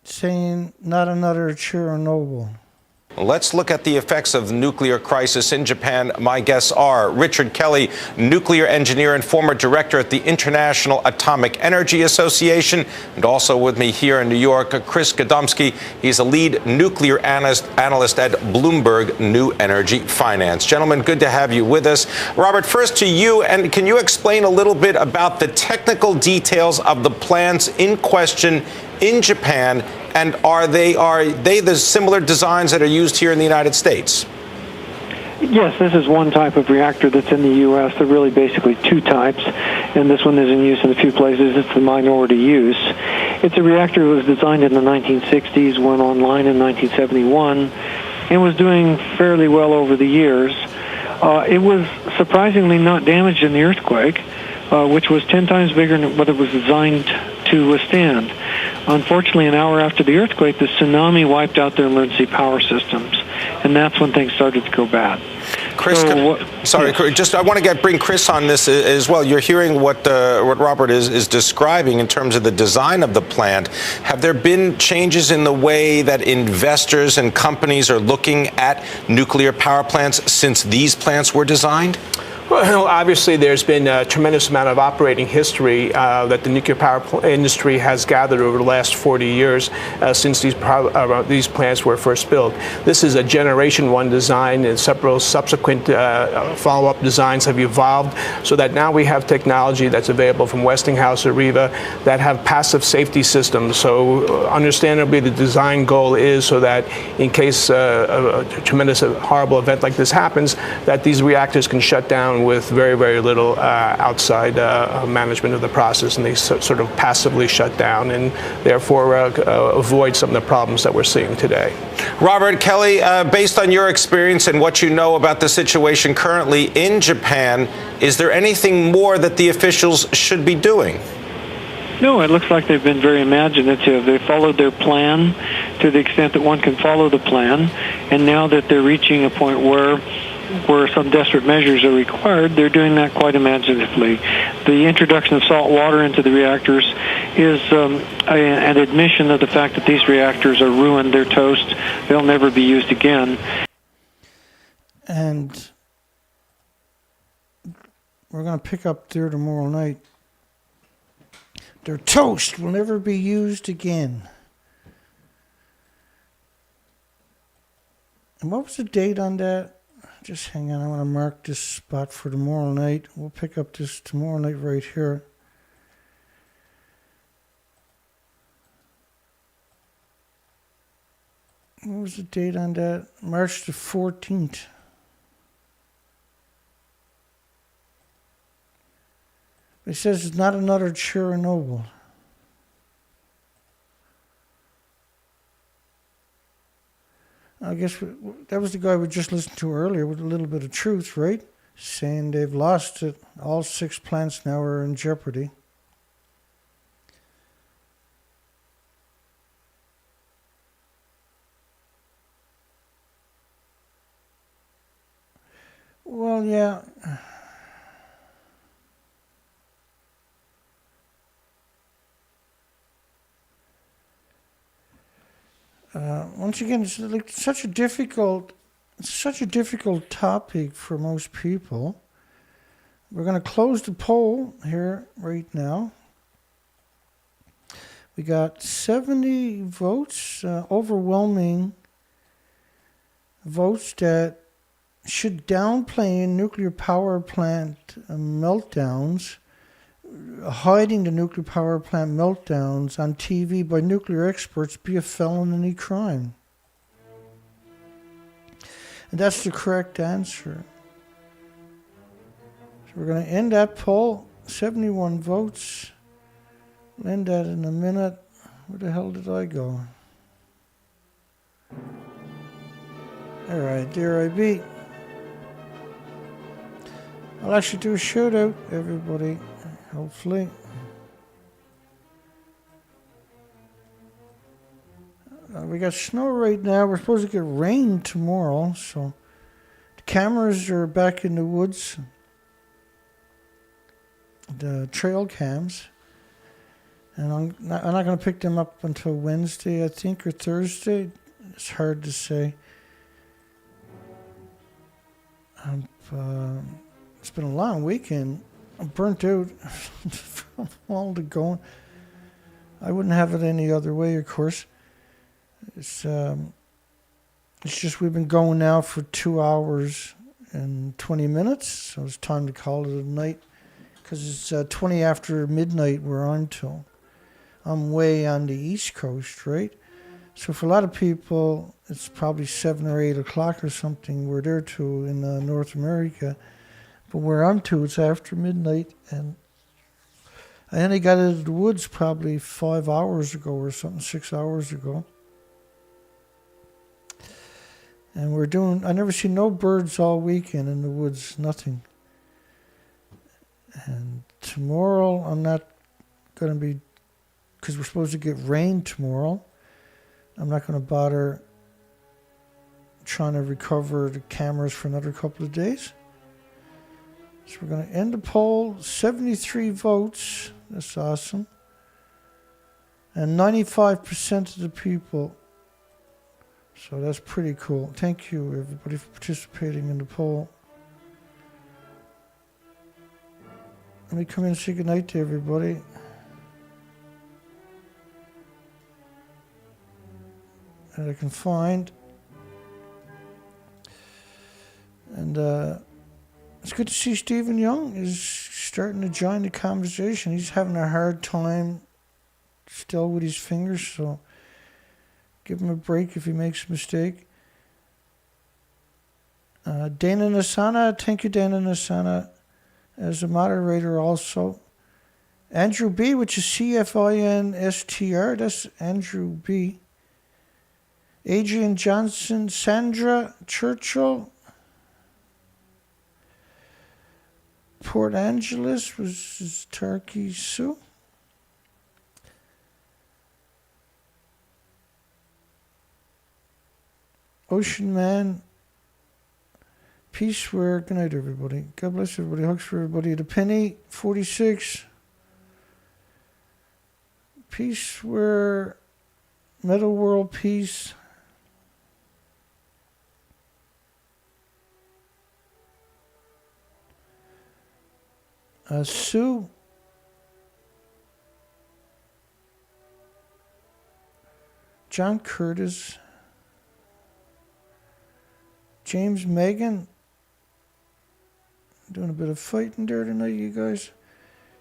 saying not another Chernobyl. Let's look at the effects of the nuclear crisis in Japan. My guests are Richard Kelly, nuclear engineer and former director at the International Atomic Energy Association, and also with me here in New York, Chris Gadomski. He's a lead nuclear analyst at Bloomberg New Energy Finance. Gentlemen, good to have you with us. Robert, first to you, and can you explain a little bit about the technical details of the plants in question in Japan? And are they the similar designs that are used here in the United States? Yes, this is one type of reactor that's in the U.S. There are really basically 2 types, and this one is in use in a few places. It's the minority use. It's a reactor that was designed in the 1960s, went online in 1971, and was doing fairly well over the years. It was surprisingly not damaged in the earthquake, which was 10 times bigger than what it was designed to withstand. Unfortunately, an hour after the earthquake, the tsunami wiped out their emergency power systems, and that's when things started to go bad. Chris, just I want to bring Chris on this as well. You're hearing what Robert is describing in terms of the design of the plant. Have there been changes in the way that investors and companies are looking at nuclear power plants since these plants were designed? Well, obviously, there's been a tremendous amount of operating history that the nuclear power industry has gathered over the last 40 years since these plants were first built. This is a Generation 1 design, and several subsequent follow-up designs have evolved so that now we have technology that's available from Westinghouse or Riva that have passive safety systems. So understandably, the design goal is so that in case a tremendous, horrible event like this happens, that these reactors can shut down with very, very little outside management of the process, and they sort of passively shut down and therefore avoid some of the problems that we're seeing today. Robert Kelly, based on your experience and what you know about the situation currently in Japan, is there anything more that the officials should be doing? No, it looks like they've been very imaginative. They followed their plan to the extent that one can follow the plan, and now that they're reaching a point where some desperate measures are required, they're doing that quite imaginatively. The introduction of salt water into the reactors is an admission of the fact that these reactors are ruined, they're toast, they'll never be used again. And we're going to pick up there tomorrow night. They're toast, will never be used again. And what was the date on that? Just hang on, I want to mark this spot for tomorrow night. We'll pick up this tomorrow night right here. What was the date on that? March the 14th. It says it's not another Chernobyl. I guess that was the guy we just listened to earlier with a little bit of truth, right? Saying they've lost it. All 6 plants now are in jeopardy. Well, yeah. Once again, it's like such a difficult topic for most people. We're going to close the poll here right now. We got 70 votes, overwhelming votes that should downplay nuclear power plant meltdowns, hiding the nuclear power plant meltdowns on TV by nuclear experts be a felony crime. And that's the correct answer. So we're going to end that poll. 71 votes. We'll end that in a minute. Where the hell did I go? All right, there I be. I'll actually do a shout out, everybody, hopefully. We got snow right now. We're supposed to get rain tomorrow, so the cameras are back in the woods. The trail cams. And I'm not going to pick them up until Wednesday, I think, or Thursday. It's hard to say. It's been a long weekend. I'm burnt out from all the going. I wouldn't have it any other way, of course. It's just we've been going now for 2 hours and 20 minutes, so it's time to call it a night. Because it's 20 after midnight we're on till. I'm way on the East Coast, right? So for a lot of people, it's probably 7 or 8 o'clock or something. We're there too in North America. But where I'm to, it's after midnight. And I only got out of the woods probably 5 hours ago or something, 6 hours ago. And I never see no birds all weekend in the woods, nothing. And tomorrow, I'm not going to be, because we're supposed to get rain tomorrow, I'm not going to bother trying to recover the cameras for another couple of days. So we're going to end the poll. 73 votes. That's awesome. And 95% of the people. So that's pretty cool. Thank you, everybody, for participating in the poll. Let me come in and say goodnight to everybody. That I can find. And it's good to see Stephen Young is starting to join the conversation. He's having a hard time still with his fingers, so give him a break if he makes a mistake. Dana Nasana, thank you, Dana Nasana, as a moderator also. Andrew B, which is CFINSTR, that's Andrew B. Adrian Johnson, Sandra Churchill, Port Angeles was Turkey Sue. Ocean Man, Peaceware, good night everybody. God bless everybody, hugs for everybody. The Penny, 46. Peaceware, Metal World Peace. Sue. John Curtis. James Megan. Doing a bit of fighting there tonight, you guys.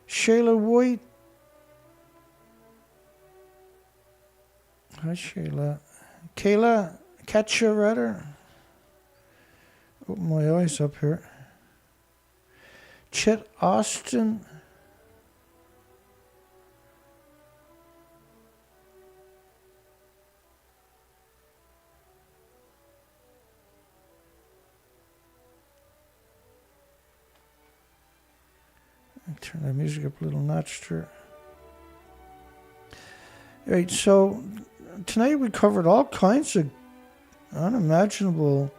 Shayla White. Hi, Shayla. Kayla. Katja, rather. Open my eyes up here. Chet Austin. Turn the music up a little notch there. All right, so tonight we covered all kinds of unimaginable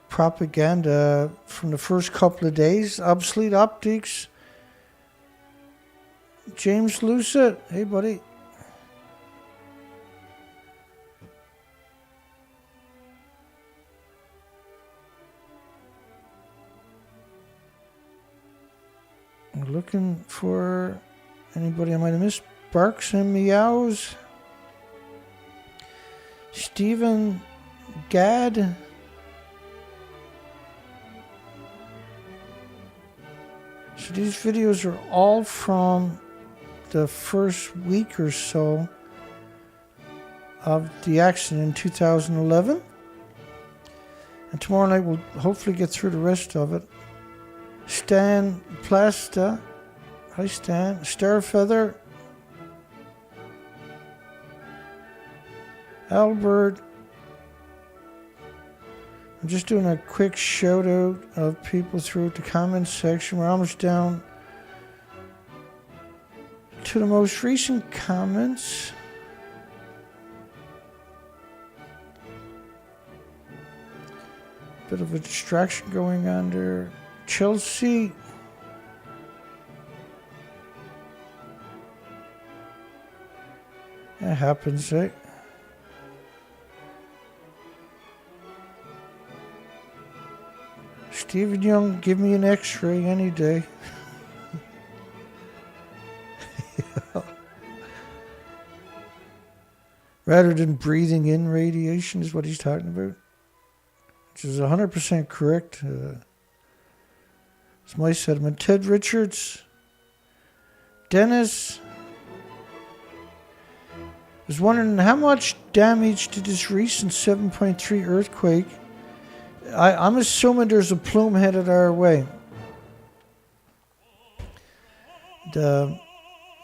propaganda from the first couple of days. Obsolete optics. James Lucet, hey buddy. I'm looking for anybody I might have missed. Barks and Meows. Stephen Gadd. So these videos are all from the first week or so of the accident in 2011. And tomorrow night we'll hopefully get through the rest of it. Stan Plasta. Hi Stan. Starfeather. Albert. I'm just doing a quick shout out of people throughout the comments section. We're almost down to the most recent comments. Bit of a distraction going on there. Chelsea. That happens, right? Stephen Young, give me an x-ray any day. Yeah. Rather than breathing in radiation is what he's talking about. Which is 100% correct. It's my sentiment. Ted Richards. Dennis. Was wondering how much damage did this recent 7.3 earthquake. I'm assuming there's a plume headed our way. The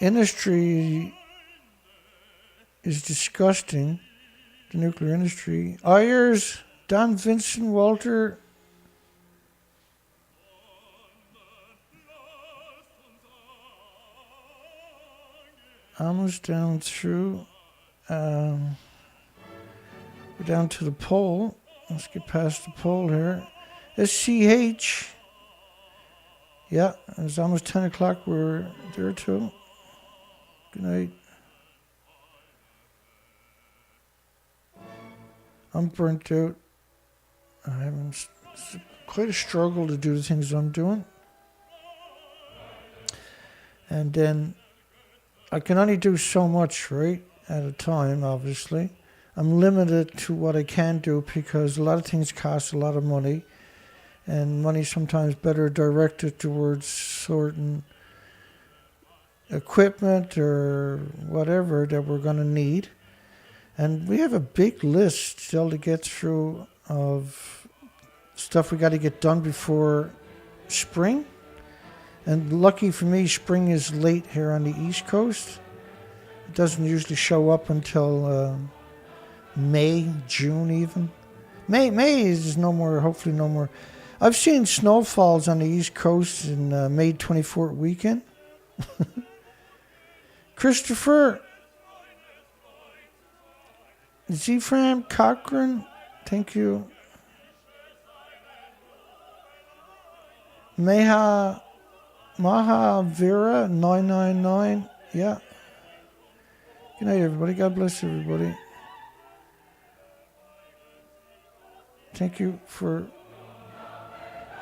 industry is disgusting. The nuclear industry. Ayers, Don Vincent, Walter. Almost down through. We're down to the pole. Let's get past the pole here. SCH. Yeah, it's almost 10 o'clock. We're there too. Good night. I'm burnt out. It's quite a struggle to do the things I'm doing. And then I can only do so much, right, at a time, obviously. I'm limited to what I can do because a lot of things cost a lot of money, and money sometimes better directed towards certain equipment or whatever that we're going to need. And we have a big list still to get through of stuff we got to get done before spring. And lucky for me, spring is late here on the East Coast. It doesn't usually show up until May, June even. May is no more, hopefully no more. I've seen snowfalls on the East Coast in May 24th weekend. Christopher. Zefram Cochran, thank you. Maha Vera 999, yeah. Good night, everybody. God bless everybody. Thank you for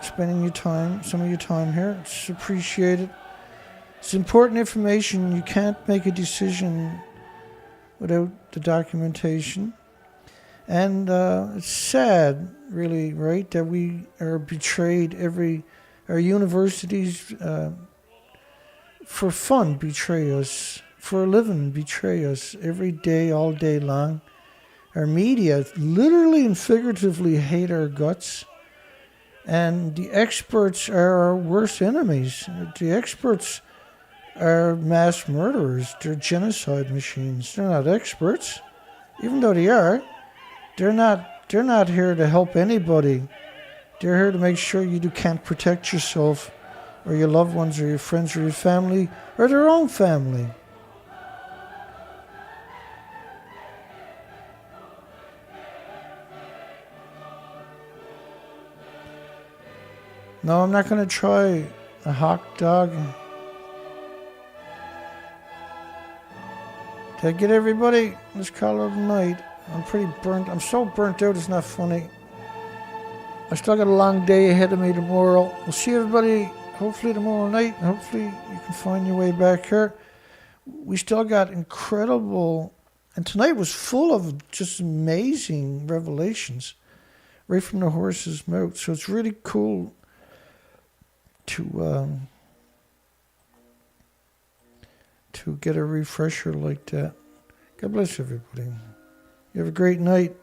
spending your time, some of your time here. It's appreciated. It's important information. You can't make a decision without the documentation. And it's sad, really, right, that we are betrayed our universities for fun betray us, for a living betray us every day, all day long. Our media literally and figuratively hate our guts. And the experts are our worst enemies. The experts are mass murderers. They're genocide machines. They're not experts. Even though they are, they're not here to help anybody. They're here to make sure you can't protect yourself or your loved ones or your friends or your family or their own family. No, I'm not going to try a hot dog. Did I get everybody? Let's call it a night. I'm pretty burnt. I'm so burnt out, it's not funny. I still got a long day ahead of me tomorrow. We'll see everybody hopefully tomorrow night. Hopefully you can find your way back here. We still got incredible And tonight was full of just amazing revelations right from the horse's mouth. So it's really cool to get a refresher like that. God bless everybody. You have a great night.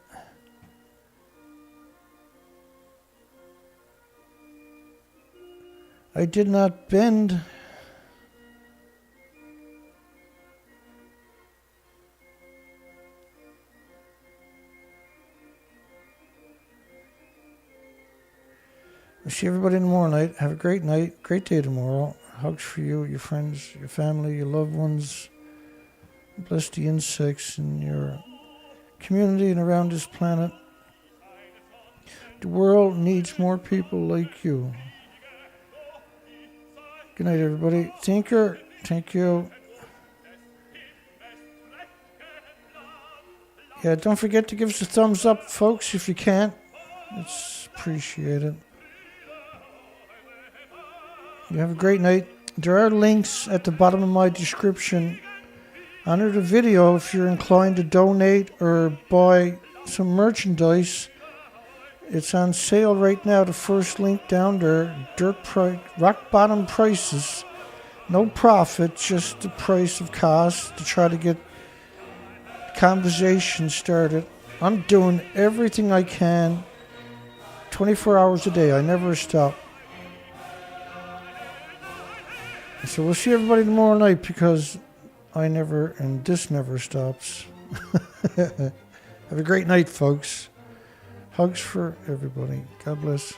I did not bend. I'll see everybody in the morning night. Have a great night, great day tomorrow. Hugs for you, your friends, your family, your loved ones. Bless the insects in your community and around this planet. The world needs more people like you. Good night, everybody. Tinker, thank you. Yeah, don't forget to give us a thumbs up, folks, if you can. It's appreciated. You have a great night. There are links at the bottom of my description under the video if you're inclined to donate or buy some merchandise. It's on sale right now. The first link down there, rock bottom prices. No profit, just the price of cost to try to get conversation started. I'm doing everything I can 24 hours a day. I never stop. So we'll see everybody tomorrow night because this never stops. Have a great night, folks. Hugs for everybody. God bless.